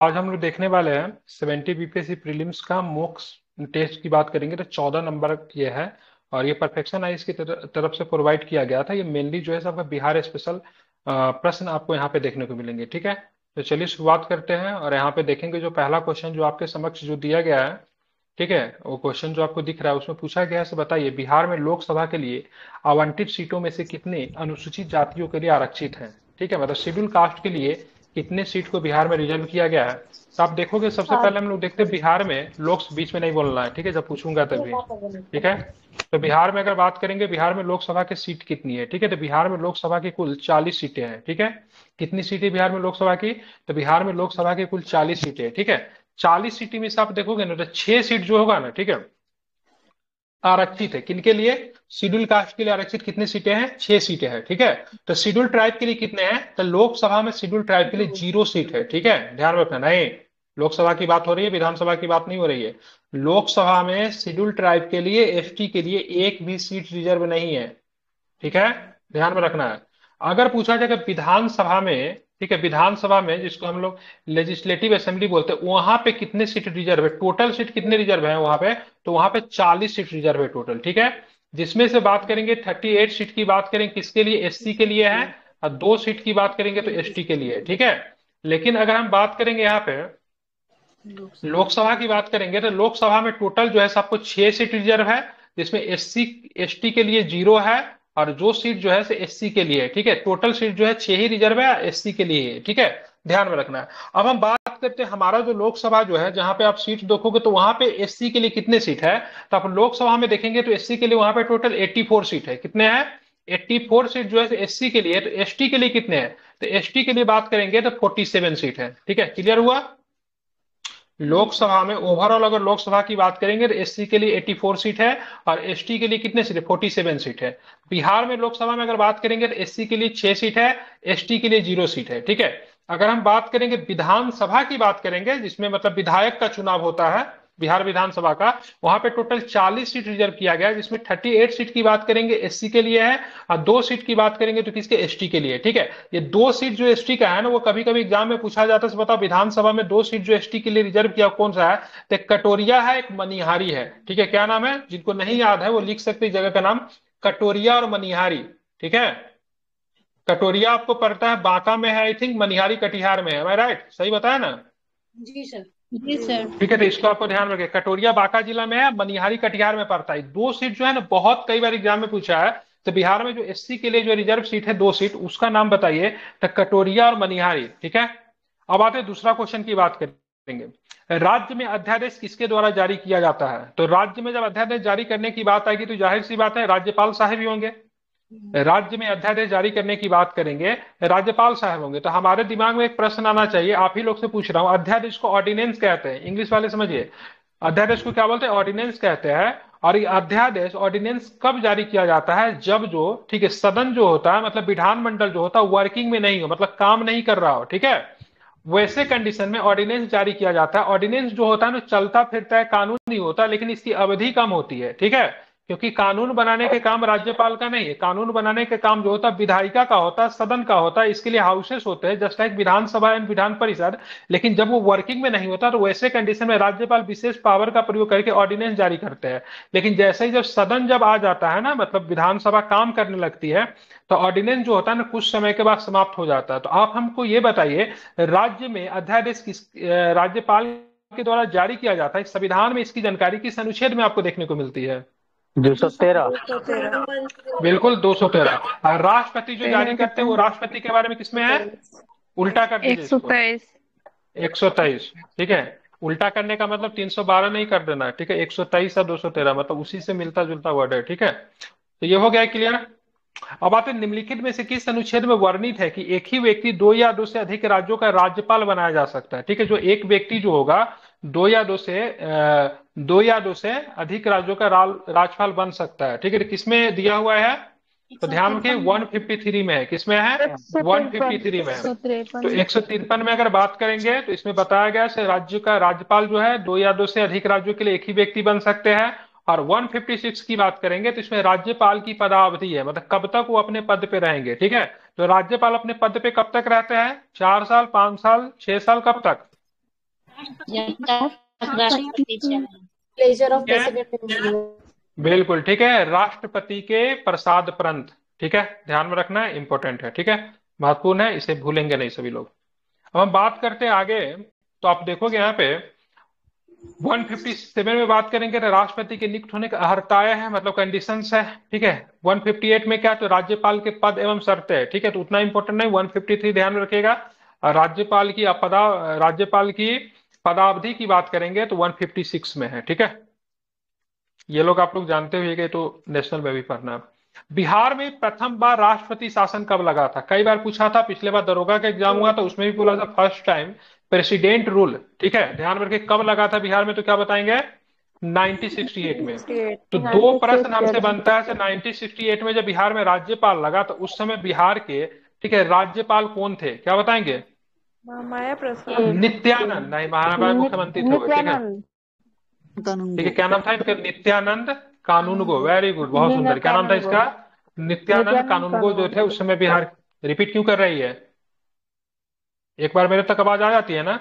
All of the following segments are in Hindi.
आज हम लोग देखने वाले हैं 70 बीपीएससी प्रीलिम्स का मॉक्स टेस्ट की बात करेंगे। तो 14 नंबर ये है और ये परफेक्शन आइज की तरफ से प्रोवाइड किया गया था। ये मेनली जो है सबका बिहार स्पेशल प्रश्न आपको यहाँ पे देखने को मिलेंगे। ठीक है, तो चलिए शुरुआत करते हैं और यहाँ पे देखेंगे जो पहला क्वेश्चन जो आपके समक्ष जो दिया गया है। ठीक है, वो क्वेश्चन जो आपको दिख रहा है उसमें पूछा गया है, से बताइए बिहार में लोकसभा के लिए आवंटित सीटों में से कितने अनुसूचित जातियों के लिए आरक्षित हैं। ठीक है, मतलब शेड्यूल कास्ट के लिए कितने सीट को बिहार में रिजर्व किया गया है। तो आप देखोगे सबसे हाँ। पहले हम लोग देखते हैं बिहार में लोग, बीच में नहीं बोलना है, ठीक है, जब पूछूंगा तभी। ठीक है, तो बिहार में अगर बात करेंगे बिहार में लोकसभा की सीट कितनी है। ठीक है, तो बिहार में लोकसभा की कुल 40 सीटें हैं। ठीक है, कितनी सीटें बिहार में लोकसभा की, तो बिहार में लोकसभा की कुल 40 सीटें हैं। ठीक है, 40 सीटें में से आप देखोगे ना तो 6 सीट जो होगा ना, ठीक है, आरक्षित है। किनके लिए, शेड्यूल कास्ट के लिए आरक्षित कितनी सीटें हैं, 6 सीटें हैं। ठीक है, तो शेड्यूल ट्राइब के लिए कितने हैं, तो लोकसभा में शेड्यूल ट्राइब के लिए 0 सीट है। ठीक है, ध्यान रखना, नहीं लोकसभा की बात हो रही है, विधानसभा की बात नहीं हो रही है। लोकसभा में शेड्यूल ट्राइब के लिए, एसटी के लिए एक भी सीट रिजर्व नहीं है। ठीक है, ध्यान में रखना है। अगर पूछा जाए कि विधानसभा में, ठीक है, विधानसभा में जिसको हम लोग लेजिस्लेटिव असेंबली बोलते हैं, वहां पे कितने सीट रिजर्व है, टोटल सीट कितने रिजर्व है वहां पे, तो वहां पे 40 सीट रिजर्व है टोटल। ठीक है, जिसमें से बात करेंगे 38 सीट की बात करें किसके लिए, एससी के लिए है, और 2 सीट की बात करेंगे तो एसटी के लिए है। ठीक है, लेकिन अगर हम बात करेंगे यहाँ पे लोकसभा की बात करेंगे तो लोकसभा में टोटल जो है सबको 6 सीट रिजर्व है, जिसमें एससी एसटी के लिए 0 है, और जो सीट जो है एससी के लिए है। ठीक है, टोटल सीट जो है 6 ही रिजर्व है, एससी के लिए है। ठीक है, ध्यान में रखना है। अब हम बात करते हैं हमारा जो लोकसभा जो है, जहां पे आप सीट देखोगे तो वहां पे एससी के लिए कितने सीट है, तो आप लोकसभा में देखेंगे तो एससी के लिए वहां पे टोटल 84 सीट है। कितने हैं, 84 सीट जो है एससी के लिए। तो एसटी के लिए कितने हैं, तो एसटी के लिए बात करेंगे तो 47 सीट है। ठीक है, क्लियर हुआ। लोकसभा में ओवरऑल अगर लोकसभा की बात करेंगे तो एससी के लिए 84 सीट है, और एसटी के लिए कितने सीट है, 47 सीट है। बिहार में लोकसभा में अगर बात करेंगे तो एससी के लिए 6 सीट है, एसटी के लिए 0 सीट है। ठीक है, अगर हम बात करेंगे विधानसभा की बात करेंगे, जिसमें मतलब विधायक का चुनाव होता है बिहार विधानसभा का, वहां पे टोटल 40 सीट रिजर्व किया गया है, जिसमें 38 सीट की बात करेंगे एससी के लिए है, और 2 सीट की बात करेंगे तो किसके, एसटी के लिए। ठीक है, ये 2 सीट जो एसटी का है ना, वो कभी कभी एग्जाम में पूछा जाता है। बताओ विधानसभा में 2 सीट जो एसटी के लिए रिजर्व किया कौन सा है, तो एक कटोरिया है, एक मनिहारी है। ठीक है, क्या नाम है, जिनको नहीं याद है वो लिख सकते हैं जगह का नाम, कटोरिया और मनिहारी। ठीक है, कटोरिया आपको पड़ता है बांका में है आई थिंक, मनिहारी कटिहार में है, मैं राइट, सही बताया ना। जी सर। जी सर। ठीक है, तो इसको आपको ध्यान रखें, कटोरिया बांका जिला में है, मनिहारी कटिहार में पड़ता है। 2 सीट जो है ना बहुत कई बार एग्जाम में पूछा है। तो बिहार में जो एससी के लिए जो रिजर्व सीट है 2 सीट, उसका नाम बताइए, तो कटोरिया और मनिहारी। ठीक है, अब आते हैं दूसरा क्वेश्चन की बात करेंगे। राज्य में अध्यादेश किसके द्वारा जारी किया जाता है, तो राज्य में जब अध्यादेश जारी करने की बात आएगी तो जाहिर सी बात है राज्यपाल साहब ही होंगे। राज्य में अध्यादेश जारी करने की बात करेंगे, राज्यपाल साहब होंगे। तो हमारे दिमाग में एक प्रश्न आना चाहिए, आप ही लोग से पूछ रहा हूँ, अध्यादेश को ऑर्डिनेंस कहते हैं, इंग्लिश वाले समझिए, अध्यादेश को क्या बोलते हैं, ऑर्डिनेंस कहते हैं। और ये अध्यादेश ऑर्डिनेंस कब जारी किया जाता है, जब जो, ठीक है, सदन जो होता है मतलब विधानमंडल जो होता है वर्किंग में नहीं हो, मतलब काम नहीं कर रहा हो। ठीक है, वैसे कंडीशन में ऑर्डिनेंस जारी किया जाता है। ऑर्डिनेंस जो होता है ना चलता फिरता है, कानून नहीं होता, लेकिन इसकी अवधि कम होती है। ठीक है, क्योंकि कानून बनाने के काम राज्यपाल का नहीं है, कानून बनाने के काम जो होता है विधायिका का होता है, सदन का होता है। इसके लिए हाउसेस होते हैं just like Vidhan Sabha and Vidhan Parishad, लेकिन जब वो वर्किंग में नहीं होता तो वैसे कंडीशन में राज्यपाल विशेष पावर का प्रयोग करके ऑर्डिनेंस जारी करते हैं। लेकिन जैसे ही जब सदन जब आ जाता है ना, मतलब विधानसभा काम करने लगती है, तो ऑर्डिनेंस जो होता है ना कुछ समय के बाद समाप्त हो जाता है। तो आप हमको ये बताइए, राज्य में अध्यादेश किस राज्यपाल के द्वारा जारी किया जाता है, संविधान में इसकी जानकारी किस अनुच्छेद में आपको देखने को मिलती है। 213। 213। बिल्कुल 213। राष्ट्रपति जो जारी तेरह करते हैं कितना? वो राष्ट्रपति के बारे में किसमें है, उल्टा कर दीजिए इसको, 123। 123। ठीक है, उल्टा करने का मतलब 312 नहीं कर देना। ठीक है, 123 और 213 मतलब उसी से मिलता जुलता वर्ड है। ठीक है, तो ये हो गया क्लियर। अब आते हैं निम्नलिखित में से किस अनुच्छेद में वर्णित है कि एक ही व्यक्ति 2 या 2 से अधिक राज्यों का राज्यपाल बनाया जा सकता है। ठीक है, जो एक व्यक्ति जो होगा 2 या 2 से अधिक राज्यों का राज्यपाल बन सकता है। ठीक है, तो किसमें दिया हुआ है, तो ध्यान रखिए 153 में है, किसमें है, 153। 153 में है। तो 153। 153 में अगर बात करेंगे तो इसमें बताया गया है राज्य का राज्यपाल जो है 2 या 2 से अधिक राज्यों के लिए एक ही व्यक्ति बन सकते हैं। और 156 की बात करेंगे तो इसमें राज्यपाल की पदावधि है, मतलब कब तक वो अपने पद पे रहेंगे। ठीक है, तो राज्यपाल अपने पद पे कब तक रहते हैं, 4 साल, 5 साल, 6 साल, कब तक, राष्ट्रपति चयन। प्लेजर ऑफ ठीक है, प्रेसिडेंट। बिल्कुल ठीक है, राष्ट्रपति के प्रसाद परंत। ठीक है, ध्यान में रखना है, इंपॉर्टेंट है। ठीक है, महत्वपूर्ण है, इसे भूलेंगे नहीं सभी लोग। अब हम बात करते हैं आगे, तो आप देखोगे यहाँ पे 157 में बात करेंगे तो राष्ट्रपति के नियुक्त होने का अहर्ताय है, मतलब कंडीशंस है। ठीक है, 158 में क्या, तो राज्यपाल के पद एवं शर्तें है। ठीक है, तो उतना इंपॉर्टेंट नहीं, 153 ध्यान में रखिएगा। और राज्यपाल की पदावधि की बात करेंगे तो 156 में है। ठीक है, ये लोग आप लोग जानते हुए तो नेशनल में भी पढ़ना है। बिहार में प्रथम बार राष्ट्रपति शासन कब लगा था? कई बार पूछा था, पिछले बार दरोगा का एग्जाम हुआ था उसमें भी बोला था फर्स्ट टाइम प्रेसिडेंट रूल। ठीक है, ध्यान रखिए कब लगा था बिहार में, तो क्या बताएंगे 1968 में। तो दो प्रश्न हमसे बनता है, 1968 में जब बिहार में राज्यपाल लगा तो उस समय बिहार के, ठीक है, राज्यपाल कौन थे, क्या बताएंगे? माया प्रसाद। नित्यानंद, नहीं महाराणा मुख्यमंत्री थे वो। ठीक है, ठीक है, क्या नाम था इनका? नित्यानंद कानूनगो। वेरी गुड, बहुत सुंदर। क्या नाम था इसका? नित्यानंद कानूनगो जो थे उस समय बिहार। रिपीट क्यों कर रही है? एक बार मेरे तक आवाज आ जाती है ना?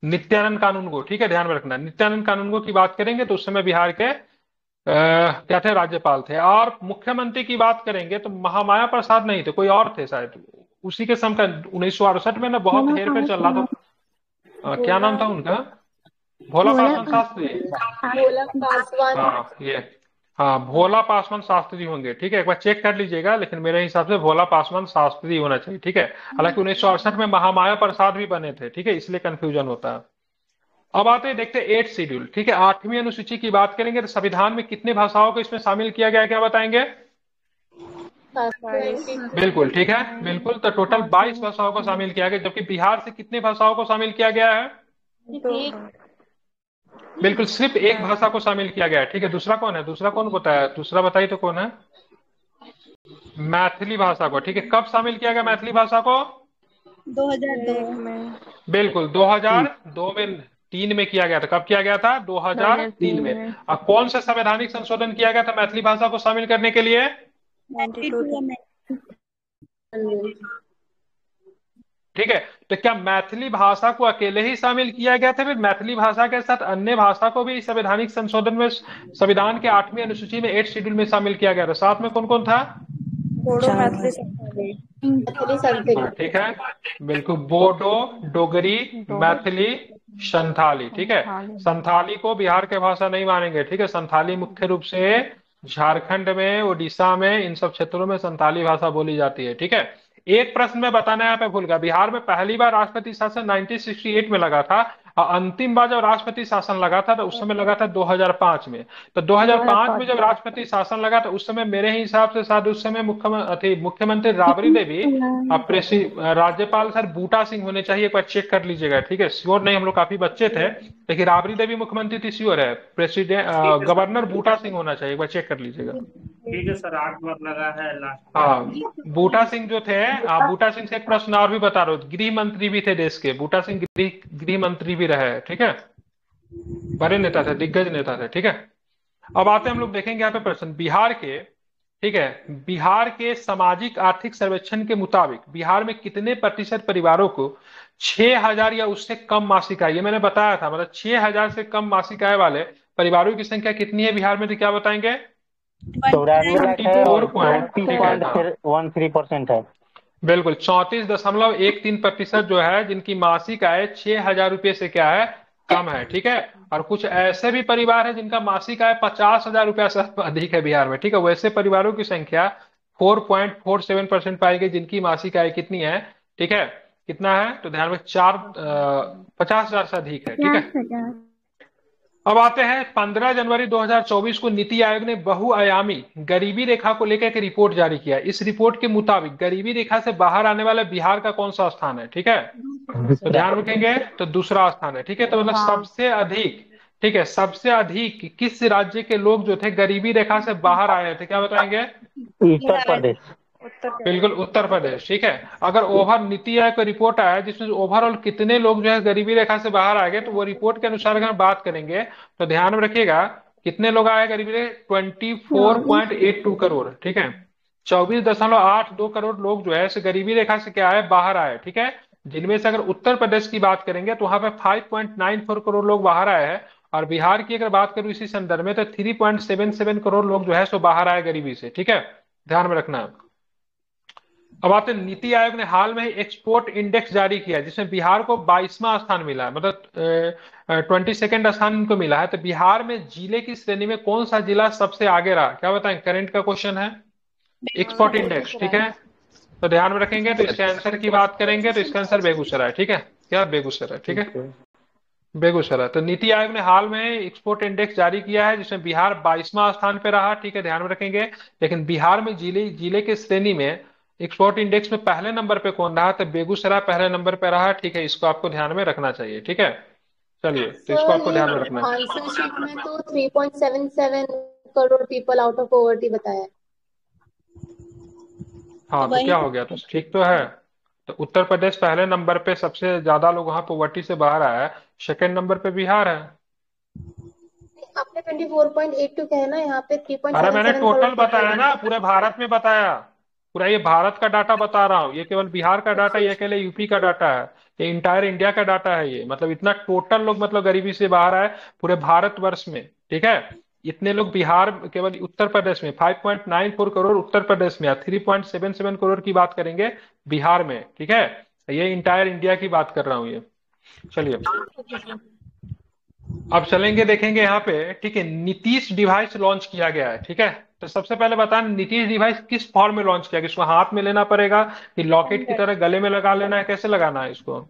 नित्यानंद कानूनगो, ठीक है, ध्यान में रखना। नित्यानंद कानूनगो की बात करेंगे तो उस समय बिहार के क्या थे? राज्यपाल थे। और मुख्यमंत्री की बात करेंगे तो महामाया प्रसाद नहीं थे, कोई और थे शायद। उसी के समय का 1968 में ना बहुत हेर फेर चल रहा था। क्या नाम था उनका? भोला पासवान शास्त्री। भोला पासवान। हाँ ये, हाँ भोला पासवान शास्त्री होंगे। ठीक है, एक बार चेक कर लीजिएगा, लेकिन मेरे हिसाब से भोला पासवान शास्त्री होना चाहिए। ठीक है, हालांकि 1968 में महामाया प्रसाद भी बने थे। ठीक है, इसलिए कंफ्यूजन होता है। अब आते हैं, देखते हैं 8th शेड्यूल। ठीक है, 8वीं अनुसूची की बात करेंगे तो संविधान में कितने भाषाओं को इसमें शामिल किया गया है, क्या बताएंगे? बिल्कुल ठीक है, बिल्कुल। तो टोटल 22 भाषाओं को शामिल किया गया, जबकि बिहार से कितने भाषाओं को शामिल किया गया है? बिल्कुल, सिर्फ एक भाषा को शामिल किया गया है। ठीक है, दूसरा कौन है? दूसरा कौन बताया? दूसरा बताइए तो कौन है? मैथिली भाषा को। ठीक है, कब शामिल किया गया मैथिली भाषा को? 2002 में। बिल्कुल, 2002 में, 3 में किया गया था। कब किया गया था? 2003 में। और कौन सा संवैधानिक संशोधन किया गया था मैथिली भाषा को शामिल करने के लिए? 92 में। ठीक है, तो क्या मैथिली भाषा को अकेले ही शामिल किया गया था, फिर मैथिली भाषा के साथ अन्य भाषा को भी संवैधानिक संशोधन में, संविधान के 8वीं अनुसूची में 8th शेड्यूल में शामिल किया गया था? साथ में कौन कौन था? बोडो, मैथिली, संथाली। ठीक है, बिल्कुल, बोडो, डोगरी, मैथिली, संथाली। ठीक है, संथाली को बिहार के भाषा नहीं मानेंगे। ठीक है, संथाली मुख्य रूप से झारखंड में, उड़ीसा में, इन सब क्षेत्रों में संथाली भाषा बोली जाती है। ठीक है, एक प्रश्न में बताना यहाँ पे भूल गया, बिहार में पहली बार राष्ट्रपति शासन 1968 में लगा था, और अंतिम बार जब राष्ट्रपति शासन लगा था तो उस समय लगा था 2005 में। तो 2005 में जब राष्ट्रपति शासन लगा तो उस समय मेरे हिसाब से शायद उस समय मुख्यमंत्री राबड़ी देवी, राज्यपाल सर बूटा सिंह होने चाहिए। एक बार चेक कर लीजिएगा। ठीक है, श्योर नहीं, हम लोग काफी बच्चे थे, लेकिन राबड़ी देवी मुख्यमंत्री थी, श्योर है। गवर्नर बूटा सिंह होना चाहिए, एक बार चेक कर लीजिएगा। ठीक है सर, 8 बार लगा है लास्ट। हाँ, बूटा सिंह जो थे, बूटा सिंह से एक प्रश्न और भी बता रहा हूँ, गृह मंत्री भी थे देश के। बूटा सिंह गृह मंत्री भी रहे हैं। ठीक है, बड़े नेता थे, दिग्गज नेता थे। ठीक है, अब आते हैं, हम लोग देखेंगे यहाँ पे प्रश्न बिहार के। ठीक है, बिहार के सामाजिक आर्थिक सर्वेक्षण के मुताबिक बिहार में कितने प्रतिशत परिवारों को 6,000 या उससे कम मासिक आय, ये मैंने बताया था, मतलब 6,000 से कम मासिक आय वाले परिवारों की संख्या कितनी है बिहार में, तो क्या बताएंगे? 94.13% है। बिल्कुल, 34.13% जो है जिनकी मासिक आय 6,000 रुपये से क्या है, कम है। ठीक है, और कुछ ऐसे भी परिवार है जिनका मासिक आय 50,000 रुपया से अधिक है बिहार में। ठीक है, वैसे परिवारों की संख्या 4.47% पाई गई जिनकी मासिक आय कितनी है? ठीक है, कितना है तो ध्यान में 50,000 से अधिक है। ठीक है, अब आते हैं 15 जनवरी 2024 को नीति आयोग ने बहुआयामी गरीबी रेखा को लेकर एक रिपोर्ट जारी किया। इस रिपोर्ट के मुताबिक गरीबी रेखा से बाहर आने वाले बिहार का कौन सा स्थान है? ठीक है, तो ध्यान रखेंगे तो दूसरा स्थान है। ठीक है, तो मतलब सबसे अधिक, ठीक है, सबसे अधिक किस राज्य के लोग जो थे गरीबी रेखा से बाहर आए थे, क्या बताएंगे? उत्तर प्रदेश। बिल्कुल, उत्तर प्रदेश। ठीक है, अगर ओवर नीति आयोग का रिपोर्ट आया जिसमें ओवरऑल कितने लोग जो है गरीबी रेखा से बाहर आ गए, तो वो रिपोर्ट के अनुसार अगर बात करेंगे तो ध्यान में रखिएगा कितने लोग आए गरीबी रेखा? 24.82 करोड़। ठीक है, 24.82 करोड़ लोग जो है गरीबी रेखा से क्या आए, बाहर आए। ठीक है, जिनमें से अगर उत्तर प्रदेश की बात करेंगे तो वहां पे 5.94 करोड़ लोग बाहर आए हैं, और बिहार की अगर बात करूं इसी संदर्भ में तो 3.77 करोड़ लोग जो है सो बाहर आए गरीबी से। ठीक है, ध्यान में रखना है। अब आते हैं, नीति आयोग ने हाल में ही एक्सपोर्ट इंडेक्स जारी किया जिसमें बिहार को 22वां स्थान मिला है, मतलब 22वां स्थान इनको मिला है। तो बिहार में जिले की श्रेणी में कौन सा जिला सबसे आगे रहा, क्या बताएं? करंट का क्वेश्चन है, एक्सपोर्ट इंडेक्स। ठीक है, तो ध्यान में रखेंगे। तो इसके आंसर की बात करेंगे तो इसका आंसर बेगूसराय। ठीक है, क्या बेगूसराय? ठीक है, बेगूसराय। तो नीति आयोग ने हाल में एक्सपोर्ट इंडेक्स जारी किया है जिसमें बिहार 22वां स्थान पे रहा। ठीक है, ध्यान में रखेंगे। लेकिन बिहार में जिले जिले के श्रेणी में एक्सपोर्ट इंडेक्स में पहले नंबर पे कौन रहा? तो बेगूसराय पहले नंबर पे रहा। ठीक है, इसको आपको ध्यान में रखना चाहिए। ठीक है, चलिए, तो इसको सर आपको ये ध्यान में रखना है। आंसर शीट में तो 3.77 crore people out of poverty बताया है। हाँ, तो वही क्या हो गया? तो ठीक तो है। तो उत्तर प्रदेश पहले नंबर पे, सबसे ज्यादा लोग वहां पॉवर्टी से बाहर आया है। सेकंड नंबर पे बिहार है। आपने 24.82 कहा है ना, यहाँ पे अरे मैंने 3.77 करोड़ टोटल बताया पीपल ना, पूरे भारत में बताया। पूरा ये भारत का डाटा बता रहा हूँ, ये केवल बिहार का डाटा, ये केवल यूपी का डाटा है, ये इंटायर इंडिया का डाटा है। ये मतलब इतना टोटल लोग मतलब गरीबी से बाहर आए पूरे भारतवर्ष में। ठीक है, इतने लोग बिहार, केवल उत्तर प्रदेश में 5.94 करोड़ उत्तर प्रदेश में, 3.77 करोड़ की बात करेंगे बिहार में। ठीक है, ये इंटायर इंडिया की बात कर रहा हूँ ये। चलिए, अब चलेंगे, देखेंगे यहाँ पे। ठीक है, नीतीश डिवाइस लॉन्च किया गया है। ठीक है, तो सबसे पहले बताना, नीतीश डिवाइस किस फॉर्म में लॉन्च किया गया? इसको हाथ में लेना पड़ेगा कि लॉकेट की तरह गले में लगा लेना है, कैसे लगाना है इसको?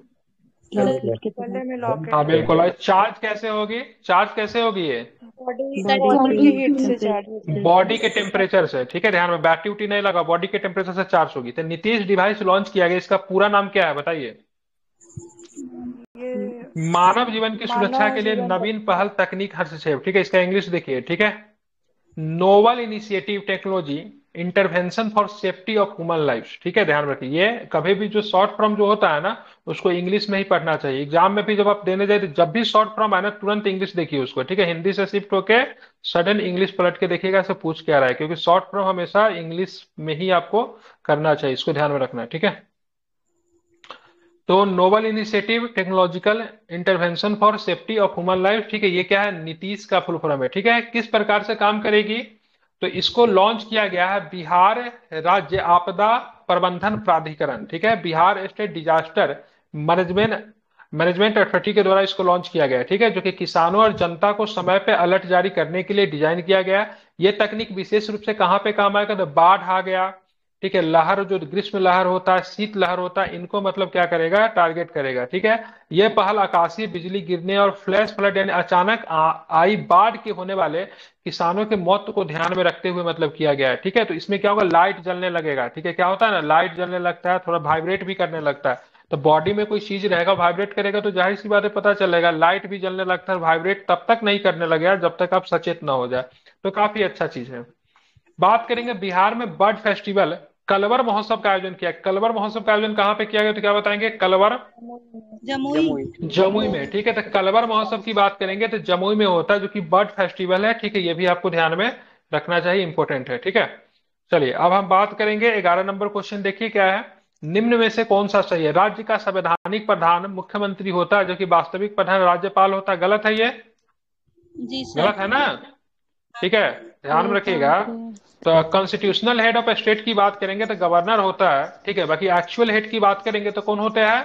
गले में लॉकेट हाँ बिल्कुल। और चार्ज कैसे होगी? चार्ज कैसे होगी ये? बॉडी की हीट से चार्ज होती है। बॉडी के टेम्परेचर से। ठीक है, ध्यान में, बैटरी उटी नहीं लगा, बॉडी के टेम्परेचर से चार्ज होगी। तो नीतीश डिवाइस लॉन्च किया गया, इसका पूरा नाम क्या है बताइए? ये मानव जीवन की सुरक्षा मानव के लिए जीवन नवीन पहल तकनीक हस्तक्षेप। ठीक है, इसका इंग्लिश देखिए। ठीक है, novel initiative technology intervention for safety of human life. ठीक है, ध्यान रखिए, ये कभी भी जो शॉर्ट फॉर्म जो होता है ना, उसको इंग्लिश में ही पढ़ना चाहिए। एग्जाम में भी जब आप देने जाए तो जब भी शॉर्ट फॉर्म आए ना, तुरंत इंग्लिश देखिए उसको। ठीक है, हिंदी से शिफ्ट होके सडन इंग्लिश पलट के देखिएगा इसे पूछ क्या रहा है, क्योंकि शॉर्ट फॉर्म हमेशा इंग्लिश में ही आपको करना चाहिए, इसको ध्यान में रखना है। ठीक है, तो novel initiative technological intervention for safety of human life. ठीक है, ये क्या है? नीतीश का फुल फॉर्म है। ठीक है, किस प्रकार से काम करेगी? तो इसको लॉन्च किया गया है बिहार राज्य आपदा प्रबंधन प्राधिकरण। ठीक है, Bihar state disaster management management authority के द्वारा इसको लॉन्च किया गया है। ठीक है, जो कि किसानों और जनता को समय पे अलर्ट जारी करने के लिए डिजाइन किया गया है। ये तकनीक विशेष रूप से कहाँ पे काम आएगा? तो बाढ़ आ गया, ठीक है, लहर, जो ग्रीष्म लहर होता है, शीत लहर होता है, इनको मतलब क्या करेगा? टारगेट करेगा। ठीक है, यह पहल आकाशीय बिजली गिरने और फ्लैश फ्लड यानी अचानक आई बाढ़ के होने वाले किसानों के मौत को ध्यान में रखते हुए मतलब किया गया है। ठीक है, तो इसमें क्या होगा? लाइट जलने लगेगा। ठीक है, क्या होता है ना, लाइट जलने लगता है, थोड़ा वाइब्रेट भी करने लगता है। तो बॉडी में कोई चीज रहेगा, वाइब्रेट करेगा, तो जाहिर सी बात है पता चलेगा। लाइट भी जलने लगता है, वाइब्रेट तब तक नहीं करने लगेगा जब तक आप सचेत ना हो जाए। तो काफी अच्छा चीज है। बात करेंगे बिहार में बर्ड फेस्टिवल कलवर महोत्सव का आयोजन किया। कलवर महोत्सव का आयोजन कहाँ पे किया गया? तो क्या बताएंगे? कलवर, जमुई। जमुई में। ठीक है, तो कलवर महोत्सव की बात करेंगे तो जमुई में होता है, जो कि बर्ड फेस्टिवल है। ठीक है, ये भी आपको ध्यान में रखना चाहिए, इंपॉर्टेंट है। ठीक है, चलिए अब हम बात करेंगे 11 नंबर क्वेश्चन। देखिए क्या है, निम्न में से कौन सा सही है? राज्य का संवैधानिक प्रधान मुख्यमंत्री होता है, जो कि वास्तविक प्रधान राज्यपाल होता है। गलत है ये? जी सर। गलत है ना? ठीक है, ध्यान में रखिएगा। तो कॉन्स्टिट्यूशनल हेड ऑफ स्टेट की बात करेंगे तो गवर्नर होता है। ठीक है, बाकी एक्चुअल हेड की बात करेंगे तो कौन होते हैं?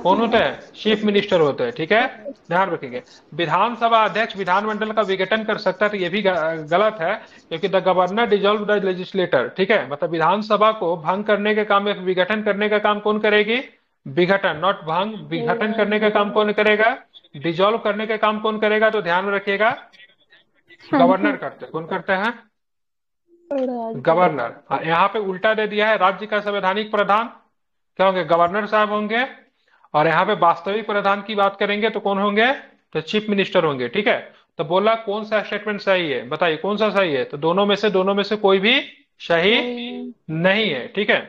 कौन होते हैं? चीफ मिनिस्टर होते हैं। ठीक है, ध्यान रखेंगे। विधानसभा अध्यक्ष विधानमंडल का विघटन कर सकता है, तो ये भी गलत है, क्योंकि the governor dissolve the legislator. ठीक है, मतलब विधानसभा को भंग करने के काम में, विघटन करने का काम कौन करेगी? विघटन, नॉट भंग, विघटन करने का काम कौन करेगा? डिजॉल्व करने का काम कौन करेगा? तो ध्यान में रखिएगा, गवर्नर करते हैं। कौन करते हैं? गवर्नर। हाँ, यहाँ पे उल्टा दे दिया है, राज्य का संवैधानिक प्रधान क्या होंगे? गवर्नर साहब होंगे। और यहाँ पे वास्तविक प्रधान की बात करेंगे तो कौन होंगे? तो चीफ मिनिस्टर होंगे। ठीक है, तो बोला कौन सा स्टेटमेंट सही है? बताइए कौन सा सही है? तो दोनों में से कोई भी सही नहीं है। ठीक है,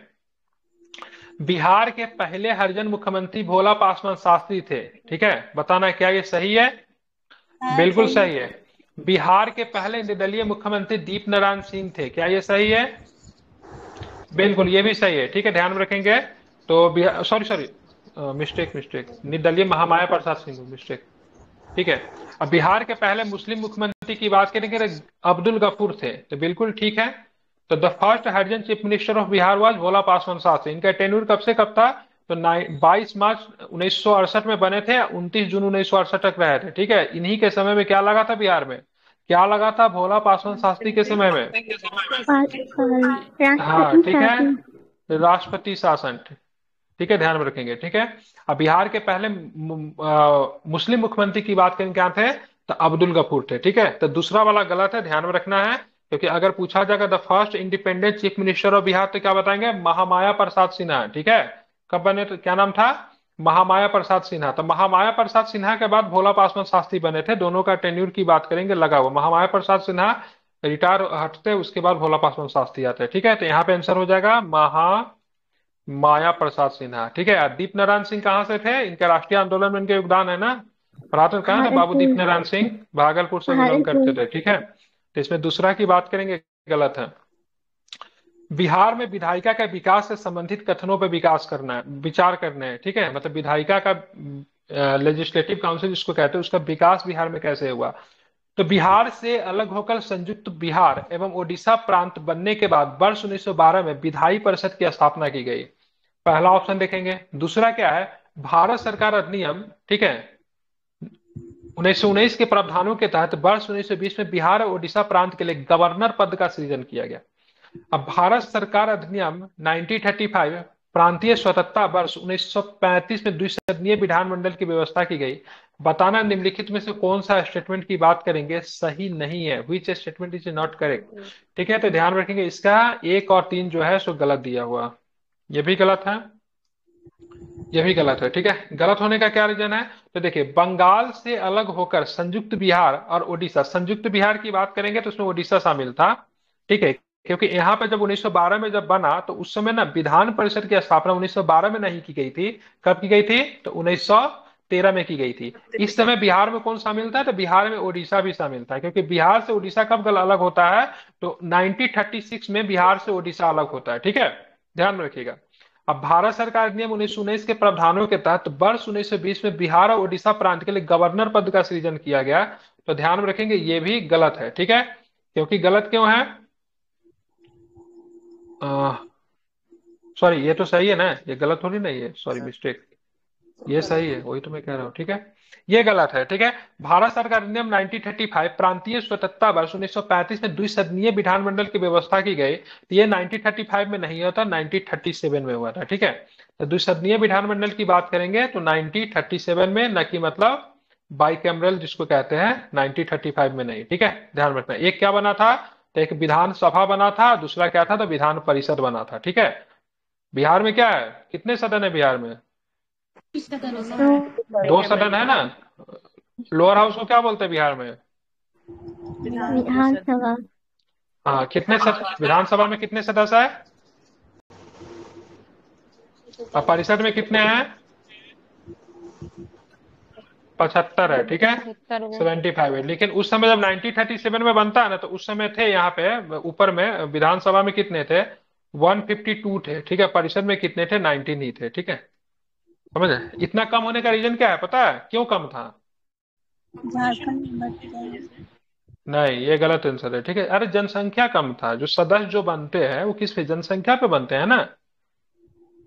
बिहार के पहले हरिजन मुख्यमंत्री भोला पासवान शास्त्री थे। ठीक है, बताना क्या ये सही है? बिल्कुल सही है। बिहार के पहले निर्दलीय मुख्यमंत्री दीप नारायण सिंह थे। क्या ये सही है? बिल्कुल, ये भी सही है। ठीक है, ध्यान में रखेंगे। तो सॉरी, मिस्टेक मिस्टेक, निर्दलीय महामाया प्रसाद सिंह, मिस्टेक। ठीक है। अब बिहार के पहले मुस्लिम मुख्यमंत्री की बात करेंगे तो अब्दुल गफूर थे, तो बिल्कुल ठीक है। तो the first Harijan chief minister of Bihar was Bhola Paswan Shastri. इनका टेन्यूर कब से कब था? तो 22 मार्च 1968 में बने थे, 29 जून 1968 तक रहे थे। ठीक है। इन्हीं के समय में क्या लगा था बिहार में? क्या लगा था भोला पासवान शास्त्री के समय में? हाँ ठीक है, राष्ट्रपति शासन। ठीक है, ध्यान में रखेंगे। ठीक है। अब बिहार के पहले मुस्लिम मुख्यमंत्री की बात करें, क्या थे? तो अब्दुल गफूर थे। ठीक है। तो दूसरा वाला गलत है, ध्यान में रखना है, क्योंकि अगर पूछा जाएगा the first independent chief minister of Bihar, तो क्या बताएंगे? महामाया प्रसाद सिन्हा। ठीक है। कब बने? तो क्या नाम था? महामाया प्रसाद सिन्हा। तो महामाया प्रसाद सिन्हा के बाद भोला पासवान शास्त्री बने थे। दोनों का टेन्यूर की बात करेंगे, लगा हुआ। महामाया प्रसाद सिन्हा रिटायर हटते, उसके बाद भोला पासवान शास्त्री आते हैं। ठीक है। तो यहाँ पे आंसर हो जाएगा माया प्रसाद सिन्हा। ठीक है। दीप नारायण सिंह कहाँ से थे? इनके राष्ट्रीय आंदोलन में इनके योगदान है ना, पढ़ाते कहा ना, बाबू दीप नारायण सिंह भागलपुर से बिलोंग करते थे। ठीक है। तो इसमें दूसरा की बात करेंगे, गलत है। बिहार में विधायिका के विकास से संबंधित कथनों पर विकास करना है, विचार करना है। ठीक है। मतलब विधायिका का लेजिस्लेटिव काउंसिल जिसको कहते हैं, उसका विकास बिहार में कैसे हुआ? तो बिहार से अलग होकर संयुक्त बिहार एवं ओडिशा प्रांत बनने के बाद वर्ष 1912 में विधायी परिषद की स्थापना की गई। पहला ऑप्शन देखेंगे। दूसरा क्या है? भारत सरकार अधिनियम, ठीक है, 1919 के प्रावधानों के तहत वर्ष 1920 में बिहार और ओडिशा प्रांत के लिए गवर्नर पद का सृजन किया गया। अब भारत सरकार अधिनियम 1935 प्रांतीय स्वतंत्रता वर्ष 1935 में द्विसदनीय विधानमंडल की व्यवस्था की गई। बताना निम्नलिखित में से कौन सा स्टेटमेंट की बात करेंगे सही नहीं है, which statement is not correct. ठीक है। तो ध्यान रखेंगे, इसका 1 और 3 जो है सो गलत दिया हुआ, ये भी गलत है, ये भी गलत है। ठीक है। गलत होने का क्या रीजन है? तो देखिए, बंगाल से अलग होकर संयुक्त बिहार और ओडिशा, संयुक्त बिहार की बात करेंगे तो उसमें ओडिशा शामिल था। ठीक है। क्योंकि यहाँ पे जब 1912 में जब बना, तो उस समय ना विधान परिषद की स्थापना 1912 में नहीं की गई थी। कब की गई थी? तो 1913 में की गई थी। इस समय बिहार में कौन शामिल था? तो बिहार में ओडिशा भी शामिल था, क्योंकि बिहार से ओडिशा कब अलग होता है? तो 1936 में बिहार से ओडिशा अलग होता है। ठीक है, ध्यान में रखिएगा। अब भारत सरकार नियम 1919 के प्रावधानों के तहत वर्ष 1920 में बिहार और ओडिशा प्रांत के लिए गवर्नर पद का सृजन किया गया। तो ध्यान में रखेंगे, ये भी गलत है। ठीक है। क्योंकि गलत क्यों है? सॉरी, ये तो सही है ना, ये गलत थोड़ी नहीं है, सॉरी मिस्टेक, ये सही है, वही तो मैं कह रहा हूँ। ठीक है, ये गलत है। ठीक है। भारत सरकार अधिनियम 1935 प्रांतीय स्वतंत्रता वर्ष 1935 में द्विसदनीय विधानमंडल की व्यवस्था की गई। तो ये 1935 में नहीं हुआ था, 1937 में हुआ था। ठीक है। तो द्विसदनीय विधानमंडल की बात करेंगे तो 1937 में, न कि मतलब बाइकैमरल जिसको कहते हैं, 1935 में नहीं। ठीक है, ध्यान रखना। एक क्या बना था? तो एक विधानसभा बना था, दूसरा क्या था? तो विधान परिषद बना था। ठीक है। बिहार में क्या है, कितने सदन है बिहार में? 2 सदन है ना। लोअर हाउस को क्या बोलते हैं बिहार में? विधानसभा। हाँ, कितने विधानसभा में कितने सदस्य है? और परिषद में कितने हैं? 75 है। ठीक है, 75 है। लेकिन उस समय जब 1937 में बनता है ना, तो उस समय थे यहाँ पे ऊपर में विधानसभा में कितने थे? 152 थे। ठीक है। परिषद में कितने थे? 19 ही थे। ठीक है, समझ? इतना कम होने का रीजन क्या है पता है? क्यों कम था? नहीं, ये गलत आंसर है। ठीक है। अरे जनसंख्या कम था, जो सदस्य जो बनते हैं वो किस पे? जनसंख्या पे बनते हैं ना,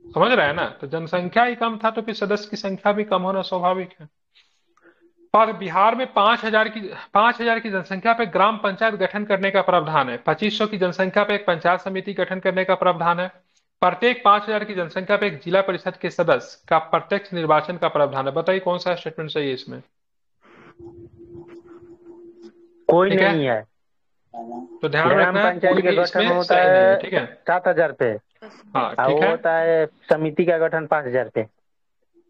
समझ रहे हैं ना। तो जनसंख्या ही कम था, तो फिर सदस्य की संख्या भी कम होना स्वाभाविक है। पर बिहार में 5,000 की जनसंख्या पे ग्राम पंचायत गठन करने का प्रावधान है। 2500 की जनसंख्या पे एक पंचायत समिति गठन करने का प्रावधान है। प्रत्येक 5,000 की जनसंख्या पे एक जिला परिषद के सदस्य का प्रत्यक्ष निर्वाचन का प्रावधान है। बताइए कौन सा स्टेटमेंट सही है इसमें? कोई ठीक नहीं है। तो ध्यान ग्राम रखना है, पंचायत कोई का भी गठन इसमें होता सही नहीं है। है ठीक है। 7,000 पे, हाँ और ठीक वो है, होता है समिति का गठन 5,000 पे,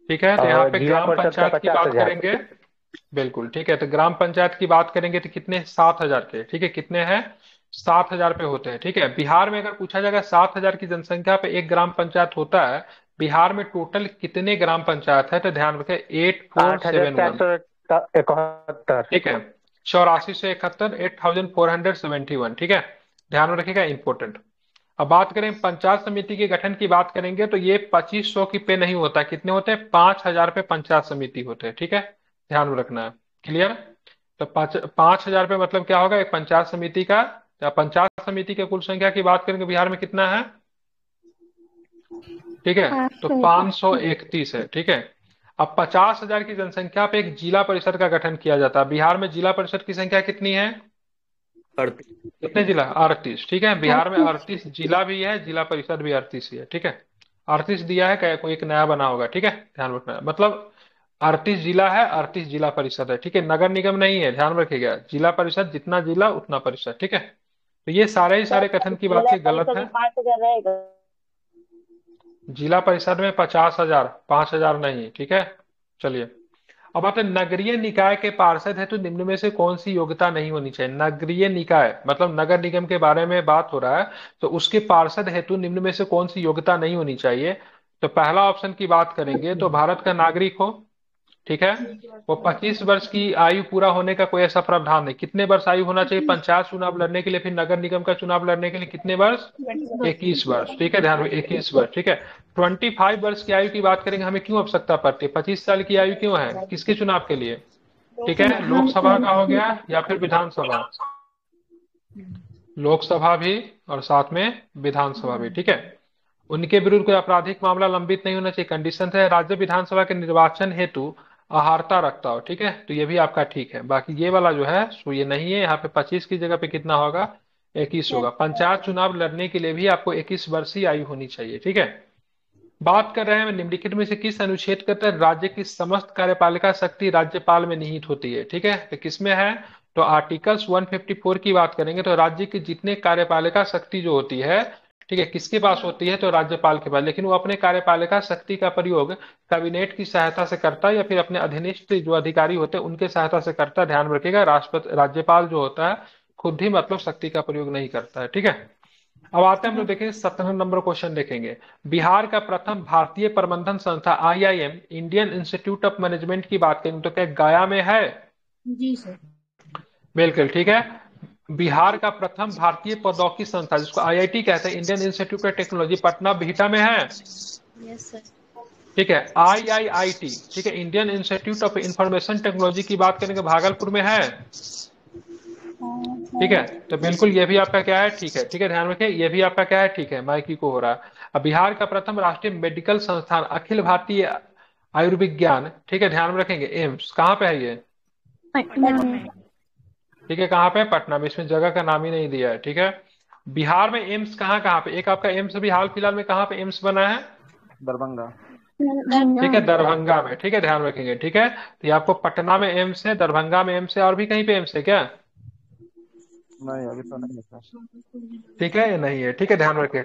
ठीक है। तो यहाँ और पे जिला ग्राम परिषद का पंचायत की बात 50,000। करेंगे, बिल्कुल ठीक है। तो ग्राम पंचायत की बात करेंगे तो कितने? 7,000 के। ठीक है, कितने हैं? 7,000 पे होते हैं। ठीक है। बिहार में अगर पूछा जाएगा 7,000 की जनसंख्या पे एक ग्राम पंचायत होता है, बिहार में टोटल कितने ग्राम पंचायत है? तो ध्यान रखें 8471। 8,471। ठीक है, 84 से 71, 8471। ठीक है, ध्यान में रखिएगा, इंपॉर्टेंट। अब बात करें पंचायत समिति के गठन की बात करेंगे तो ये 2500 की पे नहीं होता, कितने होते हैं, 5000 पे पंचायत समिति होते हैं, ठीक है, ध्यान में रखना है। क्लियर? तो 5000 पे मतलब क्या होगा एक पंचायत समिति का, या पंचायत समिति के कुल संख्या की बात करेंगे बिहार में कितना है, ठीक है, तो 531 है, ठीक है। अब 50,000 की जनसंख्या पे एक जिला परिषद का गठन किया जाता है। बिहार में जिला परिषद की संख्या कितनी है, 38। कितने जिला, 38, ठीक है, बिहार में 38 जिला भी है, जिला परिषद भी 38 ही है, ठीक है। 38 दिया है, क्या कोई एक नया बना होगा, ठीक है, ध्यान रखना है। मतलब 38 जिला है, 38 जिला परिषद है, ठीक है, नगर निगम नहीं है, ध्यान रखिएगा, जिला परिषद, जितना जिला उतना परिषद, ठीक है। तो ये सारे ही सारे कथन की बातें गलत है। 5,000 रहेगा। जिला परिषद में 50,000, 5,000 नहीं, ठीक है। चलिए अब आते हैं नगरीय निकाय के पार्षद है तो निम्न में से कौन सी योग्यता नहीं होनी चाहिए। नगरीय निकाय मतलब नगर निगम के बारे में बात हो रहा है, तो उसके पार्षद हेतु निम्न में से कौन सी योग्यता नहीं होनी चाहिए। तो पहला ऑप्शन की बात करेंगे तो भारत का नागरिक हो, ठीक है, वो 25 वर्ष की आयु पूरा होने का कोई ऐसा प्रावधान नहीं। कितने वर्ष आयु होना चाहिए पंचायत चुनाव लड़ने के लिए, फिर नगर निगम का चुनाव लड़ने के लिए कितने वर्ष, 21 वर्ष, ठीक है, ध्यान में 21 वर्ष, ठीक है। 25 वर्ष की आयु की बात करेंगे, हमें क्यों आवश्यकता पड़ती है, 25 साल की आयु क्यों है, किसके चुनाव के लिए, ठीक है, लोकसभा का हो गया या फिर विधानसभा, लोकसभा भी और साथ में विधानसभा भी, ठीक है। उनके विरुद्ध कोई आपराधिक मामला लंबित नहीं होना चाहिए। कंडीशन है राज्य विधानसभा के निर्वाचन हेतु अहारता रखता हो, ठीक है, तो ये भी आपका ठीक है। बाकी ये वाला जो है सो ये नहीं है, यहाँ पे 25 की जगह पे कितना होगा, 21 होगा। पंचायत चुनाव लड़ने के लिए भी आपको 21 वर्ष ही आयु होनी चाहिए, ठीक है। बात कर रहे हैं निम्नलिखित में से किस अनुच्छेद के तहत राज्य की समस्त कार्यपालिका शक्ति राज्यपाल में निहित होती है, ठीक है, तो किसमें है, तो आर्टिकल्स 154 की बात करेंगे तो राज्य की जितने कार्यपालिका शक्ति जो होती है, ठीक है, किसके पास होती है, तो राज्यपाल के पास, लेकिन वो अपने कार्यपालिका शक्ति का प्रयोग कैबिनेट की सहायता से करता है या फिर अपने अधीनस्थ जो अधिकारी होते हैं उनके सहायता से करता है। ध्यान रखिएगा, राष्ट्रपति राज्यपाल जो होता है खुद ही मतलब शक्ति का प्रयोग नहीं करता है, ठीक है। अब आते हैं हम लोग देखेंगे 17 नंबर क्वेश्चन देखेंगे। बिहार का प्रथम भारतीय प्रबंधन संस्था IIM Indian institute of management की बात करेंगे तो क्या गया में है, जी सर। बिल्कुल ठीक है। बिहार का प्रथम भारतीय प्रौद्योगिकी संस्था जिसको IIT कहते हैं, Indian institute of technology, Patna Bihta में है, यस सर। ठीक है। IIIT, ठीक है, Indian institute of information technology की बात करेंगे भागलपुर में है, ठीक है, तो बिल्कुल ये भी आपका क्या है, ठीक है, ठीक है, ध्यान रखिए ये भी आपका क्या है, ठीक है, माइकी को हो रहा है। अब बिहार का प्रथम राष्ट्रीय मेडिकल संस्थान अखिल भारतीय आयुर्विज्ञान, ठीक है, ध्यान रखेंगे एम्स कहाँ पे है ये, ठीक है, कहाँ पे, पटना में, इसमें जगह का नाम ही नहीं दिया है, ठीक है। बिहार में एम्स कहाँ कहाँ पे, एक आपका एम्स भी हाल फिलहाल में कहाँ पे एम्स बना है, दरभंगा, ठीक है, दरभंगा में, ठीक है, ध्यान रखेंगे, ठीक है। तो ये आपको पटना में एम्स है, दरभंगा में एम्स है, और भी कहीं पे एम्स है क्या, नहीं अभी तो नहीं है सर। ठीक है, ये नहीं है, ठीक है, ध्यान रखें।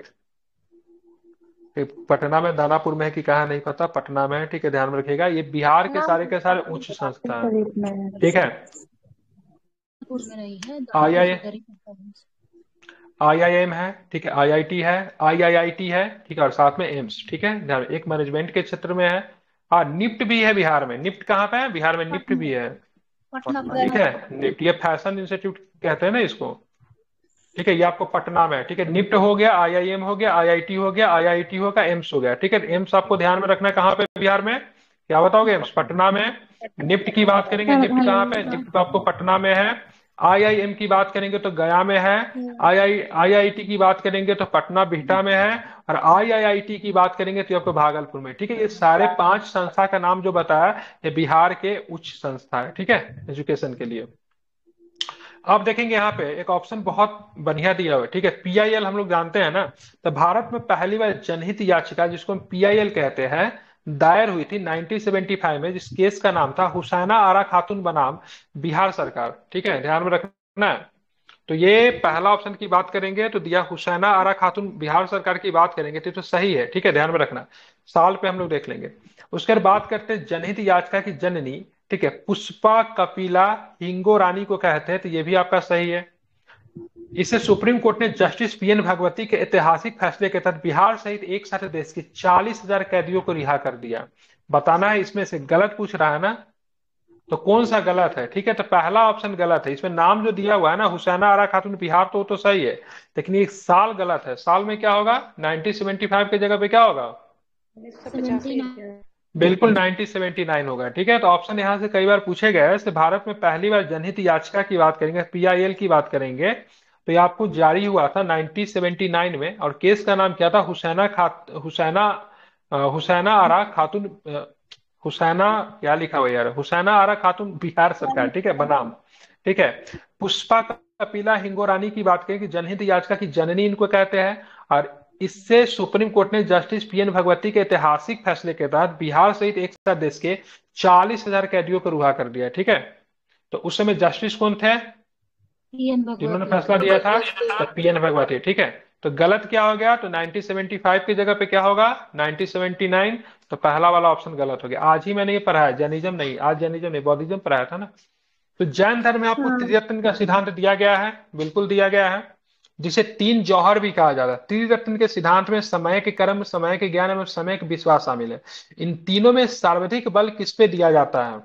पटना में दानापुर में है कि कहाँ नहीं पता, पटना में है, ठीक है, ध्यान में रखिएगा। ये बिहार के सारे उच्च संस्थान, ठीक है। IIM है, ठीक है, IIT है, IIIT है, ठीक है, और साथ में एम्स, ठीक है, ध्यान, एक मैनेजमेंट के क्षेत्र में है। हाँ, निफ्ट भी है बिहार में, निफ्ट कहाँ पे है, बिहार में निफ्ट भी है, ठीक है, निफ्ट, ये फैशन इंस्टीट्यूट कहते हैं ना इसको, ठीक है, ये आपको पटना में है, ठीक है। निफ्ट हो गया, IIM हो गया, IIT हो गया, IIT होगा, एम्स हो गया, ठीक है। एम्स आपको ध्यान में रखना है कहाँ पे बिहार में, क्या बताओगे, एम्स पटना में। निफ्ट की बात करेंगे, निफ्ट कहाँ पे, निफ्ट आपको पटना में है। IIM की बात करेंगे तो गया में है। IIT की बात करेंगे तो पटना बिहटा में है, और IIIT की बात करेंगे तो आपको भागलपुर में, ठीक है। ये सारे 5 संस्था का नाम जो बताया ये बिहार के उच्च संस्था है, ठीक है, एजुकेशन के लिए। अब देखेंगे यहाँ पे एक ऑप्शन बहुत बढ़िया दिया हुआ है, ठीक है, PIL हम लोग जानते हैं ना, तो भारत में पहली बार जनहित याचिका जिसको हम PIL कहते हैं दायर हुई थी 1975 में, जिस केस का नाम था हुसैना आरा खातून बनाम बिहार सरकार, ठीक है, ध्यान में रखना है। तो ये पहला ऑप्शन की बात करेंगे तो दिया हुसैना आरा खातून बिहार सरकार की बात करेंगे तो सही है, ठीक है, ध्यान में रखना, साल पे हम लोग देख लेंगे। उसके बाद बात करते हैं जनहित याचिका की जननी, ठीक है, पुष्पा कपिला हिंगो रानी को कहते हैं, तो ये भी आपका सही है। इसे सुप्रीम कोर्ट ने जस्टिस PN भगवती के ऐतिहासिक फैसले के तहत बिहार सहित एक साथ देश के 40,000 कैदियों को रिहा कर दिया। बताना है इसमें से गलत पूछ रहा है ना, तो कौन सा गलत है? ठीक है, तो पहला ऑप्शन गलत है। इसमें नाम जो दिया हुआ है ना, हुसैना आरा खातून बिहार, तो सही है, लेकिन ये साल गलत है। साल में क्या होगा? 1975 की जगह पे क्या होगा? 1985। बिल्कुल 1979 होगा। ठीक है, तो ऑप्शन यहाँ से कई बार पूछे गए हैं। भारत में पहली बार जनहित याचिका की बात करेंगे, पीआईएल की बात करेंगे, तो ये आपको जारी हुआ था 1979 में, और केस का नाम क्या था? हुसैना आरा खातून, हुसैना, क्या लिखा हुआ है यार, हुसैना आरा खातून बिहार सरकार। ठीक है, बनाम। ठीक है, पुष्पा कपिला हिंगोरानी की बात करें कि जनहित याचिका की जननी इनको कहते हैं, और इससे सुप्रीम कोर्ट ने जस्टिस पीएन भगवती के ऐतिहासिक फैसले के तहत बिहार सहित एक साथ देश के 40,000 कैदियों को रिहा कर दिया। ठीक है, तो उस समय जस्टिस कौन थे पीएन जिन्होंने भगवती। फैसला दिया था? तो पीएन भगवती। ठीक है, तो गलत क्या हो गया? तो 1975 की जगह पे क्या होगा? 1979। तो पहला वाला ऑप्शन गलत हो गया। आज ही मैंने ये पढ़ा है, जैनिज्म नहीं, आज जैनिज्म नहीं, बौद्धिज्म पढ़ाया था ना। तो जैन धर्म में आपको त्रिरत्न का सिद्धांत दिया गया है, बिल्कुल दिया गया है, जिसे तीन जौहर भी कहा जाता है। त्रिरत्न के सिद्धांत में समय के कर्म, समय के ज्ञान एवं समय के विश्वास शामिल है। इन तीनों में सर्वाधिक बल किस पे दिया जाता है?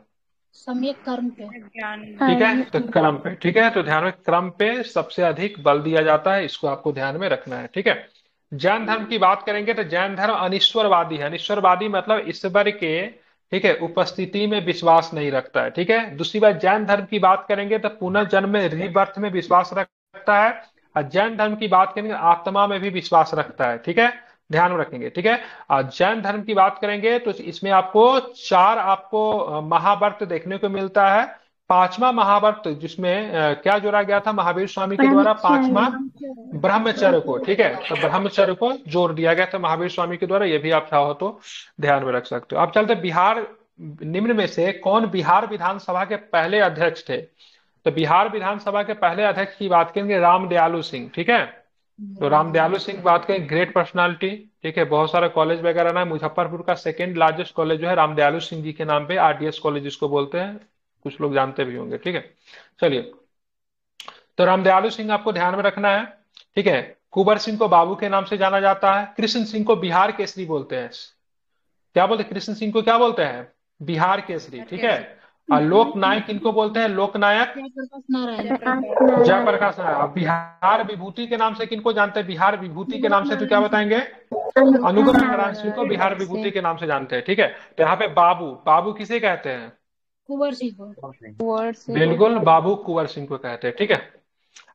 सम्यक कर्म पे। ज्ञान। ठीक है, तो क्रम पे। ठीक है, तो ध्यान में, क्रम पे सबसे अधिक बल दिया जाता है, इसको आपको ध्यान में रखना है। ठीक है, जैन धर्म की बात करेंगे तो जैन धर्म अनिश्वरवादी है। अनिश्वरवादी मतलब ईश्वर के, ठीक है, उपस्थिति में विश्वास नहीं रखता है। ठीक है, दूसरी बात, जैन धर्म की बात करेंगे तो पुनर्जन्म में, रीबर्थ में विश्वास रखता है, और जैन धर्म की बात करेंगे आत्मा में भी विश्वास रखता है। ठीक है, ध्यान में रखेंगे। ठीक है, और जैन धर्म की बात करेंगे तो इसमें आपको चार, आपको महाव्रत देखने को मिलता है। पांचवा महाव्रत जिसमें क्या जोड़ा गया था महावीर स्वामी के द्वारा? पांचवा ब्रह्मचर्य को। ठीक है, तो ब्रह्मचर्य को जोड़ दिया गया था महावीर स्वामी के द्वारा, ये भी आप चाहो तो ध्यान में रख सकते हो। अब चलते, बिहार, निम्न में से कौन बिहार विधानसभा के पहले अध्यक्ष थे? तो बिहार विधानसभा के पहले अध्यक्ष की बात करेंगे रामदयालु सिंह। ठीक है, तो रामदयालु सिंह बात करें, ग्रेट पर्सनालिटी। ठीक है, बहुत सारा कॉलेज वगैरह ना, मुजफ्फरपुर का सेकंड लार्जेस्ट कॉलेज जो है रामदयालु सिंह जी के नाम पे, आरडीएस कॉलेज जिसको बोलते हैं, कुछ लोग जानते भी होंगे। ठीक है, चलिए, तो रामदयालु सिंह आपको ध्यान में रखना है। ठीक है, कुंवर सिंह को बाबू के नाम से जाना जाता है। कृष्ण सिंह को बिहार केसरी बोलते हैं। क्या बोलते हैं? कृष्ण सिंह को क्या बोलते हैं? बिहार केसरी। ठीक है, और लोक नायक इनको बोलते हैं? लोक नायक जयप्रकाश नारायण। जयप्रकाश नारायण। अब बिहार विभूति के नाम से किनको जानते हैं? बिहार विभूति के नाम से तो क्या बताएंगे? अनुग्रह नारायण सिंह को बिहार विभूति के नाम से जानते हैं। ठीक है, तो यहाँ पे बाबू, बाबू किसे कहते हैं? कुंवर सिंह को। बिल्कुल, बाबू कुंवर सिंह को कहते हैं। ठीक है,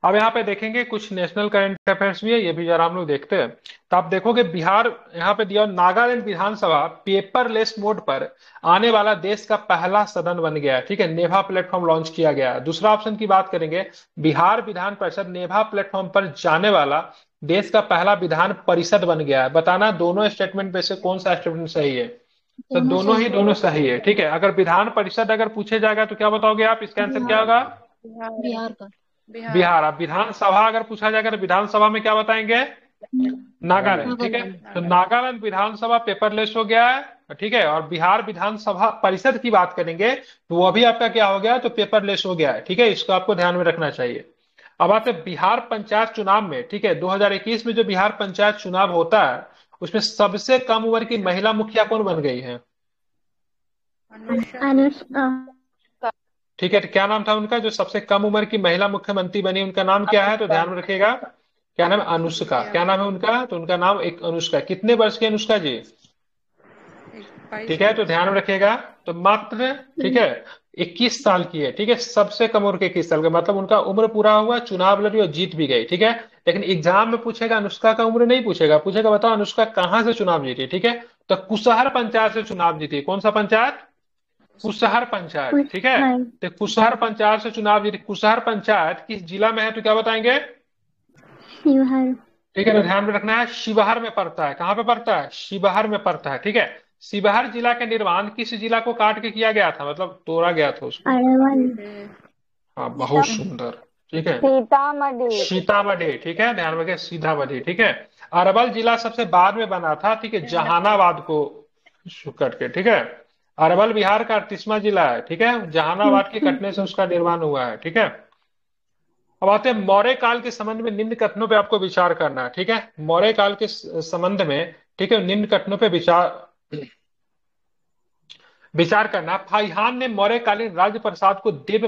अब यहाँ पे देखेंगे कुछ नेशनल करंट अफेयर्स भी है, ये भी जरा हम लोग देखते हैं। तो आप देखोगे बिहार, यहाँ पे दिया, नागालैंड विधानसभा पेपरलेस मोड पर आने वाला देश का पहला सदन बन गया है। ठीक है, नेभा प्लेटफॉर्म लॉन्च किया गया है। दूसरा ऑप्शन की बात करेंगे, बिहार विधान परिषद नेभा प्लेटफॉर्म पर जाने वाला देश का पहला विधान परिषद बन गया है। बताना दोनों स्टेटमेंट में से कौन सा स्टेटमेंट सही है? तो दोनों सही है। ठीक है, अगर विधान परिषद अगर पूछे जाएगा तो क्या बताओगे आप? इसका आंसर क्या होगा? बिहार का। बिहार। अब विधानसभा अगर पूछा जाएगा तो विधानसभा में क्या बताएंगे? नागालैंड। ठीक है, तो नागालैंड विधानसभा पेपरलेस हो गया है। ठीक है, और बिहार विधानसभा परिषद की बात करेंगे तो वो भी आपका क्या हो गया? तो पेपरलेस हो गया है। ठीक है, इसको आपको ध्यान में रखना चाहिए। अब आते हैं बिहार पंचायत चुनाव में। ठीक है, 2021 में जो बिहार पंचायत चुनाव होता है उसमें सबसे कम उम्र की महिला मुखिया कौन बन गई है? ठीक है, तो क्या नाम था उनका? जो सबसे कम उम्र की महिला मुख्यमंत्री बनी, उनका नाम क्या है? तो ध्यान में रखिएगा, क्या नाम है? अनुष्का। क्या नाम है उनका? तो उनका नाम एक अनुष्का। कितने वर्ष की अनुष्का जी? ठीक है, तो ध्यान में रखिएगा, तो मात्र, ठीक है, 21 साल की है। ठीक है, सबसे कम उम्र के 21 साल का मतलब उनका उम्र पूरा हुआ, चुनाव लड़ी और जीत भी गई। ठीक है, लेकिन एग्जाम में पूछेगा, अनुष्का का उम्र नहीं पूछेगा, पूछेगा बताओ अनुष्का कहां से चुनाव जीती। ठीक है, तो कुशहर पंचायत से चुनाव जीती। कौन सा पंचायत? कुशहर पंचायत। ठीक है, तो कुशहर पंचायत से चुनाव जीती। कुशहर पंचायत किस जिला में है तो क्या बताएंगे? ठीक है, तो ध्यान में रखना है, शिवहर में पड़ता है। कहाँ पे पड़ता है? शिवहर में पड़ता है। ठीक है, शिवहर जिला का निर्माण किस जिला को काट के किया गया था, मतलब तोड़ा गया था उसको? हाँ, बहुत सुंदर। ठीक है, सीतामढ़ी। सीतामढ़ी। ठीक है, ध्यान रखिए, सीतामढ़ी। ठीक है, अरवल जिला सबसे बाद में बना था। ठीक है, जहानाबाद को करके। ठीक है, अरवल बिहार का 38वां जिला है। ठीक है, जहानाबाद के कटने से उसका निर्माण हुआ है। ठीक है, अब आते हैं मौर्य काल के संबंध में निम्न कथनों पे आपको विचार करना है। ठीक है, मौर्य काल के संबंध में, ठीक है, निम्न कथनों पे विचार, विचार करना। फाइहान ने मौर्यकालीन राज्य प्रसाद को देव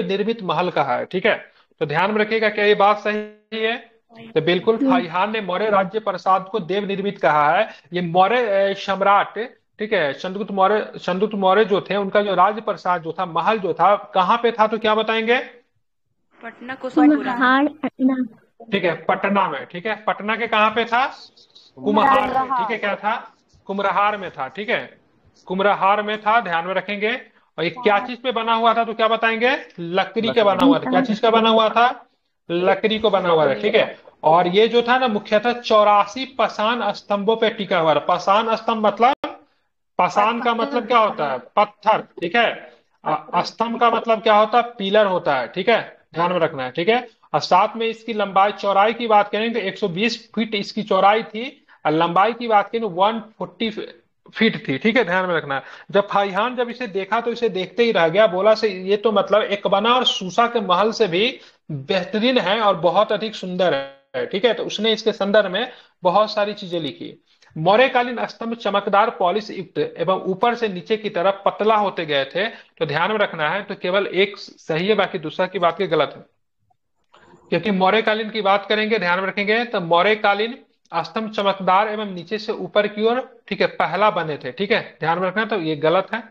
निर्मित महल कहा है, ठीक है। तो ध्यान में रखिएगा, क्या ये बात सही है? तो बिल्कुल, फाइहान ने मौर्य राज्य प्रसाद को देव निर्मित कहा है। ये मौर्य सम्राट, ठीक है, चंद्रगुप्त मौर्य जो थे, उनका जो राज्य प्रसाद जो था, महल जो था, कहाँ पे था? तो क्या बताएंगे? पटना कुशीपुरा। ठीक है, पटना में। ठीक है, पटना के कहाँ पे था? कुम्हार में। ठीक है, क्या था? कुम्हरार में था। ठीक है, कुम्हरार में था, ध्यान में रखेंगे। और ये क्या चीज पे बना हुआ था? तो क्या बताएंगे? लकड़ी का बना हुआ था। क्या चीज का बना हुआ था? लकड़ी को बना हुआ था। ठीक है, और ये जो था ना, मुख्यतः 84 पाषाण स्तंभों पे टिका हुआ था। पाषाण स्तंभ मतलब, पाषाण का मतलब क्या होता है? पत्थर। ठीक है, स्तंभ का मतलब क्या होता है? पिलर होता है। ठीक है, ध्यान में रखना है। ठीक है, और साथ में इसकी लंबाई चौड़ाई की बात करें तो 120 फीट इसकी चौड़ाई थी, और लंबाई की बात करें तो 140 फीट थी। ठीक है, ध्यान में रखना है। जब फाइहान जब इसे देखा तो इसे देखते ही रह गया, बोला से ये तो मतलब एकबना और सूसा के महल से भी बेहतरीन है और बहुत अधिक सुंदर है। ठीक है, तो उसने इसके संदर्भ में बहुत सारी चीजें लिखी। मौर्यकालीन स्तंभ चमकदार पॉलिश युक्त एवं ऊपर से नीचे की तरफ पतला होते गए थे। तो ध्यान में रखना है, तो केवल एक सही है, बाकी दूसरा की बात की गलत है। क्योंकि मौर्यकालीन की बात करेंगे, ध्यान में रखेंगे, तो मौर्यकालीन स्तंभ चमकदार एवं नीचे से ऊपर की ओर, ठीक है, पहला बने थे। ठीक है, ध्यान में रखना, तो ये गलत है।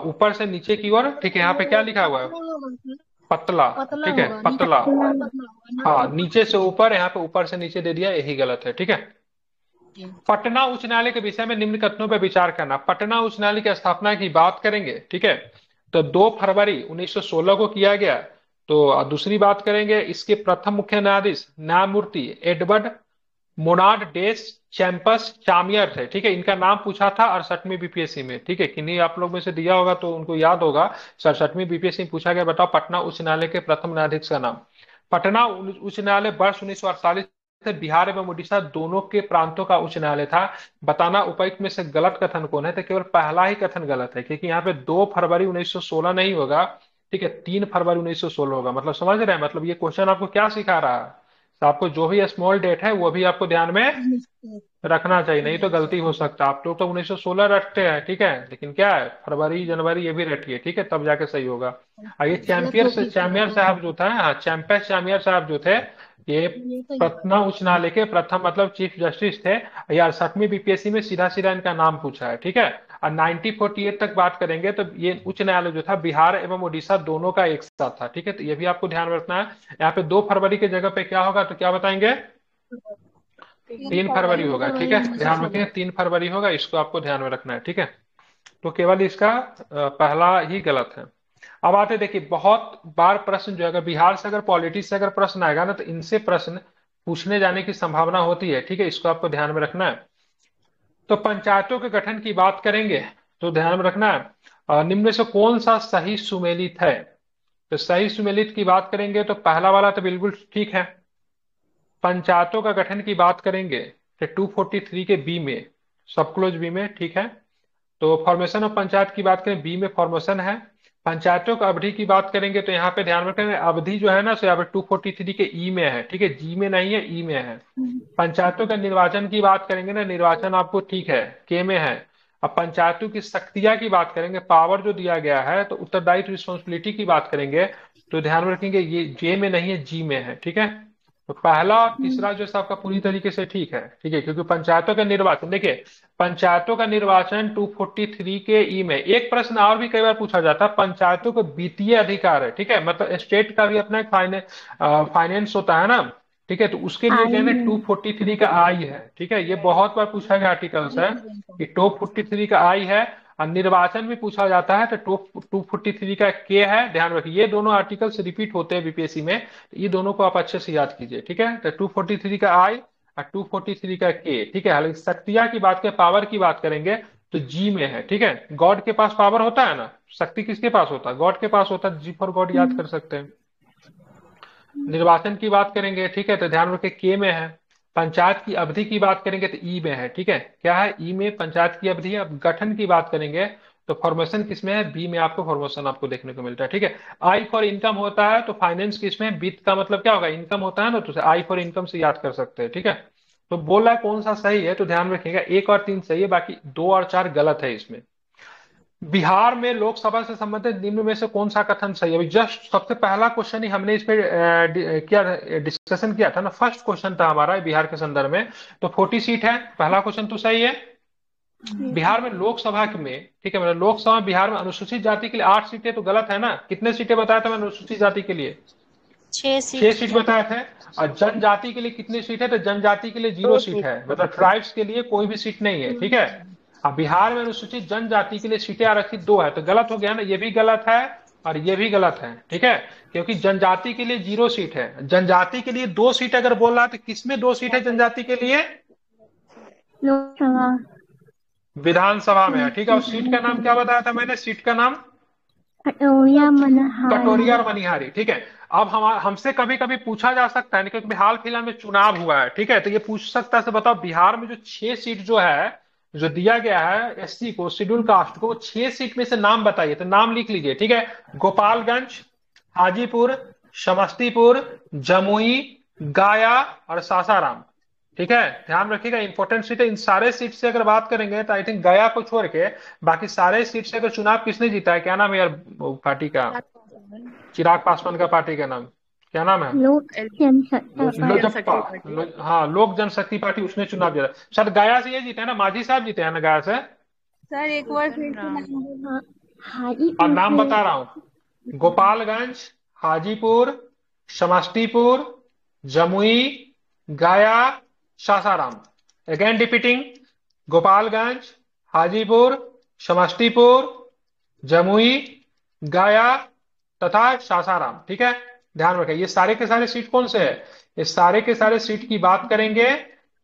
ऊपर से नीचे की ओर। ठीक है, यहाँ पे क्या लिखा हुआ है? पतला। पतला ठीक है, होगा, पतला। पतला होगा ना। हाँ, नीचे से ऊपर, यहाँ पे ऊपर से नीचे दे दिया, यही गलत है। ठीक है, पटना उच्च न्यायालय के विषय में निम्न कथनों पर विचार करना। पटना उच्च न्यायालय की स्थापना की बात करेंगे, ठीक है, तो 2 फरवरी 1916 को किया गया। तो दूसरी बात करेंगे, इसके प्रथम मुख्य न्यायाधीश न्यायमूर्ति एडवर्ड मोनार्ड डेस चैम्पस चामियर थे। ठीक है, इनका नाम पूछा था 68वीं बीपीएससी में। ठीक है, किन्हीं आप लोग में से दिया होगा तो उनको याद होगा। 67वीं बीपीएससी में पूछा गया, बताओ पटना उच्च न्यायालय के प्रथम न्यायाधीश का नाम। पटना उच्च न्यायालय वर्ष 1948 से बिहार एवं उड़ीसा दोनों के प्रांतों का उच्च न्यायालय था। बताना उपर्युक्त में से गलत कथन कौन है? तो केवल पहला ही कथन गलत है, क्योंकि यहाँ पे 2 फरवरी 1916 नहीं होगा। ठीक है, 3 फरवरी 1916 होगा। मतलब समझ रहे हैं? मतलब ये क्वेश्चन आपको क्या सिखा रहा है? तो आपको जो भी स्मॉल डेट है वो भी आपको ध्यान में रखना चाहिए, नहीं तो गलती हो सकता है। आप लोग तो 1916 रटते हैं, ठीक है, लेकिन क्या है, फरवरी जनवरी ये भी रटिए, ठीक है, तब जाके सही होगा। और ये चैम्पियर साहब जो था, हाँ, चैम्पियस चामियर साहब जो थे, ये पटना उच्च न्यायालय के प्रथम मतलब चीफ जस्टिस थे। ये 68वीं बीपीएससी में सीधा सीधा इनका नाम पूछा है। ठीक है, और 1948 तक बात करेंगे तो ये उच्च न्यायालय जो था बिहार एवं उड़ीसा दोनों का एक साथ था। ठीक है, तो ये भी आपको ध्यान में रखना है। यहाँ पे 2 फरवरी की जगह पे क्या होगा? तो क्या बताएंगे? 3 फरवरी होगा। ठीक है, ध्यान रखिए, 3 फरवरी होगा, इसको आपको ध्यान में रखना है। ठीक है, तो केवल इसका पहला ही गलत है। अब आते देखिए, बहुत बार प्रश्न जो है, अगर बिहार से अगर पॉलिटिक्स से अगर प्रश्न आएगा ना, तो इनसे प्रश्न पूछने जाने की संभावना होती है। ठीक है, इसको आपको ध्यान में रखना है। तो पंचायतों के गठन की बात करेंगे तो ध्यान में रखना है, निम्न में से कौन सा सही सुमेलित है? तो सही सुमेलित की बात करेंगे तो पहला वाला तो बिल्कुल ठीक है। पंचायतों का गठन की बात करेंगे तो 243 के बी में, सब क्लोज बी में, ठीक है। तो फॉर्मेशन ऑफ पंचायत की बात करें, बी में फॉर्मेशन है। पंचायतों का अवधि की बात करेंगे तो यहाँ पे ध्यान रखेंगे, अवधि जो है ना, सो यहाँ पे 243 के ई में है। ठीक है, जी में नहीं है, ई में है। पंचायतों का निर्वाचन की बात करेंगे ना, निर्वाचन आपको ठीक है, के में है। अब पंचायतों की शक्तियां की बात करेंगे, पावर जो दिया गया है, तो उत्तरदायित्व रिस्पॉन्सिबिलिटी की बात करेंगे तो ध्यान में रखेंगे, ये जे में नहीं है, जी में है। ठीक है, तो पहला और तीसरा जो है आपका पूरी तरीके से ठीक है। ठीक है, क्योंकि पंचायतों का निर्वाचन, देखिए, पंचायतों का निर्वाचन 243 के ई में। एक प्रश्न और भी कई बार पूछा जाता है, पंचायतों को वित्तीय अधिकार है। ठीक है, मतलब स्टेट का भी अपना एक फाइनेंस होता है ना। ठीक है, तो उसके लिए जो है ना 243 का आई है। ठीक है, ये बहुत बार पूछा गया आर्टिकल्स है कि 243 का आई है। और निर्वाचन भी पूछा जाता है तो 243 का के है। ध्यान रखिए, ये दोनों आर्टिकल्स रिपीट होते हैं बीपीएससी में, तो ये दोनों को आप अच्छे से याद कीजिए। ठीक है, तो 243 का आई और 243 का के। ठीक है, हालांकि शक्तियां की बात करें, पावर की बात करेंगे तो जी में है। ठीक है, गॉड के पास पावर होता है ना, शक्ति किसके पास होता है? गॉड के पास होता है, जी फॉर गॉड याद कर सकते हैं। निर्वाचन की बात करेंगे, ठीक है, तो ध्यान रखें, के में है। पंचायत की अवधि की बात करेंगे तो ई में है। ठीक है, क्या है? ई में पंचायत की अवधि है। अब गठन की बात करेंगे तो फॉर्मेशन किसमें है? बी में आपको फॉर्मेशन आपको देखने को मिलता है। ठीक है, आई फॉर इनकम होता है तो फाइनेंस किसमें? वित्त का मतलब क्या होगा? इनकम होता है ना, तो आई फॉर इनकम से याद कर सकते हैं। ठीक है, तो बोल रहा है कौन सा सही है, तो ध्यान रखिएगा 1 और 3 सही है, बाकी 2 और 4 गलत है इसमें। बिहार में लोकसभा से संबंधित निम्न में से कौन सा कथन सही है? अभी जस्ट सबसे पहला क्वेश्चन ही हमने इस पे क्या डिस्कशन किया था ना, फर्स्ट क्वेश्चन था हमारा बिहार के संदर्भ में। तो 40 सीट है, पहला क्वेश्चन तो सही है। बिहार में लोकसभा में, ठीक है, मतलब लोकसभा बिहार में अनुसूचित जाति के लिए 8 सीटें, तो गलत है ना। कितने सीटें बताया था मैंने अनुसूचित जाति के लिए? 6 6 सीट बताए थे। और जनजाति के लिए कितनी सीट है? तो जनजाति के लिए 0 सीट है, मतलब ट्राइब्स के लिए कोई भी सीट नहीं है, ठीक है। अब बिहार में अनुसूचित जनजाति के लिए सीटें आरक्षित 2 है, तो गलत हो गया ना, ये भी गलत है और ये भी गलत है, ठीक है। क्योंकि जनजाति के लिए 0 सीट है, जनजाति के लिए 2 सीट अगर बोल रहा है तो किसमें 2 सीट है जनजाति के लिए? लोकसभा विधानसभा में है, ठीक है। और सीट का नाम क्या बताया था मैंने? सीट का नाम कटोरिया मनहारी। कटोरिया और मनिहारी, ठीक है। अब हमसे कभी कभी पूछा जा सकता है, क्योंकि हाल फिलहाल में चुनाव हुआ है, ठीक है, तो ये पूछ सकता है, बताओ बिहार में जो 6 सीट जो है, जो दिया गया है एससी को, शेड्यूल कास्ट को, 6 सीट में से नाम बताइए। तो नाम लिख लीजिए, ठीक है। गोपालगंज, हाजीपुर, समस्तीपुर, जमुई, गया और सासाराम, ठीक है। ध्यान रखिएगा, इंपॉर्टेंट सीट है। इन सारे सीट से अगर बात करेंगे तो आई थिंक गया को छोड़ के बाकी सारे सीट से अगर चुनाव किसने जीता है? क्या नाम है यार वो पार्टी का? चिराग पासवान का पार्टी का नाम क्या नाम है? लोजपा। हाँ, लोक जनशक्ति पार्टी, उसने चुनाव जीता। शायद गया से ये जीते हैं ना, मांझी साहब जीते हैं ना गया से। सर एक बार फिर और नाम बता रहा हूँ, गोपालगंज, हाजीपुर, समस्तीपुर, जमुई, गया, सासाराम। अगेन रिपीटिंग, गोपालगंज, हाजीपुर, समस्तीपुर, जमुई, गया तथा सासाराम, ठीक है। ध्यान रखें, ये सारे के सारे सीट कौन से है? ये सारे के सारे सीट की बात करेंगे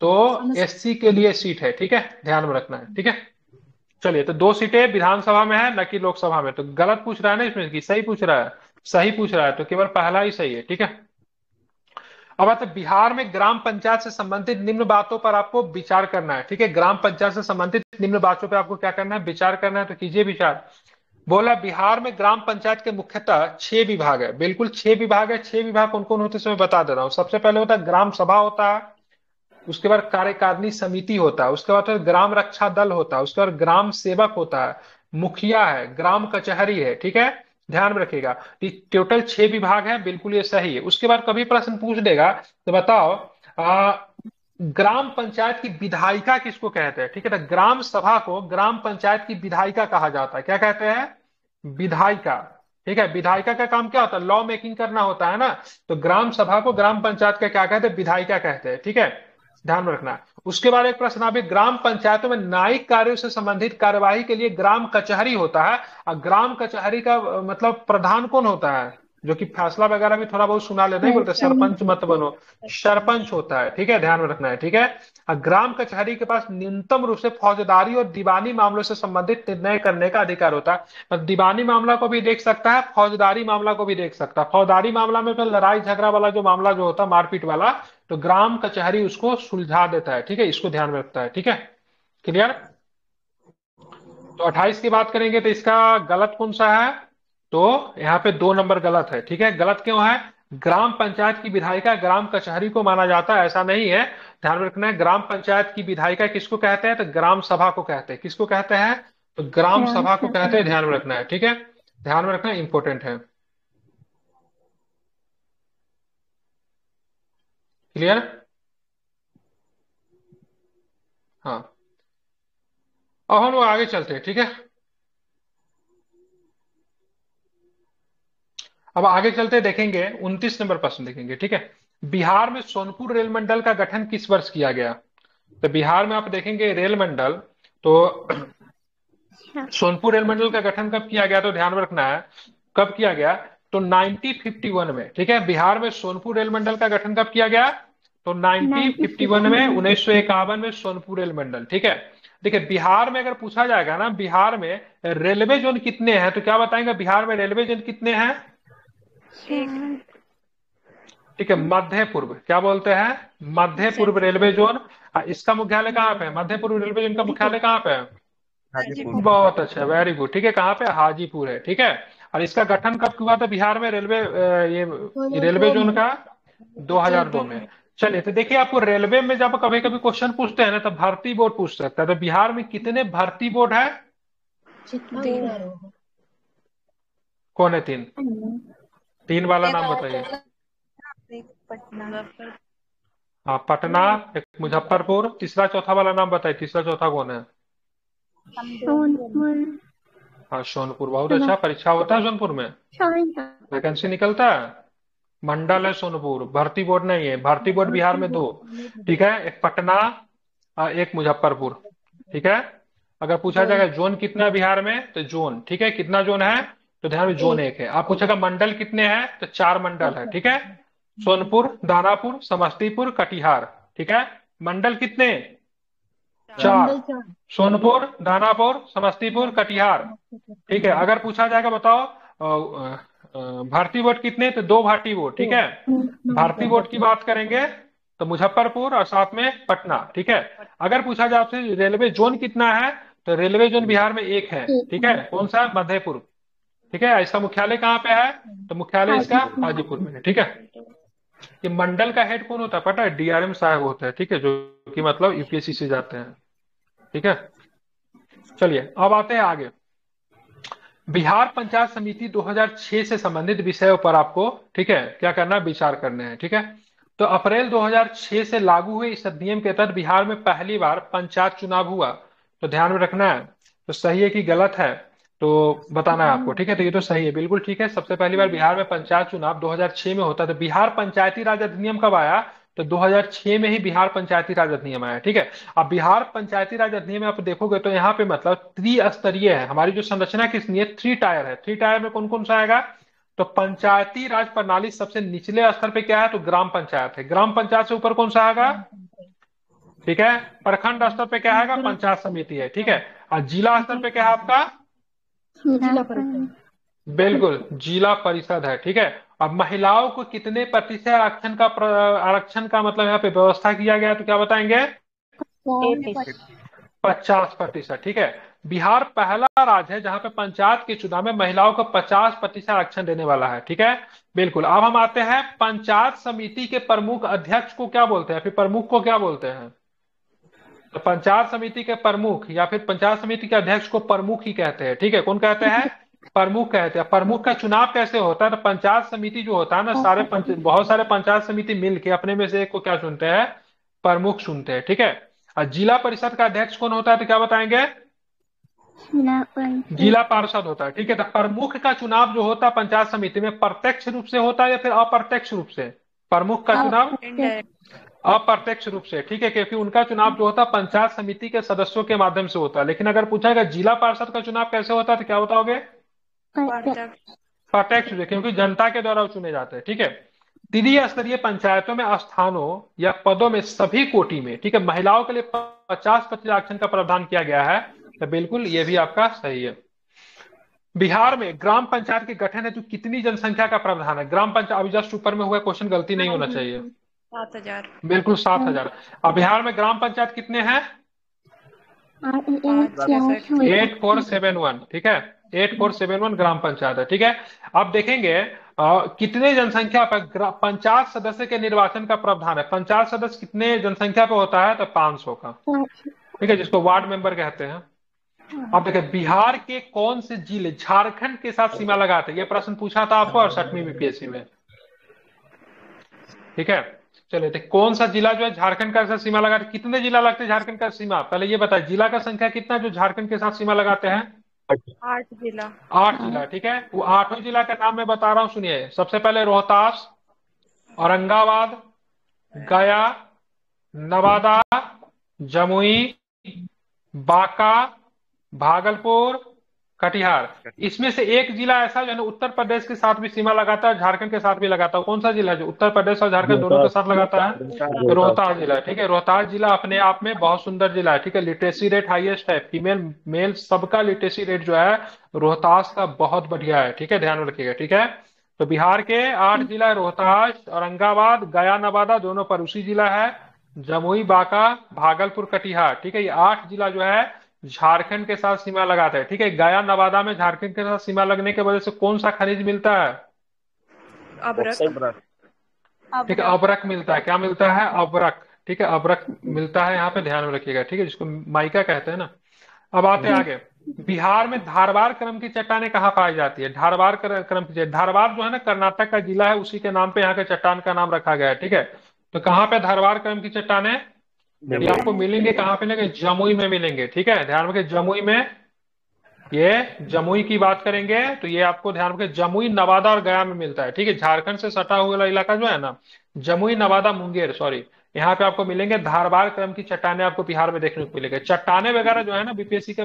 तो एससी के लिए सीट है, ठीक है, ध्यान में रखना है, ठीक है। चलिए, तो 2 सीटें विधानसभा में है, न कि लोकसभा में। तो गलत पूछ रहा है ना इसमें कि सही पूछ रहा है? सही पूछ रहा है, तो केवल पहला ही सही है, ठीक है। अब आते बिहार में ग्राम पंचायत से संबंधित निम्न बातों पर आपको विचार करना है, ठीक है। ग्राम पंचायत से संबंधित निम्न बातों पर आपको क्या करना है? विचार करना है, तो कीजिए विचार। बोला बिहार में ग्राम पंचायत के मुख्यतः 6 विभाग है, बिल्कुल 6 विभाग है। 6 विभाग कौन कौन होते हैं मैं बता दे रहा हूँ। सबसे पहले होता है ग्राम सभा होता है, उसके बाद कार्यकारिणी समिति होता है, उसके बाद ग्राम रक्षा दल होता है, उसके बाद ग्राम सेवक होता है, मुखिया है, ग्राम कचहरी है, ठीक है। ध्यान में रखिएगा, टोटल 6 विभाग है, बिल्कुल ये सही है। उसके बाद कभी प्रश्न पूछ देगा तो बताओ ग्राम पंचायत की विधायिका किसको कहते हैं? ठीक है, तो ग्राम सभा को ग्राम पंचायत की विधायिका कहा जाता है। क्या कहते हैं? विधायिका, ठीक है। विधायिका का काम क्या होता है? लॉ मेकिंग करना होता है ना। तो ग्राम सभा को ग्राम पंचायत का क्या कहते हैं? विधायिका कहते हैं, ठीक है, ध्यान में रखना। उसके बाद एक प्रश्न आप, ग्राम पंचायतों में न्यायिक कार्यों से संबंधित कार्यवाही के लिए ग्राम कचहरी होता है, और ग्राम कचहरी का मतलब प्रधान कौन होता है? जो कि फैसला वगैरह भी थोड़ा बहुत सुना लेते, नहीं बोलते सरपंच मत बनो, सरपंच होता है, ठीक है, ध्यान में रखना है, ठीक है। और ग्राम कचहरी के पास न्यूनतम रूप से फौजदारी और दीवानी मामलों से संबंधित निर्णय करने का अधिकार होता है। और दीवानी मामला को भी देख सकता है, फौजदारी मामला को भी देख सकता है। फौजदारी मामला में तो लड़ाई झगड़ा वाला जो मामला जो होता है, मारपीट वाला, तो ग्राम कचहरी उसको सुलझा देता है, ठीक है, इसको ध्यान में रखता है, ठीक है, क्लियर। तो 28 की बात करेंगे तो इसका गलत कौन सा है? तो यहाँ पे 2 नंबर गलत है, ठीक है। गलत क्यों है? ग्राम पंचायत की विधायिका ग्राम कचहरी को माना जाता है, ऐसा नहीं है, ध्यान में रखना है। ग्राम पंचायत की विधायिका किसको कहते हैं? तो ग्राम सभा को कहते हैं। किसको कहते हैं? तो ग्राम सभा को कहते हैं, ध्यान में रखना है, ठीक है, ध्यान में रखना, इंपॉर्टेंट है, क्लियर। हाँ, अब हम लोग आगे चलते हैं, ठीक है। अब आगे चलते देखेंगे 29 नंबर प्रश्न देखेंगे, ठीक है। बिहार में सोनपुर रेल मंडल का गठन किस वर्ष किया गया? तो बिहार में आप देखेंगे रेल मंडल, तो सोनपुर रेल मंडल का गठन कब किया गया? तो ध्यान में रखना है कब किया गया, तो 1951 में, ठीक है। बिहार में सोनपुर रेल मंडल का गठन कब किया गया? तो 1951 में, 1951 में सोनपुर रेल मंडल, ठीक है। देखिए, बिहार में अगर पूछा जाएगा ना, बिहार में रेलवे जोन कितने हैं, तो क्या बताएंगे बिहार में रेलवे जोन कितने हैं? ठीक है, मध्य पूर्व, क्या बोलते हैं? मध्य पूर्व रेलवे जोन। इसका मुख्यालय कहाँ पे है? मध्य पूर्व रेलवे जोन का मुख्यालय कहाँ पे है? हाजीपुर। बहुत अच्छा, वेरी गुड, ठीक है, कहाँ पे? हाजीपुर है, ठीक है। और इसका गठन कब हुआ था बिहार में रेलवे ये रेलवे जोन का? 2002 में। चलिए, तो देखिए, आपको रेलवे में जब कभी कभी क्वेश्चन पूछते हैं ना, तो भर्ती बोर्ड पूछ सकता है। तो बिहार में कितने भर्ती बोर्ड है? कौन है 3? 3 वाला नाम बताइए। एक पटना। हाँ, पटना, एक मुजफ्फरपुर, तीसरा चौथा वाला नाम बताइए, तीसरा चौथा कौन है? सोनपुर। हाँ, सोनपुर। बहुत अच्छा। परीक्षा होता है सोनपुर में? वैकेंसी निकलता है? मंडल है सोनपुर, भर्ती बोर्ड नहीं है। भर्ती बोर्ड बिहार में 2, ठीक है, एक पटना और एक मुजफ्फरपुर, ठीक है। अगर पूछा जाएगा जोन कितना है बिहार में, तो जोन, ठीक है, कितना जोन है, तो ध्यान में जोन 1 है। आप पूछेगा मंडल कितने हैं, तो 4 मंडल है, ठीक है। सोनपुर, दानापुर, समस्तीपुर, कटिहार, ठीक है। मंडल कितने? 4। सोनपुर, दानापुर, समस्तीपुर, कटिहार, ठीक है। अगर पूछा जाएगा बताओ भारतीय वोट कितने, तो 2 भारतीय वोट, ठीक है। भारतीय वोट की बात करेंगे तो मुजफ्फरपुर और साथ में पटना, ठीक है। अगर पूछा जाए आपसे रेलवे जोन कितना है, तो रेलवे जोन बिहार में 1 है, ठीक है। कौन सा? मधेपुर, ठीक है। इसका मुख्यालय कहाँ पे है, तो मुख्यालय इसका हाजीपुर में है, ठीक है। ये मंडल का हेड कौन होता है पता है? डीआरएम साहब होता है, ठीक है, जो कि मतलब यूपीएससी से जाते हैं, ठीक है। चलिए अब आते हैं आगे। बिहार पंचायत समिति 2006 से संबंधित विषयों पर आपको, ठीक है, क्या करना है, विचार करने हैं, ठीक है। तो अप्रैल 2006 से लागू हुए इस अधिनियम के तहत बिहार में पहली बार पंचायत चुनाव हुआ। तो ध्यान में रखना है, तो सही है कि गलत है, तो बताना है आपको, ठीक है। तो ये तो सही है, बिल्कुल ठीक है। सबसे पहली बार बिहार में पंचायत चुनाव 2006 में होता है। तो बिहार पंचायती राज अधिनियम कब आया, तो 2006 में ही बिहार पंचायती राज अधिनियम आया, ठीक है। अब बिहार पंचायती राज अधिनियम में आप देखोगे तो यहाँ पे मतलब त्रिस्तरीय है। हमारी जो संरचना किसनी है, 3 टायर है। 3 टायर में कौन कौन सा आएगा, तो पंचायती राज प्रणाली सबसे निचले स्तर पे क्या है, तो ग्राम पंचायत है। ग्राम पंचायत से ऊपर कौन सा आएगा, ठीक है। प्रखंड स्तर पे क्या आएगा, पंचायत समिति है, ठीक है। और जिला स्तर पे क्या है आपका, बिल्कुल जिला परिषद है, ठीक है। अब महिलाओं को कितने प्रतिशत आरक्षण का मतलब यहाँ पे व्यवस्था किया गया, तो क्या बताएंगे, 50%, ठीक है। बिहार पहला राज्य है जहां पे पंचायत के चुनाव में महिलाओं को 50% आरक्षण देने वाला है, ठीक है, बिल्कुल। अब हम आते हैं पंचायत समिति के प्रमुख अध्यक्ष को क्या बोलते हैं, फिर प्रमुख को क्या बोलते हैं, तो पंचायत समिति के प्रमुख या फिर पंचायत समिति के अध्यक्ष को प्रमुख ही कहते हैं, ठीक है। कौन कहते हैं, प्रमुख कहते हैं। प्रमुख का चुनाव कैसे होता है, तो पंचायत समिति जो होता है ना, बहुत सारे पंचायत समिति मिलके अपने में से एक को क्या चुनते हैं, प्रमुख चुनते हैं, ठीक है। और जिला परिषद का अध्यक्ष कौन होता है, तो क्या बताएंगे, जिला पार्षद होता है, ठीक है। तो प्रमुख का चुनाव जो होता है पंचायत समिति में प्रत्यक्ष रूप से होता है या फिर अप्रत्यक्ष रूप से, प्रमुख का चुनाव अप्रत्यक्ष रूप से, ठीक है, क्योंकि उनका चुनाव जो होता है पंचायत समिति के सदस्यों के माध्यम से होता है। लेकिन अगर पूछा गया जिला पार्षद का चुनाव कैसे होता है, तो क्या बताओगे, प्रत्यक्ष रूप से, क्योंकि जनता के द्वारा चुने जाते हैं, ठीक है। त्रिस्तरीय पंचायतों में स्थानों या पदों में सभी कोटि में, ठीक है, महिलाओं के लिए 50% आरक्षण का प्रावधान किया गया है। तो बिल्कुल ये भी आपका सही है। बिहार में ग्राम पंचायत के गठन है तो कितनी जनसंख्या का प्रावधान है, ग्राम पंचायत अभी जस्ट ऊपर में हुआ क्वेश्चन, गलती नहीं होना चाहिए, 7,000। बिल्कुल 7,000। अब बिहार में ग्राम पंचायत कितने हैं, 8471, ठीक है, 8471 ग्राम पंचायत है, ठीक है। अब देखेंगे कितने जनसंख्या पर पंचायत सदस्य के निर्वाचन का प्रावधान है। पंचायत सदस्य कितने जनसंख्या पे होता है, तो 500 का, ठीक है, जिसको वार्ड मेंबर कहते हैं। अब देखिए बिहार के कौन से जिले झारखंड के साथ सीमा लगाते हैं, ये प्रश्न पूछा था आपको और 7वीं बीपीएससी में, ठीक है। चलिए तो कौन सा जिला जो है झारखंड का साथ सीमा लगाते, कितने जिला लगते हैं झारखंड का सीमा, पहले ये बताए जिला का संख्या कितना जो झारखंड के साथ सीमा लगाते हैं, 8 जिला। 8 जिला, ठीक है। वो 8 जिला का नाम मैं बता रहा हूं, सुनिए। सबसे पहले रोहतास, औरंगाबाद, गया, नवादा, जमुई, बांका, भागलपुर, कटिहार। इसमें से एक जिला ऐसा जो है उत्तर प्रदेश के साथ भी सीमा लगाता है, झारखंड के साथ भी लगाता है। कौन सा जिला जो उत्तर प्रदेश और झारखंड दोनों के साथ लगाता है, रोहतास जिला, ठीक है। रोहतास जिला अपने आप में बहुत सुंदर जिला है, ठीक है। लिटरेसी रेट हाईएस्ट है, फीमेल मेल सबका लिटरेसी रेट जो है रोहतास का बहुत बढ़िया है, ठीक है, ध्यान में रखिएगा, ठीक है। तो बिहार के 8 जिला, रोहतास, औरंगाबाद, गया, नवादा दोनों पर उसी जिला है, जमुई, बांका, भागलपुर, कटिहार, ठीक है। ये 8 जिला जो है झारखंड के साथ सीमा लगाता है, ठीक है। गया, नवादा में झारखंड के साथ सीमा लगने की वजह से कौन सा खनिज मिलता है, अबरक। ठीक है, अबरक मिलता है। क्या मिलता है, अबरक, ठीक है, अबरक मिलता है यहाँ पे, ध्यान में रखिएगा, ठीक है, जिसको माइका कहते हैं ना। अब आते हैं आगे। बिहार में धारवाड़ क्रम की चट्टानें कहाँ पाई जाती है? धारवाड़ क्रम की धारवाड़ जो है ना कर्नाटक का जिला है, उसी के नाम पे यहाँ के चट्टान का नाम रखा गया है। ठीक है, तो कहाँ पे धारवाड़ क्रम की चट्टानें? ये आपको मिलेंगे कहाँ पे? मिलेंगे जमुई में मिलेंगे। ठीक है, ध्यान रखिए जमुई में, ये जमुई की बात करेंगे तो ये आपको ध्यान रखिए जमुई, नवादा और गया में मिलता है। ठीक है, झारखंड से सटा हुआ इलाका जो है ना, जमुई, नवादा, मुंगेर, सॉरी, यहाँ पे आपको मिलेंगे धारवाड़ क्रम की चट्टानें आपको बिहार में देखने को मिलेंगे। चट्टाने वगैरह जो है ना, बीपीएससी का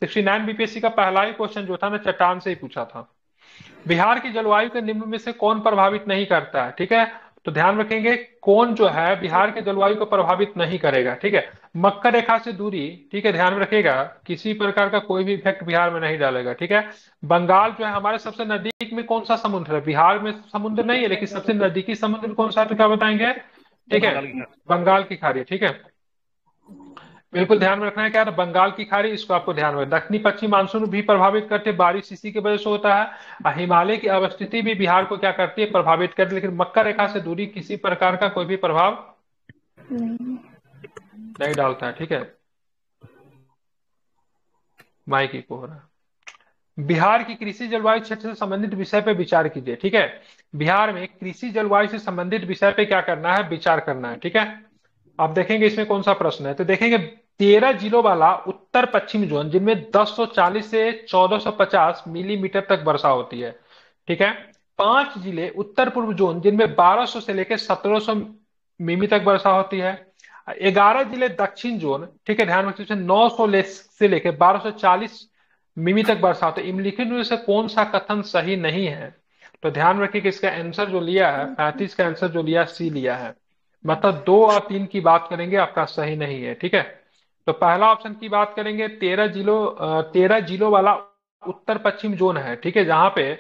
69 बीपीएससी का पहला ही क्वेश्चन जो था ना, चट्टान से ही पूछा था। बिहार की जलवायु के निम्न में से कौन प्रभावित नहीं करता है? ठीक है, तो ध्यान रखेंगे कौन जो है बिहार के जलवायु को प्रभावित नहीं करेगा। ठीक है, मकर रेखा से दूरी, ठीक है, ध्यान रखिएगा किसी प्रकार का कोई भी इफेक्ट बिहार में नहीं डालेगा। ठीक है, बंगाल जो है हमारे सबसे नजदीक में कौन सा समुद्र है? बिहार में समुद्र नहीं है, लेकिन सबसे नजदीकी समुद्र कौन सा है तो क्या बताएंगे? ठीक है, बंगाल की खाड़ी। ठीक है, बिल्कुल ध्यान में रखना है क्या है, बंगाल की खाड़ी, इसको आपको ध्यान में। दक्षिणी पश्चिम मानसून भी प्रभावित करते, बारिश इसी की वजह से होता है। और हिमालय की अवस्थिति भी बिहार को क्या करती है? प्रभावित करती है। लेकिन मकर रेखा से दूरी किसी प्रकार का कोई भी प्रभाव नहीं डालता है। ठीक है, माइक इको हो रहा है। बिहार की कृषि जलवायु क्षेत्र से संबंधित विषय पे विचार कीजिए। ठीक है, बिहार में कृषि जलवायु से संबंधित विषय पे क्या करना है? विचार करना है। ठीक है, आप देखेंगे इसमें कौन सा प्रश्न है, तो देखेंगे 13 जिलों वाला उत्तर पश्चिम जोन जिनमें 1040 से 1450 मिलीमीटर तक वर्षा होती है। ठीक है, 5 जिले उत्तर पूर्व जोन जिनमें 1200 से लेकर 1700 मिमी तक वर्षा होती है। 11 जिले दक्षिण जोन, ठीक है, ध्यान रखिए, 900 से लेकर 1240 मिमी तक वर्षा होती है। निम्नलिखित में से कौन सा कथन सही नहीं है? तो ध्यान रखिए कि इसका आंसर जो लिया है 35 का आंसर जो लिया सी लिया है, मतलब 2 और 3 की बात करेंगे आपका सही नहीं है। ठीक है, तो पहला ऑप्शन की बात करेंगे 13 जिलों वाला उत्तर पश्चिम जोन है। ठीक है, जहां पे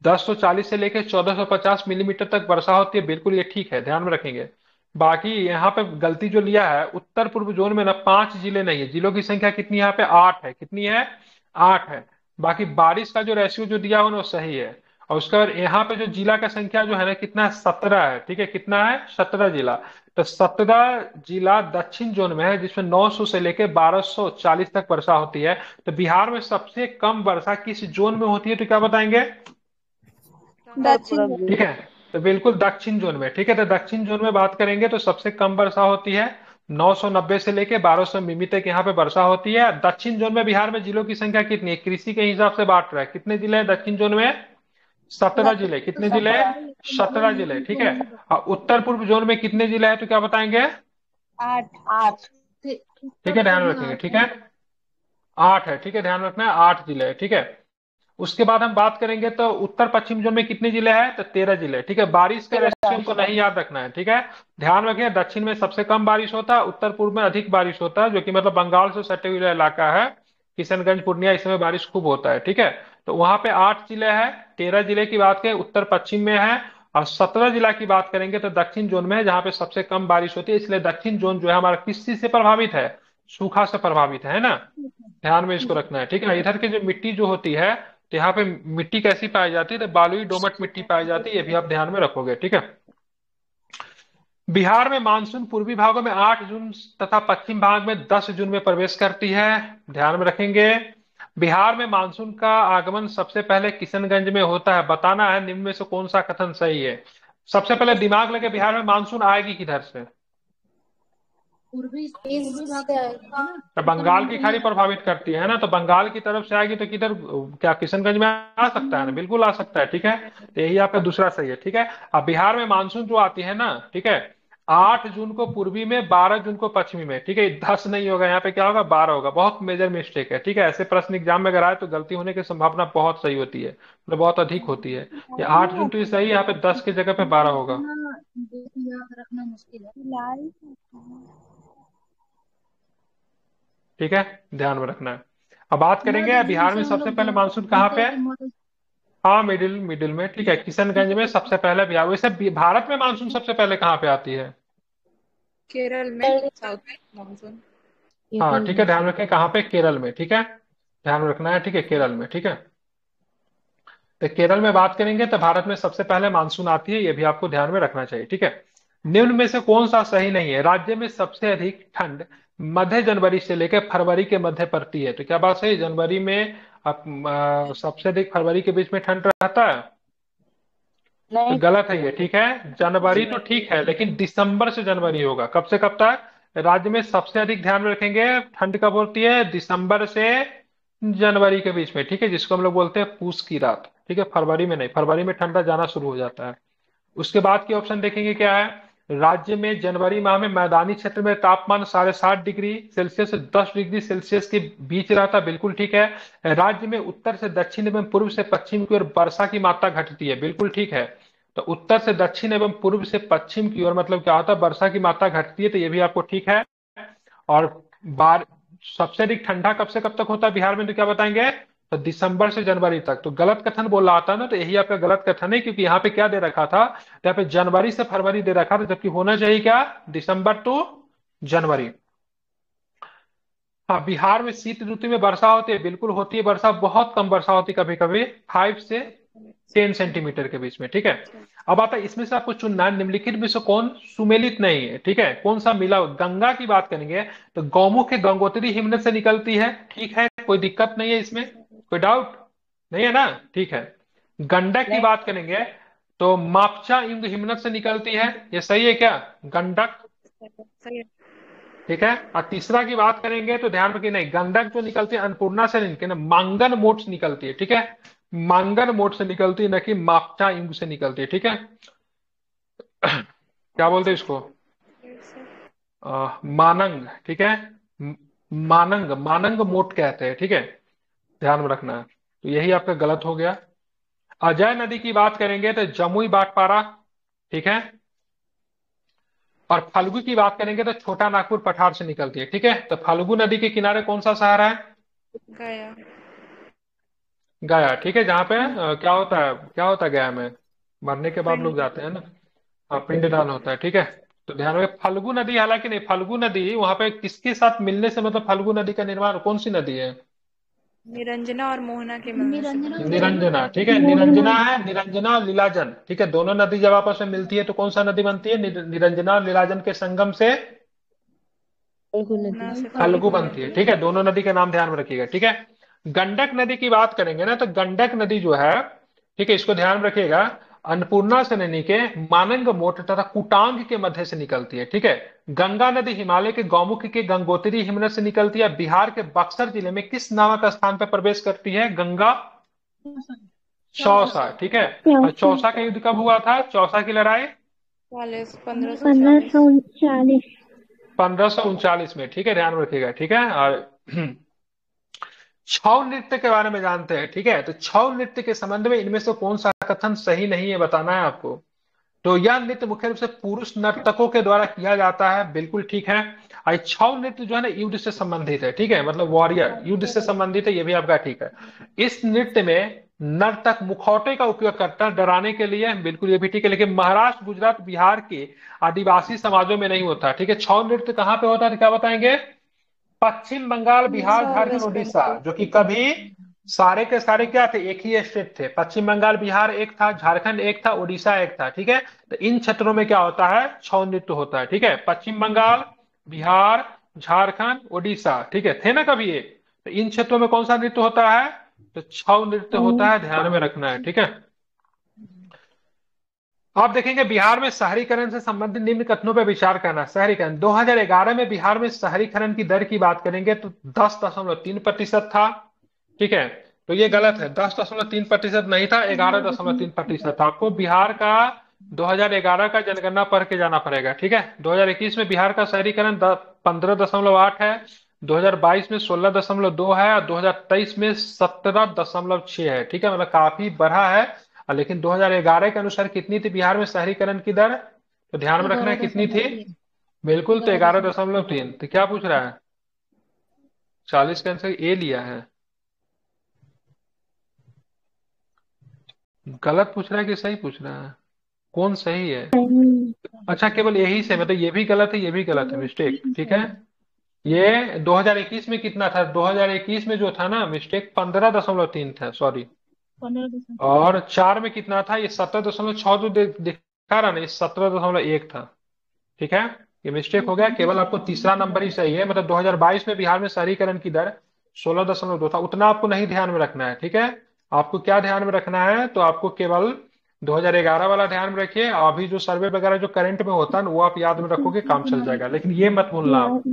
1040 से लेकर 1450 मिलीमीटर तक वर्षा होती है, बिल्कुल ये ठीक है, ध्यान में रखेंगे। बाकी यहाँ पे गलती जो लिया है, उत्तर पूर्व जोन में ना 5 जिले नहीं है, जिलों की संख्या कितनी यहाँ पे 8 है। कितनी है? 8 है। बाकी बारिश का जो रेशियो जो दिया हुआ ना वो सही है। और उसके बाद यहाँ पे जो जिला का संख्या जो है ना कितना है? 17 है। ठीक है, कितना है? 17 जिला। तो 17 जिला दक्षिण जोन में है, जिसमें 900 से लेकर 1240 तक वर्षा होती है। तो बिहार में सबसे कम वर्षा किस जोन में होती है तो क्या बताएंगे? दक्षिण। ठीक है, तो बिल्कुल दक्षिण जोन में। ठीक है, तो दक्षिण जोन में बात करेंगे तो सबसे कम वर्षा होती है, 990 से लेके 1200 मिमी तक यहाँ पे वर्षा होती है। दक्षिण जोन में बिहार में जिलों की संख्या कितनी है? कृषि के हिसाब से बांट रहा है, कितने जिले हैं दक्षिण जोन में? 17 जिले। कितने जिले? 17 जिले। ठीक है, और उत्तर पूर्व जोन में कितने जिले हैं तो क्या बताएंगे? 8। ठीक है, ध्यान रखेंगे। ठीक है, 8 है। ठीक है, ध्यान रखना है 8 जिले है। ठीक है, उसके बाद हम बात करेंगे तो उत्तर पश्चिम जोन में कितने जिले हैं तो 13 जिले। ठीक है, बारिश के रेशियो को नहीं याद रखना है। ठीक है, ध्यान रखिए दक्षिण में सबसे कम बारिश होता है, उत्तर पूर्व में अधिक बारिश होता है, जो कि मतलब बंगाल से सटे हुए इलाका है, किशनगंज, पूर्णिया, इस समय बारिश खूब होता है। ठीक है, तो वहां पे 8 जिले हैं। 13 जिले की बात करें उत्तर पश्चिम में है, और 17 जिला की बात करेंगे तो दक्षिण जोन में है, जहां पे सबसे कम बारिश होती है। इसलिए दक्षिण जोन जो है हमारा किस चीज से प्रभावित है? सूखा से प्रभावित है ना, ध्यान में इसको रखना है। ठीक है, इधर की जो मिट्टी जो होती है, तो यहाँ पे मिट्टी कैसी पाई जाती है तो बालुई दोमट मिट्टी पाई जाती है, ये भी आप ध्यान में रखोगे। ठीक है, बिहार में मानसून पूर्वी भागों में 8 जून तथा पश्चिम भाग में 10 जून में प्रवेश करती है, ध्यान में रखेंगे। बिहार में मानसून का आगमन सबसे पहले किशनगंज में होता है, बताना है निम्न में से कौन सा कथन सही है। सबसे पहले दिमाग लगे, बिहार में मानसून आएगी किधर से? तो बंगाल की खाड़ी प्रभावित करती है ना, तो बंगाल की तरफ से आएगी तो किधर, क्या किशनगंज में आ सकता है ना? बिल्कुल आ सकता है। ठीक है, तो यही आपका दूसरा सही है। ठीक है, अब बिहार में मानसून जो आती है ना, ठीक है, 8 जून को पूर्वी में, 12 जून को पश्चिमी में। ठीक है, 10 नहीं होगा यहाँ पे, क्या होगा? 12 होगा। बहुत मेजर मिस्टेक है। ठीक है, ऐसे प्रश्न एग्जाम में अगर आए तो गलती होने की संभावना बहुत सही होती है, मतलब बहुत अधिक होती है। ये 8 जून तो ये सही है, यहाँ पे 10 की जगह पे 12 होगा। ठीक है, ध्यान में रखना है। अब बात करेंगे बिहार में सबसे पहले मानसून कहाँ पे है? हाँ, मिडिल मिडिल में। ठीक है, किशनगंज में सबसे पहले बिहार। वैसे भारत में मानसून सबसे पहले कहाँ पे आती है? केरल में साउथ मानसून। हाँ, ठीक है, ध्यान रखें कहाँ पे? केरल में। ठीक है, ध्यान रखना है। ठीक है, केरल में। ठीक है, तो केरल में बात करेंगे तो भारत में सबसे पहले मानसून आती है, ये भी आपको ध्यान में रखना चाहिए। ठीक है, निम्न में से कौन सा सही नहीं है? राज्य में सबसे अधिक ठंड मध्य जनवरी से लेकर फरवरी के मध्य पड़ती है। तो क्या बात सही, जनवरी में सबसे अधिक फरवरी के बीच में ठंड रहता है? तो गलत है ये, ठीक है। जनवरी तो ठीक है, लेकिन दिसंबर से जनवरी होगा। कब से कब तक? राज्य में सबसे अधिक ध्यान में रखेंगे, ठंड कब होती है? दिसंबर से जनवरी के बीच में, ठीक है, जिसको हम लोग बोलते हैं पूस की रात, ठीक है। फरवरी में नहीं, फरवरी में ठंडा जाना शुरू हो जाता है। उसके बाद की ऑप्शन देखेंगे क्या है। राज्य में जनवरी माह में मैदानी क्षेत्र में तापमान 7.5 डिग्री सेल्सियस से 10 डिग्री सेल्सियस के बीच रहता, बिल्कुल ठीक है। राज्य में उत्तर से दक्षिण एवं पूर्व से पश्चिम की ओर वर्षा की मात्रा घटती है, बिल्कुल ठीक है। तो उत्तर से दक्षिण एवं पूर्व से पश्चिम की ओर मतलब क्या होता है, वर्षा की मात्रा घटती है, तो ये भी आपको ठीक है। और बार सबसे अधिक ठंडा कब से कब तक होता है बिहार में, तो क्या बताएंगे? तो दिसंबर से जनवरी तक। तो गलत कथन बोल रहा था ना, तो यही आपका गलत कथन है, क्योंकि यहाँ पे क्या दे रखा था, तो यहाँ पे जनवरी से फरवरी दे रखा था, जबकि होना चाहिए क्या, दिसंबर टू जनवरी। हाँ, बिहार में शीत ऋतु में वर्षा होती है, बिल्कुल होती है वर्षा, बहुत कम वर्षा होती है, कभी कभी 5 से 10 सेंटीमीटर के बीच में, ठीक है। अब आता है इसमें से आपको चुनना है, निम्नलिखित में से कौन सुमेलित नहीं है, ठीक है, कौन सा मिला। गंगा की बात करेंगे तो गौमुख के गंगोत्री हिमनद से निकलती है, ठीक है, कोई दिक्कत नहीं है इसमें, कोई डाउट नहीं है ना, ठीक है। गंडक की बात करेंगे तो मापचा इंदु हिमनद से निकलती है, ये सही है क्या, गंडक, सही है। ठीक है। और तीसरा की बात करेंगे तो ध्यान रखिए, नहीं, गंडक जो निकलती है अन्नपूर्णा से नहीं निकलती ना, मांगन मोट से निकलती है, ठीक है, मांगन मोट से निकलती है, न कि मापचा इंदु से निकलती है, ठीक है। क्या बोलते हैं इसको, मानंग, ठीक है, मानंग, मानंग मोट कहते हैं, ठीक है, ध्यान में रखना है। तो यही आपका गलत हो गया। अजय नदी की बात करेंगे तो जमुई बाटपारा, ठीक है। और फल्गु की बात करेंगे तो छोटा नागपुर पठार से निकलती है, ठीक है। तो फल्गु नदी के किनारे कौन सा शहर है? गया। गया, ठीक है, जहाँ पे क्या होता है, क्या होता है गया में, मरने के बाद लोग जाते हैं ना, हाँ, पिंडदान होता है, ठीक है। तो ध्यान रखिए, फल्गु नदी, हालांकि नहीं, फल्गु नदी वहां पे किसके साथ मिलने से मतलब फल्गु नदी का निर्माण, कौन सी नदी है? निरंजना और मोहना के मिलने से बनती है। निरंजना, ठीक है, निरंजना है, निरंजना और लीलाजन, ठीक है, दोनों नदी जब आपस में मिलती है तो कौन सा नदी बनती है? निरंजना और लीलाजन के संगम से मोहना से फल्गु बनती है, ठीक है। दोनों नदी के नाम ध्यान में रखिएगा, ठीक है। गंडक नदी की बात करेंगे ना, तो गंडक नदी जो है, ठीक है, इसको ध्यान में रखिएगा, अन्नपूर्णा से नहीं के मानंग मोट तथा कुटांग के मध्य से निकलती है, ठीक है। गंगा नदी हिमालय के गौमुख के गंगोत्री हिमनद से निकलती है। बिहार के बक्सर जिले में किस नामक स्थान पर प्रवेश करती है गंगा? चौसा, ठीक है। और चौसा का युद्ध कब हुआ था, चौसा की लड़ाई? 1539। 1539 में, ठीक है, ध्यान में रखिएगा, ठीक है। और छऊ नृत्य के बारे में जानते हैं, ठीक है। तो छऊ नृत्य के संबंध में इनमें से कौन सा कथन सही नहीं है, बताना है आपको। तो यह नृत्य मुख्य रूप से पुरुष नर्तकों के द्वारा किया जाता है, बिल्कुल ठीक है। और छऊ नृत्य जो है ना, युद्ध से संबंधित है, ठीक है, मतलब वॉरियर, युद्ध से संबंधित है, ये भी आपका ठीक है। इस नृत्य में नर्तक मुखौटे का उपयोग करता है डराने के लिए, बिल्कुल ये भी ठीक है, लेकिन महाराष्ट्र, गुजरात, बिहार के आदिवासी समाजों में नहीं होता, ठीक है। छऊ नृत्य कहाँ पे होता है, क्या बताएंगे? पश्चिम बंगाल, बिहार, झारखंड, उड़ीसा, जो कि कभी सारे के सारे क्या थे, एक ही स्टेट थे। पश्चिम बंगाल, बिहार एक था, झारखंड एक था, उड़ीसा एक था, ठीक है। तो इन क्षेत्रों में क्या होता है, छऊ नृत्य होता है, ठीक है। पश्चिम बंगाल, बिहार, झारखंड, उड़ीसा, ठीक है, थे ना कभी ये। तो इन क्षेत्रों में कौन सा नृत्य होता है, तो छऊ नृत्य होता है, ध्यान में रखना है, ठीक है। आप देखेंगे बिहार में शहरीकरण से संबंधित निम्न कथनों पर विचार करना। शहरीकरण 2011 में बिहार में शहरीकरण की दर की बात करेंगे तो 10.3% था, ठीक है। तो ये गलत है, 10.3% नहीं था, 11.3% था। आपको बिहार का 2011 का जनगणना पढ़ के जाना पड़ेगा, ठीक है। 2021 में बिहार का शहरीकरण 15.8 है, 2022 में 16.2 है, और 2023 में 17.6 है, ठीक है, मतलब काफी बढ़ा है। लेकिन 2011 के अनुसार कितनी थी बिहार में शहरीकरण की दर, तो ध्यान में रखना है कितनी थी, बिल्कुल, तो 11.3। तो क्या पूछ रहा है, 40 का आंसर ए लिया है, गलत पूछ रहा है कि सही पूछ रहा है, कौन सही है? अच्छा, केवल यही से, मतलब ये भी गलत है, ये भी गलत है, मिस्टेक, ठीक है। ये 2021 में कितना था, 2021 में जो था ना मिस्टेक 15.3 था, सॉरी। और 4 में कितना था, ये 17.6 जो दिखा रहा ना, ये 17.1 था, ठीक है। ये मिस्टेक हो गया, केवल आपको तीसरा नंबर ही सही है। मतलब 2022 में बिहार में शहरीकरण की दर 16.2 था। उतना आपको नहीं ध्यान में रखना है, ठीक है। आपको क्या ध्यान में रखना है, तो आपको केवल 2011 वाला ध्यान में रखिए। अभी जो सर्वे वगैरह जो करंट में होता है ना, वो आप याद में रखोगे, काम चल जाएगा। लेकिन ये मत भूलना आप,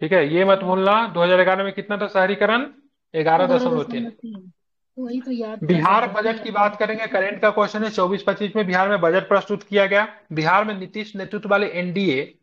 ठीक है, ये मत भूलना 2011 में कितना था शहरीकरण, 11.3। वही तो याद बिहार बजट की बात करेंगे, करंट का क्वेश्चन है। 24-25 में बिहार में बजट प्रस्तुत किया गया। बिहार में नीतीश नेतृत्व वाले एनडीए,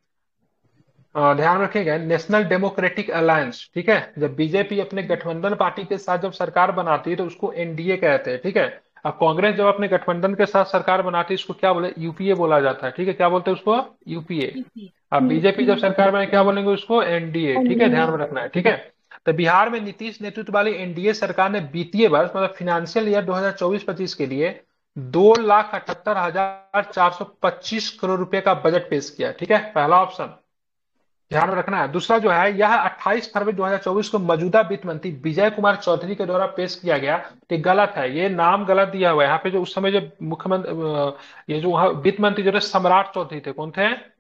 ध्यान रखिएगा, नेशनल डेमोक्रेटिक अलायंस, ठीक है। जब बीजेपी अपने गठबंधन पार्टी के साथ जब सरकार बनाती है तो उसको एनडीए कहते हैं, ठीक है। अब कांग्रेस जब अपने गठबंधन के साथ सरकार बनाती है, इसको क्या बोले, यूपीए बोला जाता है, ठीक है। क्या बोलते हैं उसको, यूपीए। अब बीजेपी जब सरकार बनाए क्या बोलेंगे उसको, एनडीए, ठीक है, ध्यान में रखना है, ठीक है। तो बिहार में नीतीश नेतृत्व वाली एनडीए सरकार ने वित्तीय वर्ष मतलब फिनेंशियल ईयर 2024-25 के लिए 2,78,425 करोड़ रुपए का बजट पेश किया, ठीक है, पहला ऑप्शन ध्यान में रखना है। दूसरा जो है, यह 28 फरवरी 2024 को मौजूदा वित्त मंत्री विजय कुमार चौधरी के द्वारा पेश किया गया। तो गलत है, ये नाम गलत दिया हुआ है यहाँ पे। जो उस समय जो मुख्यमंत्री, ये जो वहाँ वित्त मंत्री जो थे, सम्राट चौधरी थे। कौन थे,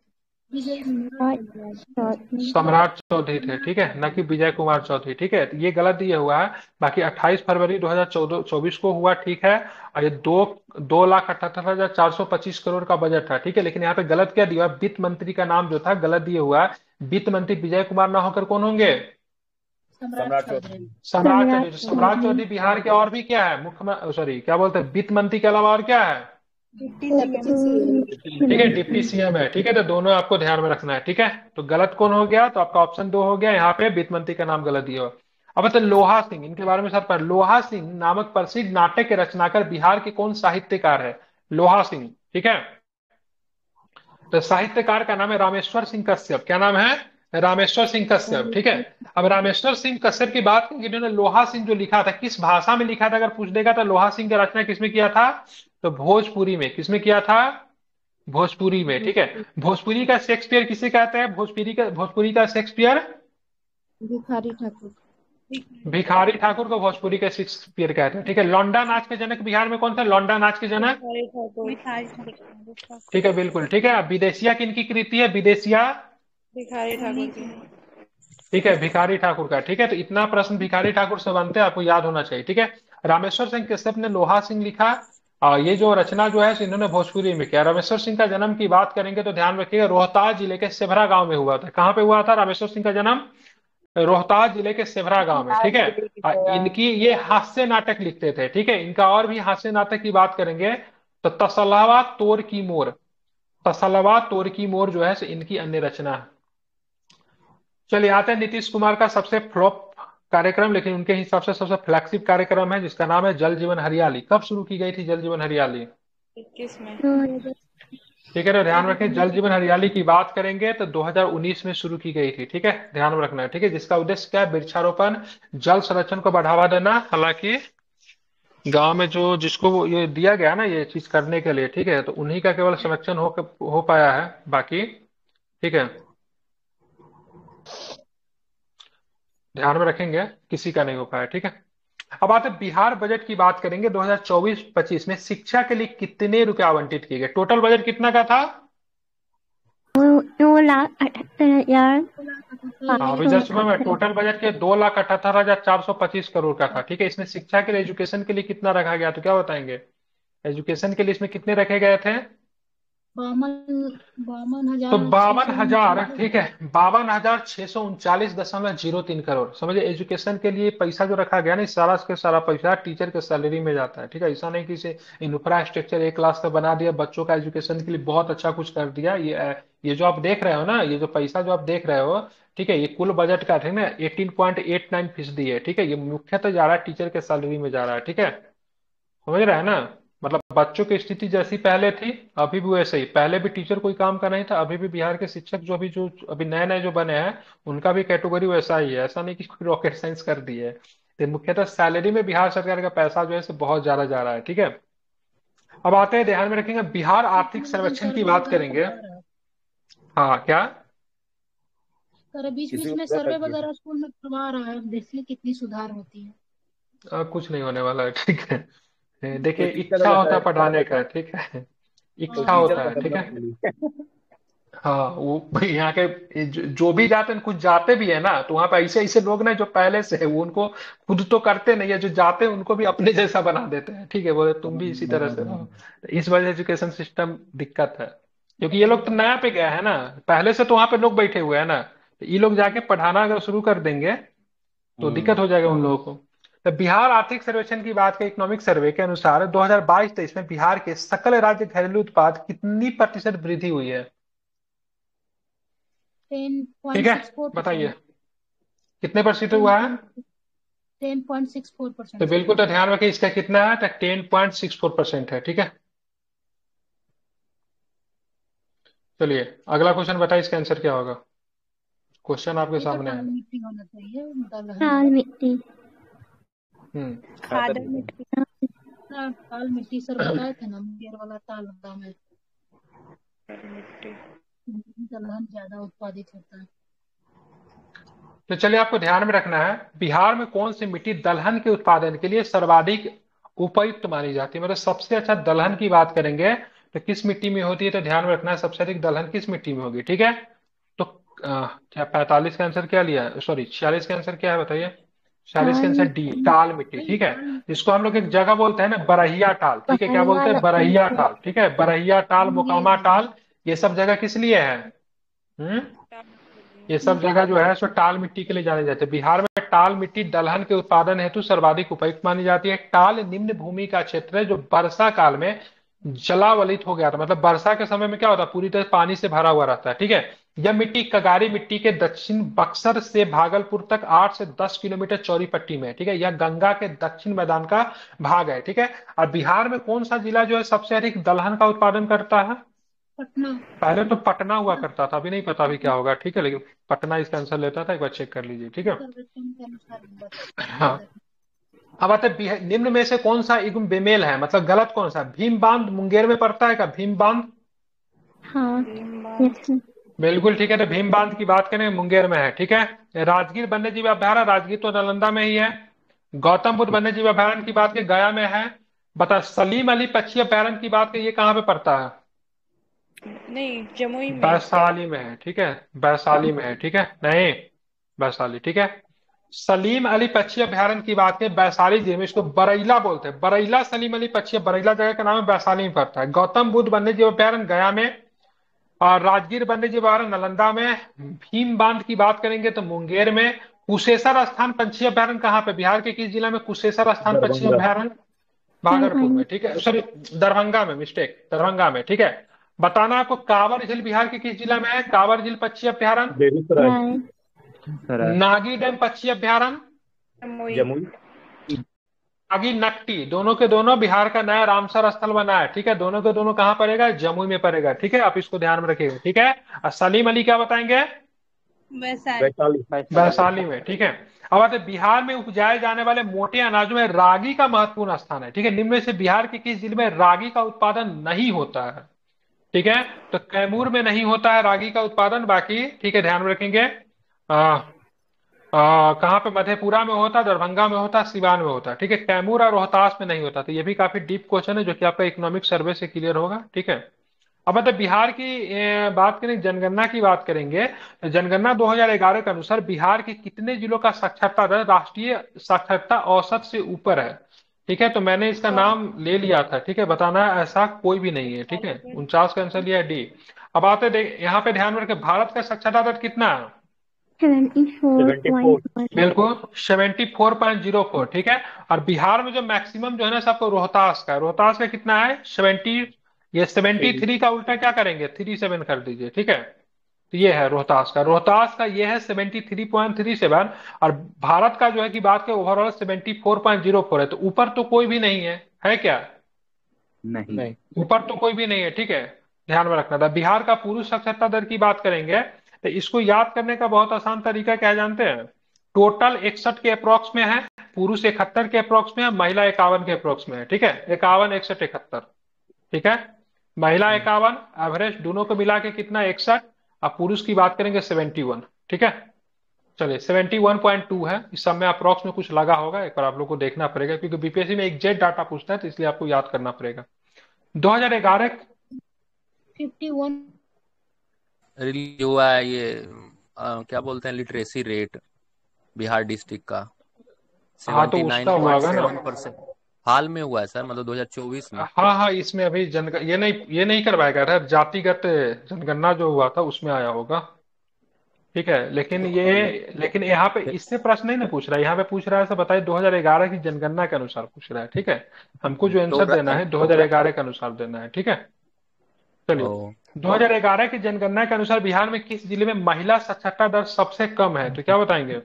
सम्राट चौधरी थे, ठीक है, न कि विजय कुमार चौधरी, ठीक है। तो ये गलत दिया हुआ है। बाकी 28 फरवरी 2024 को हुआ, ठीक है। और ये 2,78,425 करोड़ का बजट था, ठीक है। लेकिन यहाँ पे गलत क्या दिया, वित्त मंत्री का नाम जो था गलत दिया हुआ है। वित्त मंत्री विजय कुमार ना होकर कौन होंगे, सम्राट चौधरी। सम्राट चौधरी। सम्राट चौधरी बिहार के और भी क्या है, मुख्यमंत्री, सॉरी क्या बोलते हैं, वित्त मंत्री के अलावा और क्या है, ठीक है, डिप्टी सीएम है, ठीक है। तो दोनों आपको ध्यान में रखना है, ठीक है। तो गलत कौन हो गया, तो आपका ऑप्शन 2 हो गया। यहाँ पे वित्त मंत्री का नाम गलत दिया हुआ। अब बताए लोहा सिंह, इनके बारे में सर पर, लोहा सिंह नामक प्रसिद्ध नाटक के रचनाकार बिहार के कौन साहित्यकार है, लोहा सिंह, ठीक है। तो साहित्यकार का नाम है रामेश्वर सिंह कश्यप। क्या नाम है, रामेश्वर सिंह कश्यप, ठीक है। अब रामेश्वर सिंह कश्यप की बात करेंगे, इन्होंने लोहा सिंह जो लिखा था, किस भाषा में लिखा था अगर पूछ देगा, तो लोहा सिंह की रचना किसमें किया था, तो भोजपुरी में। किसमें किया था, भोजपुरी में, ठीक है। भोजपुरी का शेक्सपियर किसे कहते हैं, भोजपुरी का शेक्सपियर, भिखारी ठाकुर। भिखारी ठाकुर को भोजपुरी का शेक्सपियर कहते हैं, ठीक है। लौंडा नाच के जनक बिहार में कौन था, लौंडा नाच के जनक, ठीक है, बिल्कुल, ठीक है। विदेशिया किनकी कृति है, विदेशिया, भिखारी ठाकुर की। ठीक है, भिखारी ठाकुर का, ठीक है। तो इतना प्रश्न भिखारी ठाकुर से बनते हैं, आपको याद होना चाहिए, ठीक है। रामेश्वर सिंह कश्यप ने लोहा सिंह लिखा, और ये जो रचना जो है इन्होंने भोजपुरी में किया। रामेश्वर सिंह का जन्म की बात करेंगे तो ध्यान रखिएगा, रोहतास जिले के सेभरा गांव में हुआ था। कहाँ पे हुआ था रामेश्वर सिंह का जन्म, रोहतास जिले के सेभरा गांव में, ठीक है। इनकी ये हास्य नाटक लिखते थे, ठीक है। इनका और भी हास्य नाटक की बात करेंगे तो तसलवा तोर की मोर, तसलवा तोर की मोर जो है इनकी अन्य रचना है। चलिए आते हैं नीतीश कुमार का सबसे फ्लॉप कार्यक्रम, लेकिन उनके हिसाब से सबसे फ्लैगशिप कार्यक्रम है, जिसका नाम है जल जीवन हरियाली। कब शुरू की गई थी जल जीवन हरियाली, 21 में। ठीक है। तो ध्यान रखें, जल जीवन हरियाली की बात करेंगे तो 2019 में शुरू की गई थी, ठीक है, ध्यान में रखना है, ठीक है। जिसका उद्देश्य क्या है, वृक्षारोपण, जल संरक्षण को बढ़ावा देना। हालांकि गांव में जो जिसको ये दिया गया ना ये चीज करने के लिए, ठीक है, तो उन्हीं का केवल संरक्षण हो पाया है, बाकी ठीक है, ध्यान में रखेंगे, किसी का नहीं हो पाया, ठीक है। अब आते बिहार बजट की बात करेंगे। 2024-25 में शिक्षा के लिए कितने रुपए आवंटित किए गए, टोटल बजट कितना का था, 2,78,000। हाँ जस्ट में टोटल बजट के 2,78,425 करोड़ का था, ठीक है। इसमें शिक्षा के लिए, एजुकेशन के लिए कितना रखा गया, तो क्या बताएंगे, एजुकेशन के लिए इसमें कितने रखे गए थे, 52,000। तो 52,000, ठीक है, 52,639.03 करोड़। समझिए एजुकेशन के लिए पैसा जो रखा गया ना, सारा के सारा पैसा टीचर के सैलरी में जाता है, ठीक है। ऐसा नहीं कि इसे इंफ्रास्ट्रक्चर 1 लाख का बना दिया, बच्चों का एजुकेशन के लिए बहुत अच्छा कुछ कर दिया। ये जो आप देख रहे हो ना, ये जो पैसा जो आप देख रहे हो, ठीक है, ये कुल बजट का है ना 18.89% है, ठीक है। ये मुख्यतः जा रहा है टीचर के सैलरी में जा रहा है, ठीक है, समझ रहे हैं ना। मतलब बच्चों की स्थिति जैसी पहले थी अभी भी वैसे ही, पहले भी टीचर कोई काम का नहीं था, अभी भी बिहार के शिक्षक जो अभी नए नए जो बने हैं उनका भी कैटेगरी वैसा ही है, ऐसा नहीं कि कोई रॉकेट साइंस कर दी है। तो मुख्यतः सैलरी में बिहार सरकार का पैसा जो है बहुत ज्यादा जा रहा है, ठीक है। अब आते हैं, ध्यान में रखेंगे, बिहार आर्थिक सर्वेक्षण की बात करेंगे। हाँ क्या, सर बीच बीच में सर्वे वगैरह स्कूल में करवा रहा है, देखिए कितनी सुधार होती है। कुछ नहीं होने वाला है, ठीक है। देखिए इच्छा होता है पढ़ाने का, ठीक है, इच्छा होता है, ठीक है। हाँ वो यहाँ के जो भी जाते हैं, कुछ जाते भी है ना, तो वहां पे ऐसे ऐसे लोग ना जो पहले से है, वो उनको खुद तो करते नहीं है, जो जाते हैं उनको भी अपने जैसा बना देते हैं, ठीक है, बोले तुम भी इसी तरह से रहो। तो इस वजह से एजुकेशन सिस्टम दिक्कत है, क्योंकि ये लोग तो नया पे गया है ना, पहले से तो वहां पे लोग बैठे हुए हैं ना, तो ये लोग जाके पढ़ाना अगर शुरू कर देंगे तो दिक्कत हो जाएगा उन लोगों को। तो बिहार आर्थिक सर्वेक्षण की बात करें, इकोनॉमिक सर्वे के अनुसार 2022-23 में बिहार के सकल राज्य घरेलू उत्पाद कितनी प्रतिशत वृद्धि हुई है? टेन ठीक पॉइंट है, सिक्स फोर बताइए परसेंट कितने प्रतिशत टेन हुआ है? पॉइंट 10.64% तो सर। बिल्कुल, तो ध्यान रखिए इसका कितना है, तो 10.64% है, ठीक है। चलिए अगला क्वेश्चन बताइए, इसका आंसर क्या होगा? क्वेश्चन आपके ये तो सामने है। टाल मिट्टी होना चाहिए, दलहन। लाल मिट्टी। हम्म खादर मिट्टी। टाल मिट्टी सर बताए थे ना, मुंगेर वाला टाल होता है, मिट्टी। दलहन ज्यादा उत्पादित होता है। तो चलिए, आपको ध्यान में रखना है, बिहार में कौन सी मिट्टी दलहन के उत्पादन के लिए सर्वाधिक उपयुक्त मानी जाती है, मतलब सबसे अच्छा दलहन की बात करेंगे तो किस मिट्टी में होती है, तो ध्यान में रखना है सबसे अधिक दलहन किस मिट्टी में होगी, ठीक है। तो क्या 45 का आंसर क्या लिया, सॉरी 46 का आंसर क्या है बताइए? 46 का लाल आंसर डी, मिट्टी। टाल मिट्टी, भाई ठीक है। टाल इसको हम लोग एक जगह बोलते हैं ना बरहिया टाल, ठीक है, क्या बोलते हैं? बरहिया टाल, ठीक है, बरहिया टाल, मुंगेर मोकामा में। टाल, ये सब जगह किस लिए है? हम्म ये सब जगह जो है सो टाल मिट्टी के लिए जाने जाते हैं। बिहार में टाल मिट्टी दलहन के उत्पादन हेतु सर्वाधिक उपयुक्त मानी जाती है। टाल निम्न भूमि का क्षेत्र है जो वर्षा काल में जलावलित हो गया था, मतलब वर्षा के समय में क्या होता है, पूरी तरह पानी से भरा हुआ रहता है, ठीक है। यह मिट्टी कगारी मिट्टी के दक्षिण बक्सर से भागलपुर तक 8 से 10 किलोमीटर चौड़ी पट्टी में है, ठीक है। यह गंगा के दक्षिण मैदान का भाग है, ठीक है। और बिहार में कौन सा जिला जो है सबसे अधिक दलहन का उत्पादन करता है? पटना। पहले तो पटना हुआ करता था, अभी नहीं पता अभी क्या होगा, ठीक है, लेकिन पटना इसका आंसर लेता था, एक बार चेक कर लीजिए, ठीक है। सर्वेक्षण के अनुसार हाँ, अब आते हैं निम्न में से कौन सा युग्म बेमेल है, मतलब गलत कौन सा? भीम बांध मुंगेर में पड़ता है क्या, भीम बांध? हाँ। भीमबाद। Yes sir. बिल्कुल ठीक है, तो भीम बांध की बात करें मुंगेर में है, ठीक है। राजगीर वन्य जीव अभयारण्य, राजगीर तो नालंदा में ही है। गौतम बुद्ध वन्य जीव अभयारण्य की बात करें गया में है। बता सलीम अली पक्षी अभयारण्य की बात करें, ये कहाँ पे पड़ता है? नहीं, जमुई में। वैशाली में है, ठीक है, वैशाली में है, ठीक है, नहीं वैशाली, ठीक है। सलीम अली पक्षी अभयारण्य की बात करें वैशाली जिले में, इसको बरैला बोलते हैं, बरैला सलीम अली पक्षी, बरैला जगह का नाम है, वैशाली में पड़ता है। गौतम बुद्ध वन्य जीव अभयारण्य गया में, और राजगीर वन्य जीव अभयारण्य नालंदा में। भीम बांध की बात करेंगे तो मुंगेर में। कुशेश्वर स्थान पंछी अभयारण्य कहाँ पे, बिहार के किस जिला में कुशेश्वर स्थान पंछी अभयारण्य? भागलपुर में, ठीक है, सॉरी दरभंगा में, मिस्टेक, दरभंगा में, ठीक है। बताना आपको कांवर झील बिहार के किस जिला में है? कांवर झील पक्षी अभयारण्य, बेगूसराय। नागी डैम पक्षी अभयारण्य, जमुई। जमुई। नागी नक्टी, दोनों के दोनों बिहार का नया रामसर स्थल बना है, ठीक है, दोनों के दोनों कहाँ पड़ेगा? जमुई में पड़ेगा, ठीक है, आप इसको ध्यान में रखिएगा, ठीक है। और सलीम अली क्या बताएंगे? वैशाली। वैशाली में, ठीक है। अब आते हैं, बिहार में उपजाए जाने वाले मोटे अनाजों में रागी का महत्वपूर्ण स्थान है, ठीक है। निम्न में से बिहार के किस जिले में रागी का उत्पादन नहीं होता है? ठीक है, तो कैमूर में नहीं होता है रागी का उत्पादन, बाकी ठीक है ध्यान में रखेंगे। कहाँ पे? मधेपुरा में होता है, दरभंगा में होता है, सिवान में होता है, ठीक है। कैमूर और रोहतास में नहीं होता, तो ये भी काफी डीप क्वेश्चन है जो कि आपका इकोनॉमिक सर्वे से क्लियर होगा, ठीक है। अब मतलब बिहार की बात करें, जनगणना की बात करेंगे तो जनगणना 2011 के अनुसार बिहार के कितने जिलों का साक्षरता दर राष्ट्रीय साक्षरता औसत से ऊपर है? ठीक है, तो मैंने इसका नाम ले लिया था, ठीक है, बताना है ऐसा कोई भी नहीं है, ठीक है। 49 का आंसर लिया है डी। अब आते देख यहाँ पे ध्यान में रखें, भारत का साक्षरता दर कितना है? 74.1। बिल्कुल 74.04, ठीक है। और बिहार में जो मैक्सिमम जो है ना सबको रोहतास का, रोहतास का कितना है? 70। ये 73 का उल्टा क्या करेंगे? 37 कर दीजिए, ठीक है। तो ये है रोहतास का, रोहतास का ये है 73.37। और भारत का जो है कि बात करें ओवरऑल 74.04 है, तो ऊपर तो कोई भी नहीं है क्या? नहीं। ऊपर तो कोई भी नहीं है, ठीक है, ध्यान में रखना था। बिहार का पुरुष साक्षरता दर की बात करेंगे तो इसको याद करने का बहुत आसान तरीका क्या है जानते हैं? टोटल 61 के अप्रोक्स में है, पुरुष 71 के अप्रोक्स में है, महिला 51 के अप्रोक्स में है, ठीक है। 51, 61, 71, ठीक है। महिला 51, एवरेज दोनों को मिला के कितना? 61। अब पुरुष की बात करेंगे 71, ठीक है। चलिए 71.2 है, इस सब में अप्रोक्स में कुछ लगा होगा, एक बार आप लोग को देखना पड़ेगा, क्योंकि बीपीएससी में एग्जैक्ट डाटा पूछता है, तो इसलिए आपको याद करना पड़ेगा। 2011 51 रिलीज हुआ है ये क्या बोलते हैं लिटरेसी रेट बिहार डिस्ट्रिक्ट का हाँ तो उसका हुआ होगा ना। 79.7%। हाल में हुआ है सर, मतलब 2024 में। हाँ हाँ, इसमें अभी ये नहीं करवाएगा सर, जातिगत जनगणना जो हुआ था उसमें आया होगा। ठीक है, लेकिन यहाँ पे इससे प्रश्न नहीं ना पूछ रहा है, यहाँ पे पूछ रहा है सर बताइए 2011 की जनगणना के अनुसार पूछ रहा है। ठीक है, हमको जो तो आंसर देना है 2011 के अनुसार देना है। ठीक है, चलिए। ओ 2011 की जनगणना के अनुसार बिहार में किस जिले में महिला साक्षरता दर सबसे कम है, तो क्या बताएंगे?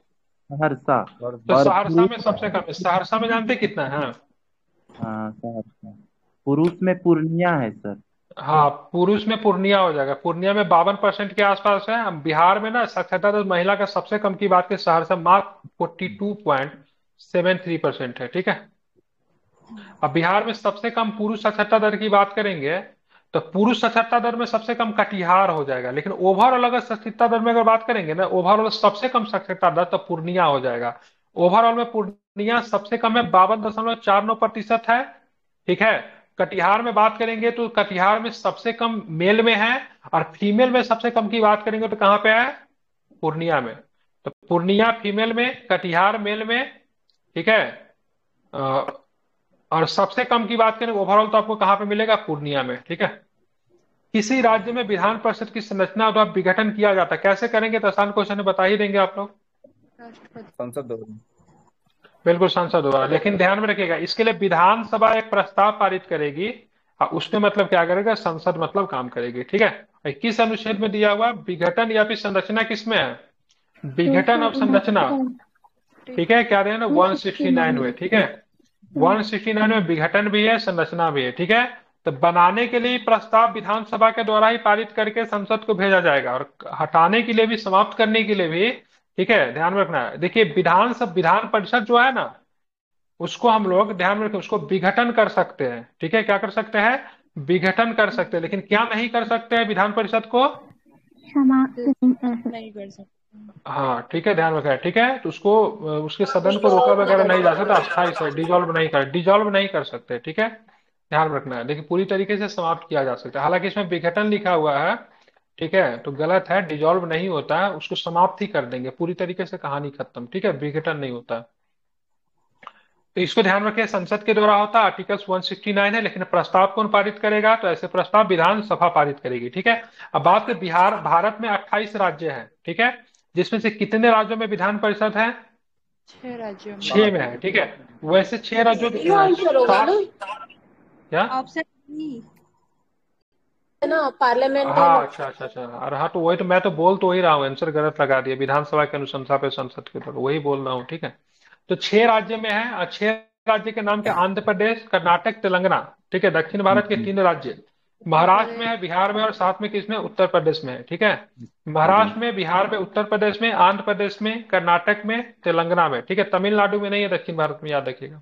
सहरसा। तो और सहरसा में पुरुष, सबसे कम है। सहरसा में जानते कितना है? हाँ, हाँ सहरसा। पुरुष में पूर्णिया है सर। हाँ, पुरुष में पूर्णिया हो जाएगा। पूर्णिया में 52% के आसपास है। हम बिहार में ना साक्षरता दर महिला का सबसे कम की बात करें, सहरसा मात्र 42.73% है। ठीक है, अब बिहार में सबसे कम पुरुष साक्षरता दर की बात करेंगे तो पुरुष साक्षरता दर में सबसे कम कटिहार हो जाएगा। लेकिन ओवरऑल अगर साक्षरता दर में अगर बात करेंगे ना, ओवरऑल सबसे कम साक्षरता दर तो पूर्णिया हो जाएगा। ओवरऑल में पूर्णिया सबसे कम है, 52.49% है। ठीक है, कटिहार में बात करेंगे तो कटिहार में सबसे कम मेल में है, और फीमेल में सबसे कम की बात करेंगे तो कहाँ पे है? पूर्णिया में। तो पूर्णिया फीमेल में, कटिहार मेल में। ठीक है, अ, और सबसे कम की बात करें ओवरऑल तो आपको कहाँ पे मिलेगा? पूर्णिया में। ठीक है, किसी राज्य में विधान परिषद की संरचना अथवा विघटन किया जाता है, कैसे करेंगे? तो आसान क्वेश्चन है, बता ही देंगे आप लोग। राष्ट्रपति। संसद द्वारा। बिल्कुल, सांसद द्वारा। लेकिन ध्यान में रखिएगा, इसके लिए विधानसभा एक प्रस्ताव पारित करेगी, और उसमें मतलब क्या करेगा? संसद मतलब काम करेगी। ठीक है, 21 अनुच्छेद में दिया हुआ विघटन या फिर संरचना किसमें है? विघटन और संरचना। ठीक है, क्या देना? 169 में। ठीक है, 169 में विघटन भी है, संरचना भी है। ठीक है, तो बनाने के लिए प्रस्ताव विधानसभा के द्वारा ही पारित करके संसद को भेजा जाएगा, और हटाने के लिए भी, समाप्त करने के लिए भी। ठीक है, ध्यान में रखना है। देखिए, विधान परिषद जो है ना, उसको हम लोग ध्यान में रखें, उसको विघटन कर सकते हैं। ठीक है, क्या कर सकते हैं? विघटन कर सकते हैं। लेकिन क्या नहीं कर सकते हैं विधान परिषद को? नहीं कर सकते। हाँ, ठीक है, ध्यान रखना है। ठीक है, तो उसको उसके सदन को रोका वगैरह नहीं जा सकता, अस्थायी से डिजॉल्व नहीं कर सकते। ठीक है, ध्यान रखना है। देखिए, पूरी तरीके से समाप्त किया जा सकता है, हालांकि इसमें विघटन लिखा हुआ है। ठीक है, तो गलत है, डिजॉल्व नहीं होता है, उसको समाप्त ही कर देंगे, पूरी तरीके से कहानी खत्म। ठीक है, विघटन नहीं होता है। तो इसको ध्यान रखें, संसद के द्वारा होता है, आर्टिकल 169 है। लेकिन प्रस्ताव कौन पारित करेगा? तो ऐसे प्रस्ताव विधानसभा पारित करेगी। ठीक है, अब बात करें बिहार। भारत में 28 राज्य हैं। ठीक है, जिसमें से कितने राज्यों में विधान परिषद है? 6 राज्यों में। 6 में है। ठीक है, वैसे 6 राज्यों ये आंसर होगा ना? क्या? ऑप्शन बी है ना, पार्लियामेंट है हाँ, ना। अच्छा। अरे हाँ, तो वही तो मैं तो बोल तो ही रहा हूँ, आंसर गलत लगा दिया। विधानसभा के अनुशंसा पे संसद के द्वारा, वही बोल रहा हूँ। ठीक है, तो 6 राज्य में है, और 6 राज्य के नाम क्या? आंध्र प्रदेश, कर्नाटक, तेलंगाना। ठीक है, दक्षिण भारत के 3 राज्य, महाराष्ट्र में है, बिहार में, और साथ में किसमें? उत्तर प्रदेश में है। ठीक है, महाराष्ट्र में, बिहार में, उत्तर प्रदेश में, आंध्र प्रदेश में, कर्नाटक में, तेलंगाना में। ठीक है, तमिलनाडु में नहीं है, दक्षिण भारत में, याद रखिएगा।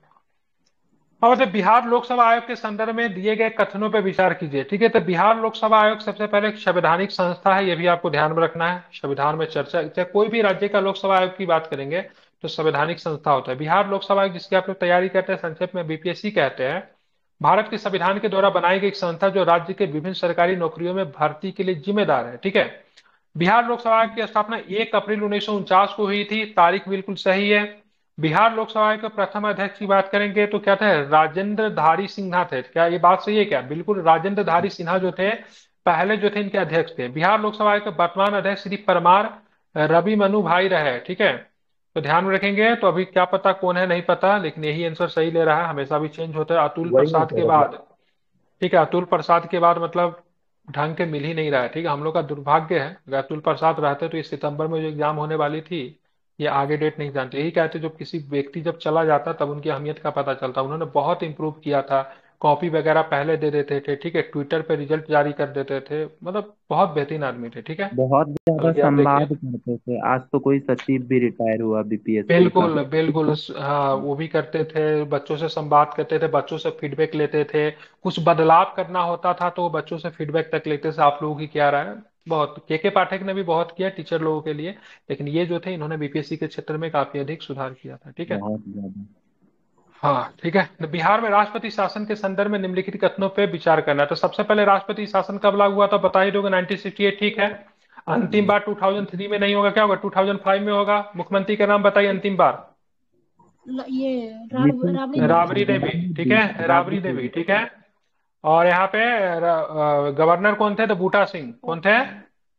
और मतलब बिहार लोकसभा आयोग के संदर्भ में दिए गए कथनों पर विचार कीजिए। ठीक है, तो बिहार लोकसभा आयोग सबसे पहले एक संवैधानिक संस्था है, ये भी आपको ध्यान में रखना है। संविधान में चर्चा, चाहे कोई भी राज्य का लोकसभा आयोग की बात करेंगे तो संवैधानिक संस्था होता है। बिहार लोकसभा आयोग, जिसकी आप लोग तैयारी करते हैं, संक्षेप में बीपीएससी कहते हैं, भारत के संविधान के द्वारा बनाई गई एक संस्था जो राज्य के विभिन्न सरकारी नौकरियों में भर्ती के लिए जिम्मेदार है। ठीक है, बिहार लोकसभा आयोग की स्थापना 1 अप्रैल 1949 को हुई थी, तारीख बिल्कुल सही है। बिहार लोकसभा आयोग के प्रथम अध्यक्ष की बात करेंगे तो क्या थे? राजेंद्र धारी सिन्हा थे। क्या ये बात सही है? क्या बिल्कुल, राजेंद्र धारी सिन्हा जो थे, पहले जो थे इनके अध्यक्ष थे। बिहार लोकसभा आयोग के वर्तमान अध्यक्ष श्री परमार रवि मनु भाई रहे। ठीक है, तो ध्यान में रखेंगे। तो अभी क्या पता कौन है, नहीं पता, लेकिन यही आंसर सही ले रहा है, हमेशा भी चेंज होता है। अतुल वही प्रसाद है के सर। बाद। ठीक है, अतुल प्रसाद के बाद मतलब ढंग के मिल ही नहीं रहा है। ठीक है, हम लोग का दुर्भाग्य है, अगर अतुल प्रसाद रहते तो ये सितंबर में जो एग्जाम होने वाली थी, ये आगे डेट नहीं जानते। यही कहते, जब किसी व्यक्ति जब चला जाता तब उनकी अहमियत का पता चलता। उन्होंने बहुत इंप्रूव किया था, कॉपी वगैरह पहले दे देते थे। ठीक है, ट्विटर पे रिजल्ट जारी कर देते थे, मतलब बहुत बेहतरीन आदमी थे। ठीक है, बहुत ज्यादा बल्कि आप देखिए, संवाद करते थे। आज तो कोई सचिव भी रिटायर हुआ बीपीएससी का। बिल्कुल बिल्कुल, हाँ, वो भी करते थे, बच्चों से संवाद करते थे, बच्चों से फीडबैक लेते थे। कुछ बदलाव करना होता था तो वो बच्चों से फीडबैक तक लेते थे, आप लोगों की क्या राय है। बहुत, के पाठक ने भी बहुत किया टीचर लोगों के लिए, लेकिन ये जो थे, इन्होंने बीपीएससी के क्षेत्र में काफी अधिक सुधार किया था। ठीक है, बहुत ज्यादा। हाँ, ठीक है। तो बिहार में राष्ट्रपति शासन के संदर्भ में निम्नलिखित कथनों पर विचार करना है। तो सबसे पहले राष्ट्रपति शासन कब लागू हुआ था? बता ही दोगे, 1968। ठीक है, अंतिम बार 2003 में नहीं होगा, क्या होगा? 2005 में होगा। मुख्यमंत्री का नाम बताइए अंतिम बार। ये नीतीश राबड़ी कुमार, देवी। राबड़ी देवी, ठीक है, राबड़ी राबड़ी देवी, देवी। ठीक है। और यहाँ पे गवर्नर कौन थे? तो बूटा सिंह। कौन थे?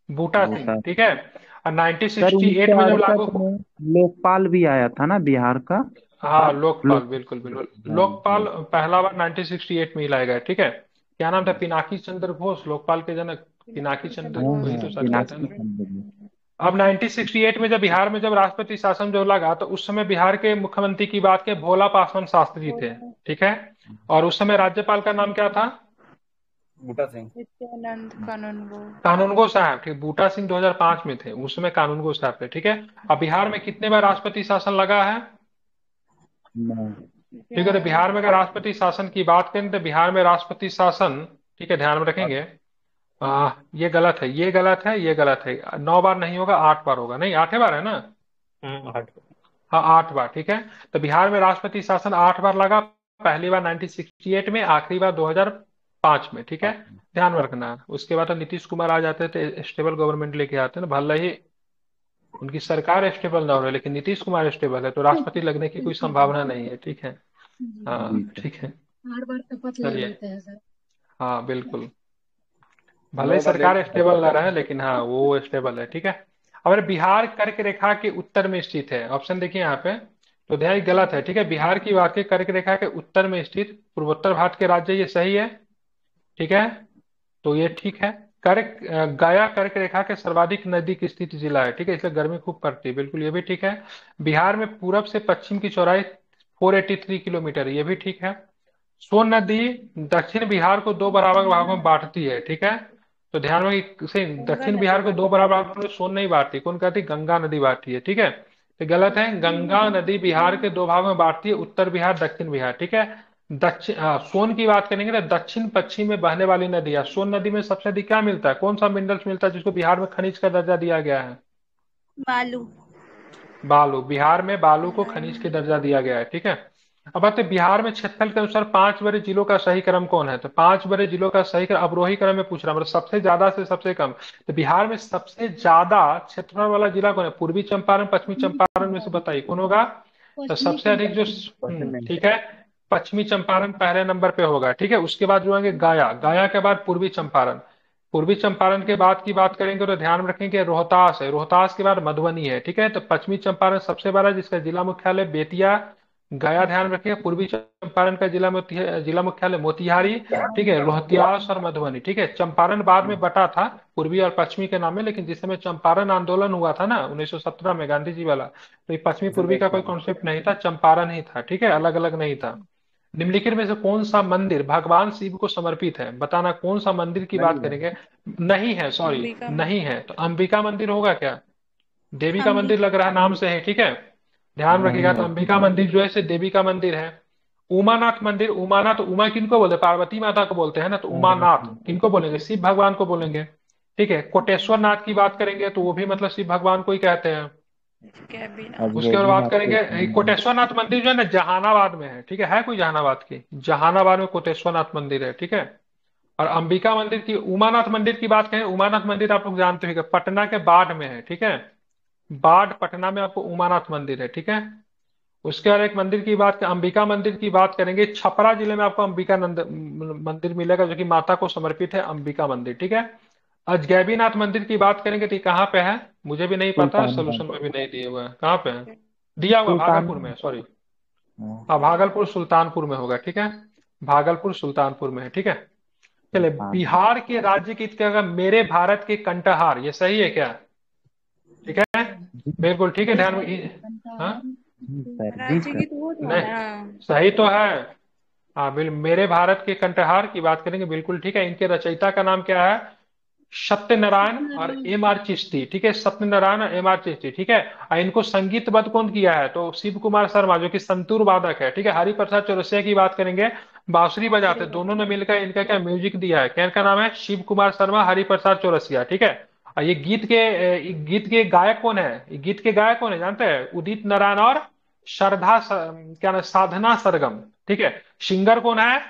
बूटा सिंह, बूटा। ठीक है। और सर 1968 उनके में जब लागू, अड़सठ में लोकपाल भी आया था ना बिहार का। हाँ लोकपाल, लोक बिल्कुल बिल्कुल। हाँ, लोकपाल पहला बार 1968 में ही लाया गया, ठीक है। क्या नाम था? पिनाकी चंद्र घोष, लोकपाल के जनक पिनाकी चंद्र, हाँ वही हाँ, तो सच कहते हैं पिनाकी ना। चंद्र जी। अब 1968 में जब बिहार में जब राष्ट्रपति शासन जो लगा, तो उस समय बिहार के मुख्यमंत्री की बात के भोला पासवान शास्त्री थे, ठीक है। और उस समय राज्यपाल का नाम क्या था? बूटा सिंह। नित्यानंद कानूनगो। कानूनगो साहब, ठीक। बूटा सिंह 2005 में थे, उस समय कानूनगो साहब थे, ठीक है। अब बिहार में कितने बार राष्ट्रपति शासन लगा है? नहीं। ठीक है। तो बिहार में अगर राष्ट्रपति शासन की बात करें तो बिहार में राष्ट्रपति शासन, ठीक है, ध्यान में रखेंगे। ये गलत है, ये गलत है, ये गलत है। 9 बार नहीं होगा, 8 बार होगा। नहीं, 8 बार है ना? 8। हाँ, 8 बार, ठीक है। तो बिहार में राष्ट्रपति शासन 8 बार लगा। पहली बार 1968 में, आखिरी बार 2005 में, ठीक है। ध्यान में रखना है। उसके बाद तो नीतीश कुमार आ जाते थे, स्टेबल गवर्नमेंट लेके आते हैं ना, भले ही उनकी सरकार स्टेबल ना हो रही, लेकिन नीतीश कुमार स्टेबल है, तो राष्ट्रपति लगने की कोई संभावना नहीं है, ठीक है। हाँ, जी सर। ठीक है। हर बार शपथ ले चलिए, लेते हैं सर। हाँ बिल्कुल। भले ही सरकार स्टेबल ना रहे, लेकिन हाँ वो स्टेबल है, ठीक है। अब बिहार कर्क रेखा के उत्तर में स्थित है, ऑप्शन देखिए यहाँ पे। तो ध्यान, गलत है, ठीक है। बिहार की वाकई कर्क रेखा के उत्तर में स्थित पूर्वोत्तर भारत के राज्य, ये सही है, ठीक है। तो ये ठीक है। गया कर्क रेखा के सर्वाधिक नजदीक स्थित जिला है, ठीक है, इसलिए गर्मी खूब पड़ती है, बिल्कुल ये भी ठीक है। बिहार में पूरब से पश्चिम की चौड़ाई 483 किलोमीटर, ये भी ठीक है। सोन नदी दक्षिण बिहार को 2 बराबर भागों में बांटती है, ठीक है। तो ध्यान में से गंगा दक्षिण नदी बिहार को बांटती 2 बराबर भागों में सोन नहीं बांटती, कौन कहती? गंगा नदी बांटती है, ठीक है। तो गलत है, गंगा नदी बिहार के 2 भागों में बांटती है, उत्तर बिहार, दक्षिण बिहार, ठीक है। सोन की बात करेंगे तो दक्षिण पश्चिम में बहने वाली नदी है। सोन नदी में सबसे अधिक क्या मिलता है? कौन सा मिनरल्स मिलता है जिसको बिहार में खनिज का दर्जा दिया गया है? बालू। बालू। बिहार में बालू को खनिज के दर्जा दिया गया है, ठीक है। अब बात है बिहार में क्षेत्रफल के अनुसार 5 बड़े जिलों का सही क्रम कौन है? तो 5 बड़े जिलों का सही क्रम अवरोही क्रम में पूछ रहा हूं, मतलब सबसे ज्यादा से सबसे कम। तो बिहार में सबसे ज्यादा क्षेत्रफल वाला जिला कौन है? पूर्वी चंपारण, पश्चिमी चंपारण में से बताइए कौन होगा? तो पश्चिमी सबसे अधिक जो, चंपारण। ठीक है, पश्चिमी चंपारण पहले नंबर पे होगा, ठीक है। उसके बाद जो आएंगे गया, गया के बाद पूर्वी चंपारण। पूर्वी चंपारण के बाद की बात करेंगे तो ध्यान रखेंगे रोहतास है, रोहतास के बाद मधुबनी है, ठीक है। तो पश्चिमी चंपारण सबसे बड़ा, जिसका जिला मुख्यालय बेतिया, गया ध्यान रखिए। पूर्वी चंपारण का जिला मुख्यालय मोतिहारी, ठीक है, रोहतास और मधुबनी, ठीक है। चंपारण बाद में बटा था पूर्वी और पश्चिमी के नाम में, लेकिन जिस समय चंपारण आंदोलन हुआ था ना 1917 में, गांधी जी वाला, तो ये पश्चिमी पूर्वी का कोई कॉन्सेप्ट नहीं था, चंपारण ही था, ठीक है, अलग अलग नहीं था। निम्नलिखित में से कौन सा मंदिर भगवान शिव को समर्पित है? बताना कौन सा मंदिर की बात करेंगे। नहीं है, सॉरी, अंबिका नहीं है। तो अंबिका मंदिर होगा क्या? देवी का मंदिर अंबिका। लग रहा है नाम से है, ठीक है। ध्यान रखिएगा। तो अंबिका मंदिर जो है से देवी का मंदिर है। उमानाथ मंदिर, उमानाथ, उमा किनको बोलते हैं? पार्वती माता को बोलते हैं ना, तो उमानाथ किनको बोलेंगे? शिव भगवान को बोलेंगे, ठीक है। कोटेश्वर नाथ की बात करेंगे तो वो भी मतलब शिव भगवान को ही कहते हैं। उसके बाद बात करेंगे कोटेश्वर नाथ मंदिर जो है ना जहानाबाद में है कोई जहानाबाद की? जहानाबाद में कोटेश्वर नाथ मंदिर है, ठीक है। और अंबिका मंदिर की, उमानाथ मंदिर की बात करें, उमानाथ मंदिर आप लोग जानते हो पटना के बाढ़ में है, ठीक है। बाढ़ पटना में आपको उमानाथ मंदिर है, ठीक है। उसके बाद एक मंदिर की बात, अंबिका मंदिर की बात करेंगे, छपरा जिले में आपको अंबिका मंदिर मिलेगा, जो कि माता को समर्पित है, अंबिका मंदिर, ठीक है। अजगैबीनाथ मंदिर की बात करेंगे तो ये कहाँ पे है? मुझे भी नहीं पता, सुल्तानगंज। सोल्यूशन में भी नहीं दिए हुए हैं। कहाँ पे है? दिया हुआ भागलपुर में, सुल्तानगंज। सॉरी। हाँ, हाँ, भागलपुर सुल्तानपुर में होगा, ठीक है। भागलपुर सुल्तानपुर में है, ठीक है। चले, सुल्तान। बिहार के राज्य की क्या होगा? मेरे भारत के कंठहार, ये सही है क्या? ठीक है, बिल्कुल ठीक है, ध्यान में। हाँ, सर जी राज्य सर। गीत वो था नहीं, ना। सही तो है। हाँ, मेरे भारत के कंठहार की बात करेंगे, बिल्कुल ठीक है। इनके रचयिता का नाम क्या है? सत्यनारायण और एम आर चिश्ती, ठीक है, सत्यनारायण और एम आर चिश्ती, ठीक है। और इनको संगीतबद्ध कौन किया है? तो शिव कुमार शर्मा, जो कि संतूर वादक है, ठीक है। हरिप्रसाद चौरसिया की बात करेंगे, बांसुरी बजाते, दोनों ने मिलकर इनका क्या म्यूजिक दिया है, क्या इनका नाम है? शिव कुमार शर्मा, हरिप्रसाद चौरसिया, ठीक है। और ये गीत के गायक कौन है? ये गीत के गायक कौन है जानते हैं? उदित नारायण और क्या नाम, साधना सरगम, ठीक है। सिंगर कौन है?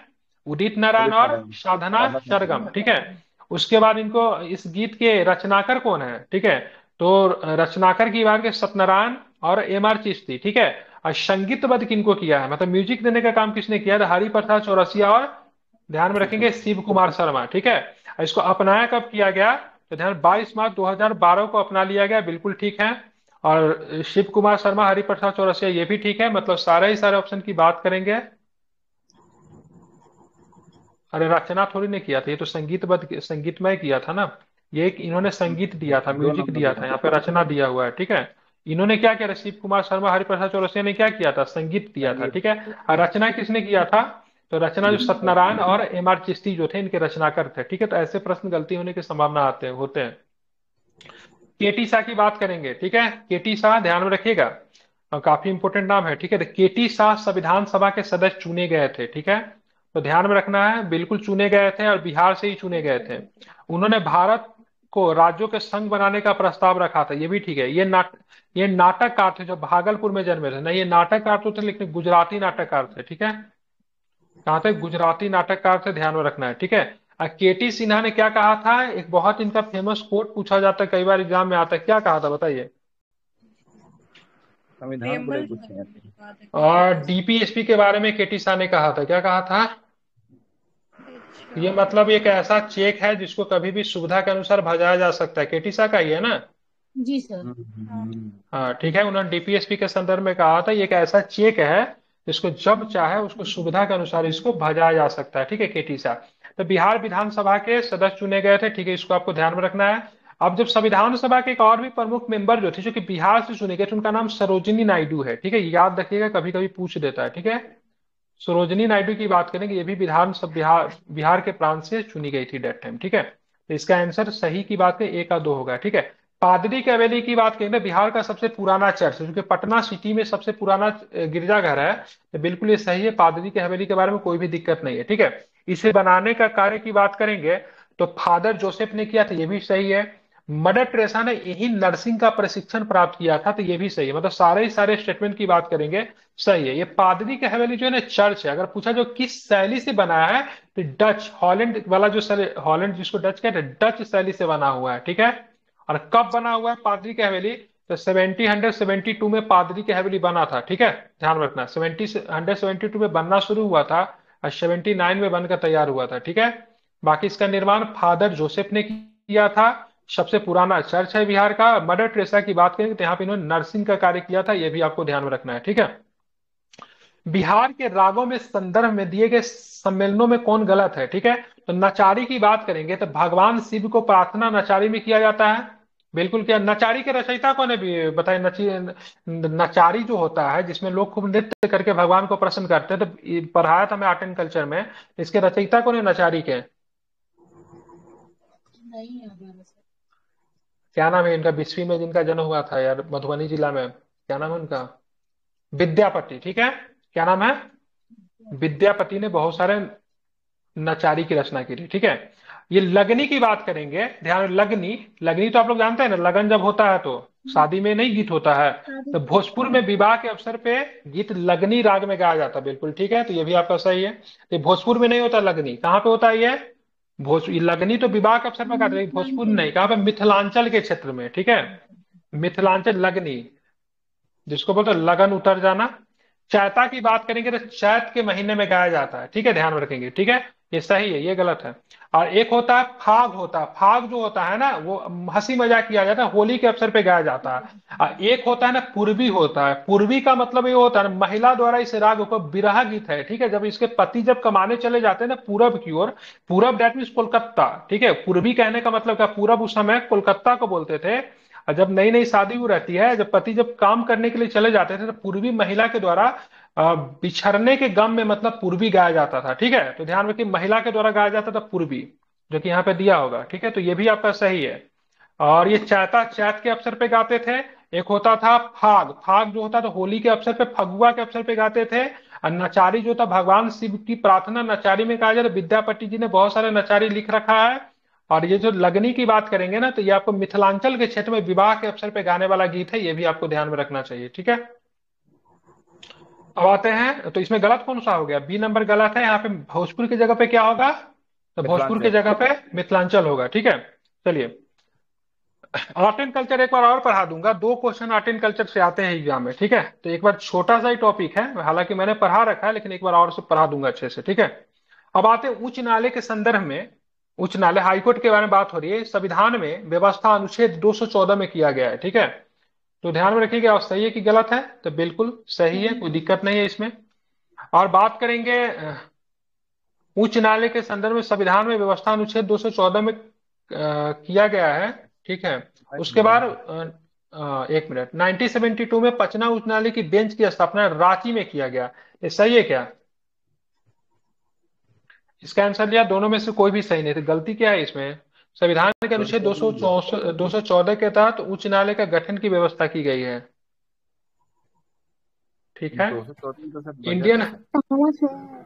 उदित नारायण और साधना सरगम, ठीक है। उसके बाद इनको इस गीत के रचनाकर कौन है, ठीक है। तो रचनाकर की बात के सत्यनारायण और एम आर चिश्ती, ठीक है। और संगीतबद्ध किनको किया है, मतलब म्यूजिक देने का काम किसने किया है, हरिप्रसाद चौरसिया और ध्यान में रखेंगे शिव कुमार शर्मा, ठीक है। और इसको अपनाया कब किया गया, तो ध्यान 22 मार्च 2012 को अपना लिया गया, बिल्कुल ठीक है। और शिव कुमार शर्मा, हरिप्रसाद चौरसिया, ये भी ठीक है, मतलब सारे ही सारे ऑप्शन की बात करेंगे। अरे रचना थोड़ी ने किया था, ये तो संगीतबद्ध संगीतमय किया था ना। ये एक इन्होंने संगीत दिया था, दो म्यूजिक नंबर दिया दे था, यहाँ पे रचना दिया हुआ है, ठीक है। इन्होंने क्या किया था, शिव कुमार शर्मा, हरिप्रसाद चौरसिया ने क्या किया था, संगीत दिया था, संगीत। ठीक है। और रचना किसने किया था, तो रचना जो सत्यनारायण और एम आर चिश्ती जो थे, इनके रचनाकार थे, ठीक है। तो ऐसे प्रश्न गलती होने की संभावना आते होते हैं। केटी शाह की बात करेंगे, ठीक है। केटी शाह ध्यान में रखिएगा, और काफी इंपोर्टेंट नाम है, ठीक है। तो केटी शाह संविधान सभा के सदस्य चुने गए थे, ठीक है। तो ध्यान में रखना है, बिल्कुल चुने गए थे और बिहार से ही चुने गए थे। उन्होंने भारत को राज्यों के संघ बनाने का प्रस्ताव रखा था, ये भी ठीक है। ये नाटककार थे जो भागलपुर में जन्मे थे, नहीं ये नाटककार तो थे लेकिन गुजराती नाटककार थे, ठीक है। कहाँ थे, गुजराती नाटककार थे, ध्यान में रखना है, ठीक है। केटी सिन्हा ने क्या कहा था, एक बहुत इनका फेमस कोट पूछा जाता है, कई बार एग्जाम में आता है, क्या कहा था बताइए। संविधान को प्रेमबल लेकर पूछे हैं। और डीपीएसपी के बारे में केटी शाह ने कहा था, क्या कहा था, ये मतलब एक ऐसा चेक है जिसको कभी भी सुविधा के अनुसार भजाया जा सकता है, केटी शाह का ही है ना। जी सर। हाँ ठीक है, उन्होंने डीपीएसपी के संदर्भ में कहा था, ये एक ऐसा चेक है जिसको जब चाहे उसको सुविधा के अनुसार इसको भजाया जा सकता है, ठीक है, केटी शाह। तो बिहार विधानसभा के सदस्य चुने गए थे, ठीक है, इसको आपको ध्यान में रखना है। अब जब संविधान सभा के एक और भी प्रमुख मेंबर जो थे जो कि बिहार से चुने गए थे, उनका नाम सरोजिनी नायडू है, ठीक है, याद रखिएगा, कभी कभी पूछ देता है, ठीक है। सरोजिनी नायडू की बात करेंगे, ये भी विधान सब बिहार के प्रांत से चुनी गई थी डेट टाइम, ठीक है। तो इसका आंसर सही की बात है, 1 का 2 होगा, ठीक है। पादरी की हवेली की बात करेंगे, बिहार का सबसे पुराना चर्च है, जो कि पटना सिटी में सबसे पुराना गिरजाघर है, तो बिल्कुल ये सही है, पादरी की हवेली के बारे में कोई भी दिक्कत नहीं है, ठीक है। इसे बनाने का कार्य की बात करेंगे तो फादर जोसेफ ने किया था, ये भी सही है। मदर टेरेसा ने यही नर्सिंग का प्रशिक्षण प्राप्त किया था, तो ये भी सही है, मतलब सारे ही सारे स्टेटमेंट की बात करेंगे सही है। ये पादरी की हवेली जो है ना चर्च है, अगर पूछा जो किस शैली से बनाया है, तो डच हॉलैंड वाला जो हॉलैंड जिसको डच कहते हैं, डच शैली से बना हुआ है, ठीक है। और कब बना हुआ है पादरी की हवेली, तो 1772 में पादरी की हवेली बना था, ठीक है, ध्यान रखना। 1772 में बनना शुरू हुआ था और 79 में बनकर तैयार हुआ था, ठीक है। बाकी इसका निर्माण फादर जोसेफ ने किया था, सबसे पुराना चर्च है बिहार का। मदर टेरेसा की बात करेंगे तो यहाँ पे इन्होंने नर्सिंग का कार्य किया था, ये भी आपको ध्यान में रखना है, ठीक है। बिहार के रागों में संदर्भ में दिए गए सम्मेलनों में कौन गलत है, ठीक है। तो नचारी की बात करेंगे तो भगवान शिव को प्रार्थना नचारी में किया जाता है, बिल्कुल। क्या नचारी के रचयिता कौन है भी बताइए, नचारी जो होता है जिसमें लोग खूब नृत्य करके भगवान को प्रसन्न करते हैं, तो पढ़ाया था मैं आर्ट एंड कल्चर में, इसके रचयिता कौन है नचारी के, नहीं याद आ रहा सर। क्या नाम है इनका, बिस्फी में जिनका जन्म हुआ था यार, मधुबनी जिला में, क्या नाम है उनका, विद्यापति, ठीक है। क्या नाम है, विद्यापति ने बहुत सारे नचारी की रचना की थी, ठीक है। ये लगनी की बात करेंगे, ध्यान, लगनी, लगनी तो आप लोग जानते हैं ना, लगन जब होता है तो शादी में नहीं गीत होता है, तो भोजपुर में विवाह के अवसर पे गीत लगनी राग में गाया जाता है, बिल्कुल ठीक है, तो ये भी आपका सही है। तो भोजपुर में नहीं होता लगनी, कहाँ पे होता है ये, ये लगनी तो विवाह के अवसर पर गाते हैं, भोजपुर नहीं, कहाँ पे, मिथिलांचल के क्षेत्र में, ठीक है, मिथिलांचल लगनी, जिसको बोलते हैं लगन उतर जाना। चैता की बात करेंगे तो चैत के महीने में गाया जाता है, ठीक है, ध्यान में रखेंगे, ठीक है, ये सही है, ये गलत है। और एक होता है फाग, होता है फाग, जो होता है ना वो हंसी मजाक किया जाता है, होली के अवसर पे गाया जाता है। और एक होता है ना पूर्वी, होता है पूर्वी, का मतलब ये होता है महिला द्वारा इस राग को, विरह गीत है, ठीक है, जब इसके पति जब कमाने चले जाते हैं ना पूरब की ओर, पूरब दैट मीन्स कोलकाता, ठीक है, पूर्वी कहने का मतलब क्या, पूरब उस समय कोलकाता को बोलते थे। और जब नई नई शादी हुई रहती है, जब पति जब काम करने के लिए चले जाते थे, तो पूर्वी महिला के द्वारा बिछड़ने के गम में मतलब पूर्वी गाया जाता था, ठीक है। तो ध्यान रखिए, महिला के द्वारा गाया जाता था पूर्वी, जो कि यहाँ पे दिया होगा, ठीक है, तो ये भी आपका सही है। और ये चैता चैत के अवसर पे गाते थे। एक होता था फाग, फाग जो होता था होली के अवसर पे, फगुआ के अवसर पे गाते थे। और नचारी जो था भगवान शिव की प्रार्थना नचारी में कहा जाता है, विद्यापति जी ने बहुत सारे नचारी लिख रखा है। और ये जो लगनी की बात करेंगे ना, तो ये आपको मिथिलांचल के क्षेत्र में विवाह के अवसर पे गाने वाला गीत है, ये भी आपको ध्यान में रखना चाहिए, ठीक है। अब आते हैं, तो इसमें गलत कौन सा हो गया, बी नंबर गलत है, यहाँ पे भोजपुर की जगह पे क्या होगा, तो भोजपुर की जगह पे मिथिलांचल होगा, ठीक है। चलिए, आर्ट एंड कल्चर एक बार और पढ़ा दूंगा, 2 क्वेश्चन आर्ट एंड कल्चर से आते हैं एग्जाम में, ठीक है। तो एक बार छोटा सा ही टॉपिक है, हालांकि मैंने पढ़ा रखा है, लेकिन एक बार और से पढ़ा दूंगा अच्छे से, ठीक है। अब आते हैं उच्च न्यायालय के संदर्भ में। उच्च न्यायालय हाईकोर्ट के बारे में बात हो रही है। संविधान में व्यवस्था अनुच्छेद 214 में किया गया है, ठीक है। तो ध्यान में रखिएगा, और सही है कि गलत है, तो बिल्कुल सही है, कोई दिक्कत नहीं है इसमें। और बात करेंगे उच्च न्यायालय के संदर्भ में संविधान में व्यवस्था अनुच्छेद 214 में किया गया है, ठीक है। उसके बाद एक मिनट, 1972 में पटना उच्च न्यायालय की बेंच की स्थापना रांची में किया गया। ये सही है क्या? इसका आंसर लिया, दोनों में से कोई भी सही नहीं, तो गलती क्या है इसमें? संविधान के अनुच्छेद 214 के तहत उच्च न्यायालय का गठन की व्यवस्था की गई है, ठीक है। 214 तो सर इंडियन, हाँ,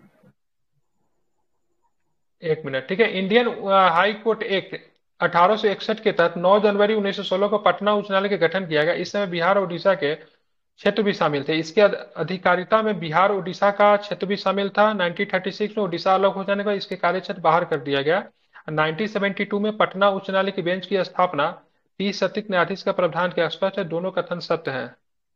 एक मिनट, ठीक है। इंडियन हाई कोर्ट एक्ट 1861 के तहत 9 जनवरी 1916 को पटना उच्च न्यायालय का गठन किया गया। इस समय बिहार और उड़ीसा के क्षेत्र भी शामिल थे। इसके अधिकारिता में बिहार उड़ीसा का क्षेत्र भी शामिल था। 1936 में उड़ीसा अलग हो जाने पर इसके कार्य क्षेत्र बाहर कर दिया गया। 1972 में पटना उच्च न्यायालय की बेंच की स्थापना 30 सत्र न्यायाधीश का प्रावधान किया। स्पष्ट है, दोनों कथन सत्य है।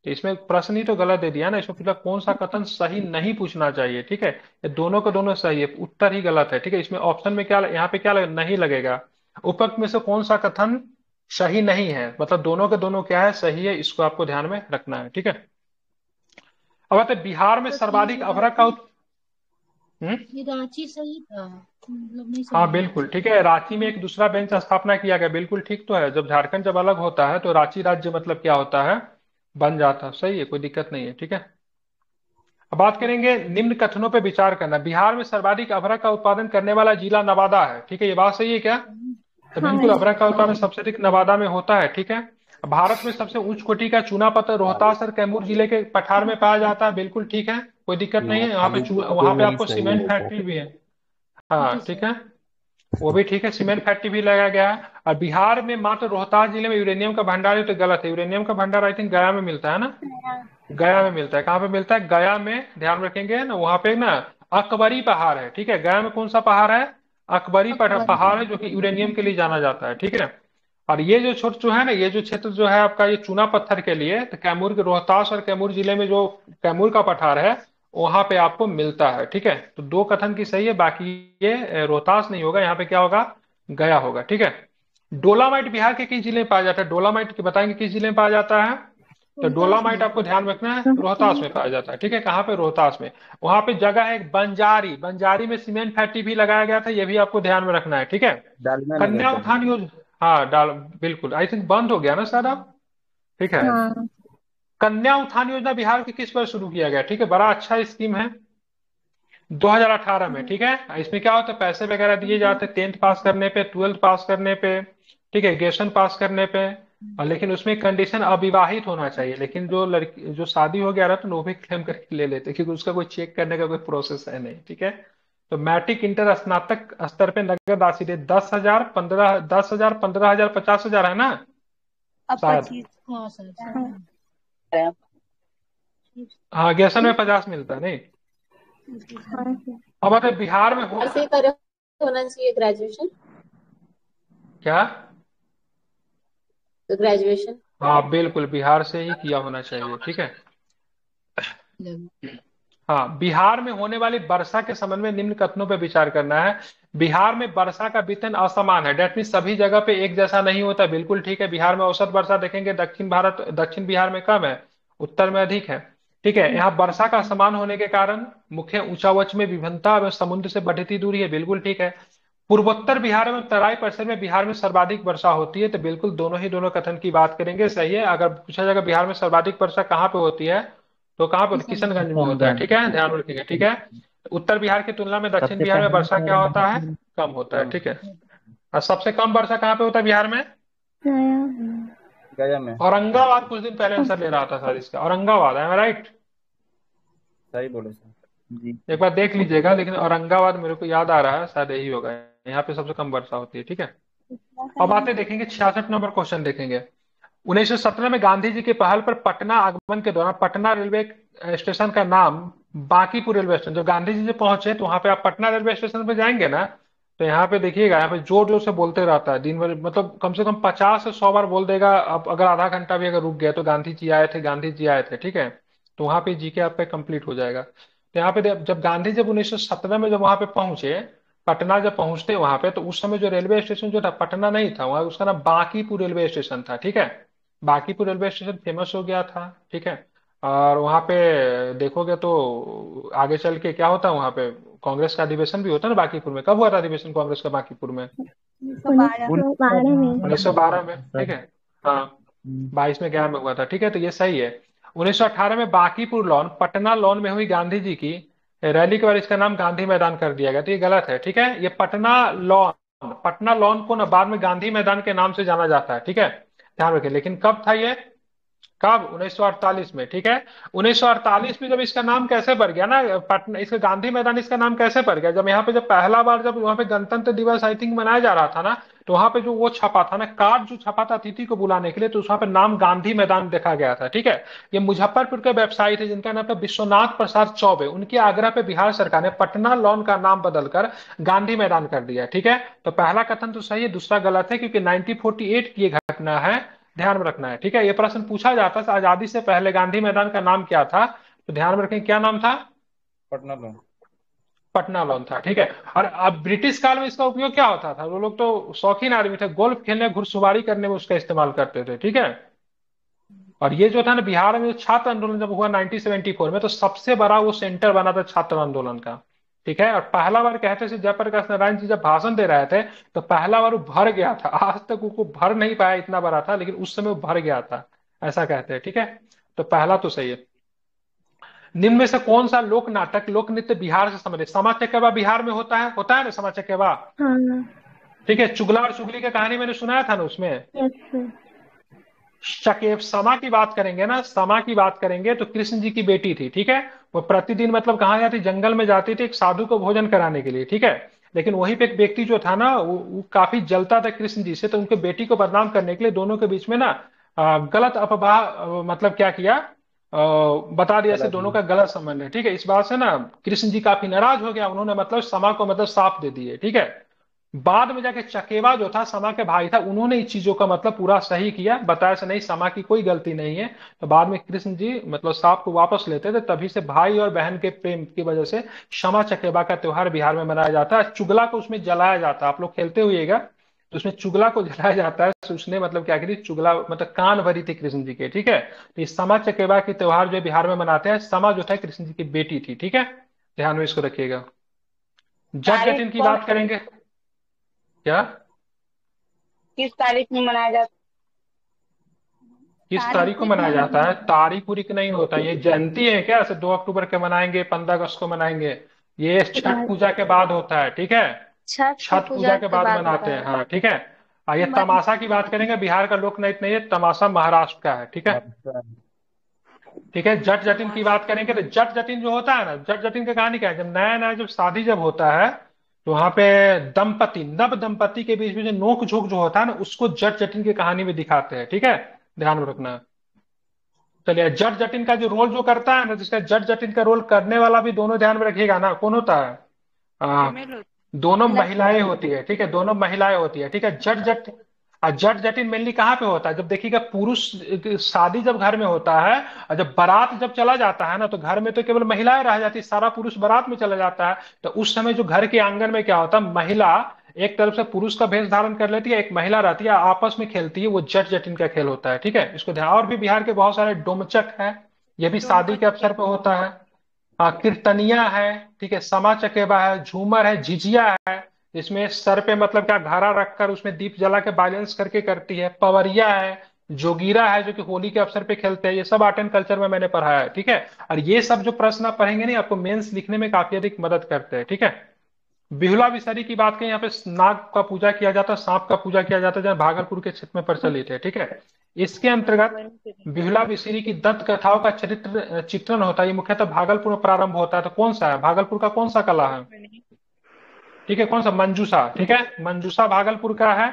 तो इसमें प्रश्न ही तो गलत दे दिया ना, इसमें पूछा कौन सा कथन सही नहीं पूछना चाहिए, ठीक है। ये दोनों का दोनों सही है, उत्तर ही गलत है, ठीक है। इसमें ऑप्शन में क्या, यहाँ पे क्या नहीं लगेगा, उपरोक्त में से कौन सा कथन सही नहीं है, मतलब दोनों के दोनों क्या है, सही है, इसको आपको ध्यान में रखना है, ठीक है। अब आते बिहार में सर्वाधिक अभ्रक का ये रांची सही था, मतलब नहीं हाँ समझ बिल्कुल ठीक है, रांची में एक दूसरा बेंच स्थापना किया गया, बिल्कुल ठीक तो है। जब झारखंड जब अलग होता है तो रांची राज्य मतलब क्या होता है, बन जाता है, सही है, कोई दिक्कत नहीं है, ठीक है। अब बात करेंगे निम्न कथनों पे विचार करना। बिहार में सर्वाधिक अभ्रक का उत्पादन करने वाला जिला नवादा है, ठीक है, ये बात सही है क्या? तो बिल्कुल अभ्रक का उत्पादन सबसे अधिक नवादा में होता है, ठीक है। भारत में सबसे उच्च कोटि का चूना पत्थर रोहतास और कैमूर जिले के पठार में पाया जाता है, बिल्कुल ठीक है, कोई दिक्कत नहीं है। यहाँ पे वहां पे आपको सीमेंट फैक्ट्री भी है, हाँ ठीक है, वो भी ठीक है, सीमेंट फैक्ट्री भी लगाया गया है। और बिहार में मात्र रोहतास जिले में यूरेनियम का भंडार है, तो गलत है। यूरेनियम का भंडार आई थिंक गया में मिलता है ना, गया में मिलता है। कहाँ पे मिलता है? गया में, ध्यान रखेंगे ना, वहां पे ना अकबरी पहाड़ है, ठीक है। गया में कौन सा पहाड़ है? अकबरी पहाड़ है, जो कि यूरेनियम के लिए जाना जाता है, ठीक है। और ये जो छोट जो है ना, ये जो क्षेत्र जो है आपका, ये चूना पत्थर के लिए, तो कैमूर के रोहतास और कैमूर जिले में जो कैमूर का पठार है वहां पे आपको मिलता है, ठीक है। तो 2 कथन की सही है, बाकी ये रोहतास नहीं होगा, यहाँ पे क्या होगा, गया होगा, ठीक है। डोलामाइट बिहार के किस जिले में पाया जाता है? डोलामाइट के बताएंगे किस जिले में पाया जाता है? तो डोलामाइट आपको ध्यान रखना है, रोहतास में पाया जाता है, ठीक है। कहाँ पे? रोहतास में। वहां पे जगह है बंजारी, बंजारी में सीमेंट फैक्ट्री भी लगाया गया था, ये भी आपको ध्यान में रखना है, ठीक है। डालमिया कन्या नगर उत्थान योजना, हाँ डाल, बिल्कुल, आई थिंक बंद हो गया ना सर अब, ठीक है। हाँ, कन्या उत्थान योजना बिहार के किस पर शुरू किया गया? ठीक है, बड़ा अच्छा स्कीम है, 2018 में, ठीक है। इसमें क्या होता है, पैसे वगैरह दिए जाते हैं 10th पास करने पे, 12th पास करने पे, ठीक है, ग्रेजुएशन पास करने पे। और लेकिन उसमें कंडीशन अविवाहित होना चाहिए, लेकिन जो लड़की जो शादी हो गया रहता है वो भी क्लेम करके ले लेते हैं, क्योंकि उसका कोई चेक करने का कोई प्रोसेस है नहीं, ठीक है। तो मैट्रिक इंटर स्नातक स्तर पे नगद राशि दे 10,000, 15,000, 15,000, 50,000 है ना अब शायद, 25। हाँ सर। हाँ ग्रेजुएशन में 50 मिलता है नहीं। अब अगर बिहार में हो ऐसे करे होना चाहिए ग्रेजुएशन, क्या, तो ग्रेजुएशन हाँ बिल्कुल बिहार से ही किया होना चाहिए, ठीक है। हाँ, बिहार में होने वाली वर्षा के संबंध में निम्न कथनों पर विचार करना है। बिहार में वर्षा का वितरण असमान है, डेट मीन सभी जगह पे एक जैसा नहीं होता, बिल्कुल ठीक है। बिहार में औसत वर्षा देखेंगे, दक्षिण बिहार में कम है, उत्तर में अधिक है, ठीक है। यहाँ वर्षा का असमान होने के कारण मुख्य ऊंचावच में विभिन्नता एवं समुद्र से बढ़ती दूरी है, बिल्कुल ठीक है। पूर्वोत्तर बिहार में तराई परिसर में बिहार में सर्वाधिक वर्षा होती है, तो बिल्कुल दोनों कथन की बात करेंगे, सही है। अगर पूछा जाएगा बिहार में सर्वाधिक वर्षा कहाँ पे होती है, तो कहाँ पर? किशनगंज में होता है, ठीक है, ध्यान रखिएगा, ठीक है। उत्तर बिहार की तुलना में दक्षिण बिहार में वर्षा क्या होता है, कम होता है, ठीक है। और सबसे कम वर्षा कहाँ पे होता है बिहार में? गया में। औरंगाबाद कुछ दिन पहले आंसर ले रहा था सर इसका, औरंगाबाद, है राइट? सही बोले सर जी। एक बार देख लीजिएगा, लेकिन औरंगाबाद मेरे को याद आ रहा है, शायद यही होगा, यहाँ पे सबसे कम वर्षा होती है, ठीक है। अब आते देखेंगे 66 नंबर क्वेश्चन देखेंगे। 1917 में गांधी जी की पहल पर पटना आगमन के दौरान पटना रेलवे स्टेशन का नाम बांकीपुर रेलवे स्टेशन, जब गांधी जी से पहुंचे तो वहां पे आप पटना रेलवे स्टेशन पे जाएंगे ना, तो यहाँ पे देखिएगा, यहाँ पे जोर जोर से बोलते रहता है दिन भर, मतलब कम से कम 50 से 100 बार बोल देगा। अब अगर आधा घंटा भी अगर रुक गया तो गांधी जी आए थे, गांधी जी आए थे, ठीक है। तो वहां पे जीके आपका कंप्लीट हो जाएगा। तो यहाँ पे जब गांधी जब 1917 में जब वहां पे पहुंचे, पटना जब पहुंचते वहां पे, तो उस समय जो रेलवे स्टेशन जो था पटना नहीं था, वहां उसका नाम बांकीपुर रेलवे स्टेशन था, ठीक है। बांकीपुर रेलवे स्टेशन फेमस हो गया था, ठीक है। और वहां पे देखोगे तो आगे चल के क्या होता है वहां पे, कांग्रेस का अधिवेशन भी होता है ना बांकीपुर में। कब हुआ था अधिवेशन कांग्रेस का बांकीपुर में? 1912 1912 में। 1912 में, ठीक है। हाँ, 22 में गया में हुआ था, ठीक है। तो ये सही है। 1918 में बांकीपुर लॉन, पटना लॉन में हुई गांधी जी की रैली के बाद इसका नाम गांधी मैदान कर दिया गया, तो ये गलत है, ठीक है। ये पटना लॉन को ना बाद में गांधी मैदान के नाम से जाना जाता है, ठीक है। ध्यान रखें। लेकिन कब था ये, कब? 1948 में, ठीक है। 1948 में जब इसका नाम कैसे पड़ गया ना पटना, इसका गांधी मैदान इसका नाम कैसे पड़ गया, जब यहाँ पे जब पहला बार जब वहां पे गणतंत्र दिवस आई थिंक मनाया जा रहा था ना, तो वहां पे जो वो छपा था ना कार्ड, जो छपा था अतिथि को बुलाने के लिए, तो वहां पे नाम गांधी मैदान देखा गया था, ठीक है। ये मुजफ्फरपुर के व्यवसायी थे जिनका नाम था विश्वनाथ प्रसाद चौबे, उनके आग्रह पे बिहार सरकार ने पटना लॉन का नाम बदलकर गांधी मैदान कर दिया, ठीक है। तो पहला कथन तो सही है, दूसरा गलत है, क्योंकि 1948 की ये घटना है, ध्यान में रखना है, ठीक है। ये प्रश्न पूछा जाता है आजादी से पहले गांधी मैदान का नाम क्या था, तो ध्यान में रखें क्या नाम था? पटना लॉन। पटना लॉन था, ठीक है। और अब ब्रिटिश काल में इसका उपयोग क्या होता था, वो लोग तो शौकीन आदमी थे, गोल्फ खेलने घुड़सवारी करने में उसका इस्तेमाल करते थे, ठीक है। और ये जो था ना बिहार में जो छात्र आंदोलन जब हुआ 1974 में, तो सबसे बड़ा वो सेंटर बना था छात्र आंदोलन का, ठीक है। और पहला बार कहते थे जयप्रकाश नारायण जी जब भाषण दे रहे थे, तो पहला बार वो भर गया था। आज तक वो भर नहीं पाया, इतना बड़ा था, लेकिन उस समय वो भर गया था, ऐसा कहते हैं, ठीक है। तो पहला तो सही है। निम्न में से कौन सा लोक नाटक लोक नृत्य बिहार से संबंधित? समा चकेवा बिहार में होता है ना समा चकेवा, हाँ। ठीक है। चुगला और चुगली की कहानी मैंने सुनाया था ना उसमें। Yes sir. चकेव समा की बात करेंगे ना, समा की बात करेंगे तो कृष्ण जी की बेटी थी, ठीक है। वो प्रतिदिन मतलब कहाँ जाती, जंगल में जाती थी एक साधु को भोजन कराने के लिए, ठीक है। लेकिन वहीं पे एक व्यक्ति जो था ना वो काफी जलता था कृष्ण जी से, तो उनके बेटी को बदनाम करने के लिए दोनों के बीच में ना गलत अफवाह मतलब क्या किया, बता दिया ऐसे दोनों का गलत संबंध है, ठीक है। इस बात से ना कृष्ण जी काफी नाराज हो गया, उन्होंने मतलब समा को मतलब साफ दे दिए, ठीक है। बाद में जाके चकेवा जो था समा के भाई था, उन्होंने इस चीजों का मतलब पूरा सही किया, बताया से नहीं समा की कोई गलती नहीं है। तो बाद में कृष्ण जी मतलब सांप को वापस लेते थे, तभी से भाई और बहन के प्रेम की वजह से क्षमा चकेवा का त्योहार बिहार में मनाया जाता है। चुगला को उसमें जलाया जाता है, आप लोग खेलते हुएगा तो उसमें चुगला को जलाया जाता है। तो उसने मतलब क्या करी, चुगला मतलब कान भरी थी कृष्ण जी के, ठीक है। तो इस समा चकेवा के त्योहार जो बिहार में मनाते हैं, समा जो था कृष्ण जी की बेटी थी, ठीक है। ध्यान में इसको रखिएगा। जट जटिन की बात करेंगे क्या, किस तारीख में मनाया जाता किस तारीख को मनाया जाता है? तारीख उरीख नहीं होता, ये जयंती है क्या, ऐसे 2 अक्टूबर के मनाएंगे, 15 अगस्त को मनाएंगे? ये छठ पूजा के बाद होता है, ठीक है। छठ पूजा के बाद मनाते हैं, हाँ, ठीक है। ये तमाशा की बात करेंगे, बिहार का लोक नृत्य नहीं है, तमाशा महाराष्ट्र का है, ठीक है। ठीक है। जट जटिन की बात करेंगे तो जट जटिन जो होता है ना, जट जटिन की कहानी क्या है, जब नया नया जब शादी जब होता है, तो वहां पे नव दंपति के बीच में जो नोक झोंक जो होता है ना, उसको जट जटिन की कहानी में दिखाते हैं, ठीक है। ध्यान में रखना। चलिए, जट जटिन का जो रोल जो करता है ना, जिसका जट जटिन का रोल करने वाला भी दोनों ध्यान में रखिएगा ना, कौन होता है? है? दोनों महिलाएं होती है, ठीक है, दोनों महिलाएं होती है, ठीक है। जट जटिन मेनली कहाँ पे होता है, जब देखिएगा पुरुष शादी जब घर में होता है, और जब बारात जब चला जाता है ना, तो घर में तो केवल महिलाएं रह जाती है, सारा पुरुष बारात में चला जाता है। तो उस समय जो घर के आंगन में क्या होता है, महिला एक तरफ से पुरुष का भेष धारण कर लेती है, एक महिला रहती है, आपस में खेलती है, वो जट जटिन का खेल होता है, ठीक है। इसको ध्यान। और भी बिहार के बहुत सारे डोमचक है, ये भी शादी के अवसर पर होता है। कीर्तनिया है, ठीक है, समा चकेबा है, झूमर है, झिझिया है, इसमें सर पे मतलब क्या घड़ा रखकर उसमें दीप जला के बैलेंस करके करती है। पवरिया है, जोगीरा है जो कि होली के अवसर पे खेलते हैं। ये सब आर्ट एंड कल्चर में मैंने पढ़ाया है, ठीक है। और ये सब जो प्रश्न आप पढ़ेंगे नहीं, आपको मेंस लिखने में काफी अधिक मदद करते हैं, ठीक है। बिहुला विषहरी की बात करें, यहाँ पे नाग का पूजा किया जाता है, सांप का पूजा किया जाता है, जहाँ भागलपुर के क्षेत्र में प्रचलित है, ठीक है। इसके अंतर्गत बिहुला विषहरी की दंत कथाओं का चित्रण होता है। ये मुख्यतः भागलपुर में प्रारंभ होता है। तो कौन सा है, भागलपुर का कौन सा कला है, ठीक है, कौन सा? मंजूषा, ठीक है, मंजूषा भागलपुर का है।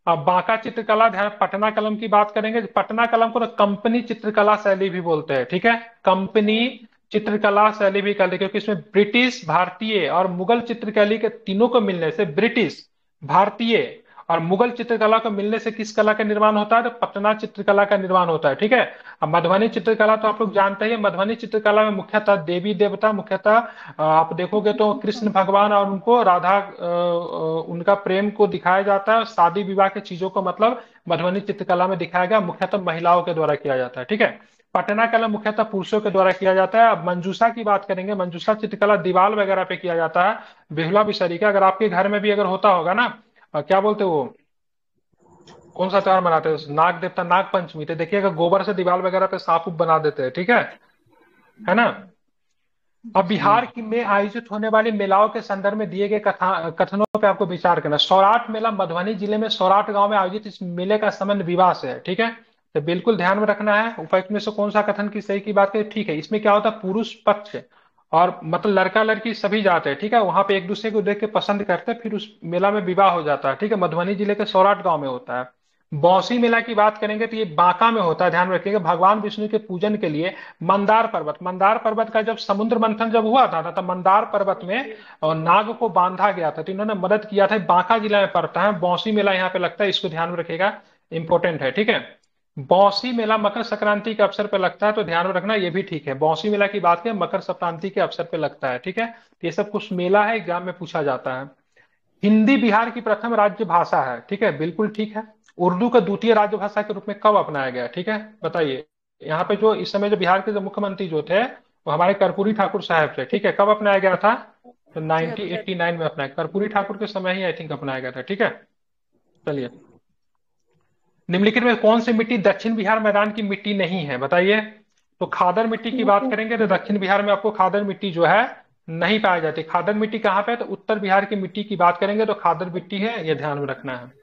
अब बांका चित्रकला, ध्यान, पटना कलम की बात करेंगे, पटना कलम को ना कंपनी चित्रकला शैली भी बोलते हैं, ठीक है। कंपनी चित्रकला शैली भी कहते हैं, क्योंकि इसमें ब्रिटिश, भारतीय और मुगल चित्रकला के तीनों को मिलने से, ब्रिटिश, भारतीय और मुगल चित्रकला को मिलने से किस कला का निर्माण होता है? तो पटना चित्रकला का निर्माण होता है। ठीक है। अब मधुबनी चित्रकला तो आप लोग जानते हैं, मधुबनी चित्रकला में मुख्यतः देवी देवता, मुख्यतः आप देखोगे तो कृष्ण भगवान और उनको राधा, उनका प्रेम को दिखाया जाता है। शादी विवाह के चीजों को मतलब मधुबनी चित्रकला में दिखाया गया, मुख्यतः महिलाओं के द्वारा किया जाता है। ठीक है। पटना कला मुख्यतः पुरुषों के द्वारा किया जाता है। अब मंजूषा की बात करेंगे, मंजूषा चित्रकला दीवार वगैरह पे किया जाता है। बेहुला बिसरी का अगर आपके घर में भी अगर होता होगा ना, क्या बोलते हो वो, कौन सा त्योहार मनाते हैं, नाग देवता, नाग पंचमी, तो देखिएगा गोबर से दीवार वगैरह पे सांप उप बना देते हैं। ठीक है ना। अब बिहार की में आयोजित होने वाली मेलाओं के संदर्भ में दिए गए कथनों पे आपको विचार करना। सौराठ मेला मधुबनी जिले में सौराठ गांव में आयोजित इस मेले का संबंध विवाह से है। ठीक है, तो बिल्कुल ध्यान में रखना है। उपर्युक्त में से कौन सा कथन की सही की बात करें? ठीक है, इसमें क्या होता है, पुरुष पक्ष और मतलब लड़का लड़की सभी जाते हैं। ठीक है, वहां पे एक दूसरे को देख के पसंद करते हैं, फिर उस मेला में विवाह हो जाता है। ठीक है, मधुबनी जिले के सौराठ गांव में होता है। बौसी मेला की बात करेंगे तो ये बांका में होता है। ध्यान रखिएगा, भगवान विष्णु के पूजन के लिए मंदार पर्वत का जब समुद्र मंथन जब हुआ था तब मंदार पर्वत में और नाग को बांधा गया था, तो इन्होंने मदद किया था। बांका जिला में पड़ता है, बौसी मेला यहाँ पे लगता है, इसको ध्यान में रखिएगा, इंपॉर्टेंट है। ठीक है, बौसी मेला मकर संक्रांति के अवसर पर लगता है, तो ध्यान में रखना, ये भी ठीक है। बौसी मेला की बात करें मकर संक्रांति के अवसर पर लगता है। ठीक है, तो ये सब कुछ मेला है, एग्जाम में पूछा जाता है। हिंदी बिहार की प्रथम राज्य भाषा है। ठीक है, बिल्कुल ठीक है। उर्दू को द्वितीय राजभाषा के रूप में कब अपनाया गया? ठीक है, बताइए। यहाँ पे जो इस समय जो बिहार के जो मुख्यमंत्री जो थे वो हमारे कर्पूरी ठाकुर साहब थे। ठीक है, कब अपनाया गया था? तो 1989 में अपनाया, कर्पूरी ठाकुर के समय ही आई थिंक अपनाया गया था। ठीक है, चलिए। निम्नलिखित में कौन सी मिट्टी दक्षिण बिहार मैदान की मिट्टी नहीं है? बताइए। तो खादर मिट्टी की बात करेंगे तो दक्षिण बिहार में आपको खादर मिट्टी जो है नहीं पाई जाती। खादर मिट्टी कहाँ पे है? तो उत्तर बिहार की मिट्टी की बात करेंगे तो खादर मिट्टी है, यह ध्यान में रखना है।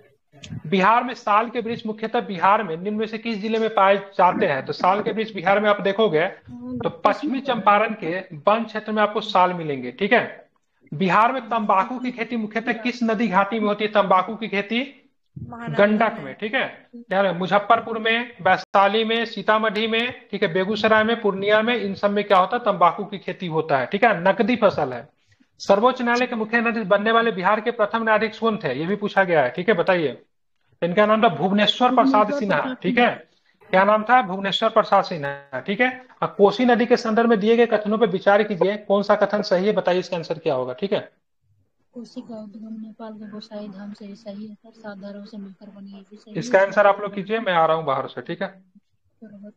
बिहार में साल के वृक्ष मुख्यतः बिहार में निम्न में से किस जिले में पाए जाते हैं? तो साल के वृक्ष बिहार में आप देखोगे तो पश्चिमी चंपारण के वन क्षेत्र में आपको साल मिलेंगे। ठीक है, बिहार में तंबाकू की खेती मुख्यतः किस नदी घाटी में होती है? तंबाकू की खेती गंडक में। ठीक है, ध्यान रखें, मुजफ्फरपुर में, वैशाली में, सीतामढ़ी में, ठीक है, बेगूसराय में, पूर्णिया में, इन सब में क्या होता है? तंबाकू की खेती होता है। ठीक है, नकदी फसल है। सर्वोच्च न्यायालय के मुख्य न्यायाधीश बनने वाले बिहार के प्रथम न्यायाधीश कौन थे? ये भी पूछा गया है। ठीक है, बताइए। इनका नाम था भुवनेश्वर प्रसाद सिन्हा। ठीक है, क्या नाम था? भुवनेश्वर प्रसाद सिन्हा। ठीक है, अब कोसी नदी के संदर्भ में दिए गए कथनों पर विचार कीजिए, कौन सा कथन सही है, बताइए, इसका आंसर क्या होगा? ठीक है, कोसी का उद्गम नेपाल के गोसाई धाम से सही है सर, 7 धाराओं से मिलकर बनी है, ये भी सही है। इसका आंसर आप लोग कीजिए, मैं आ रहा हूँ बाहर से। ठीक है। पर्वत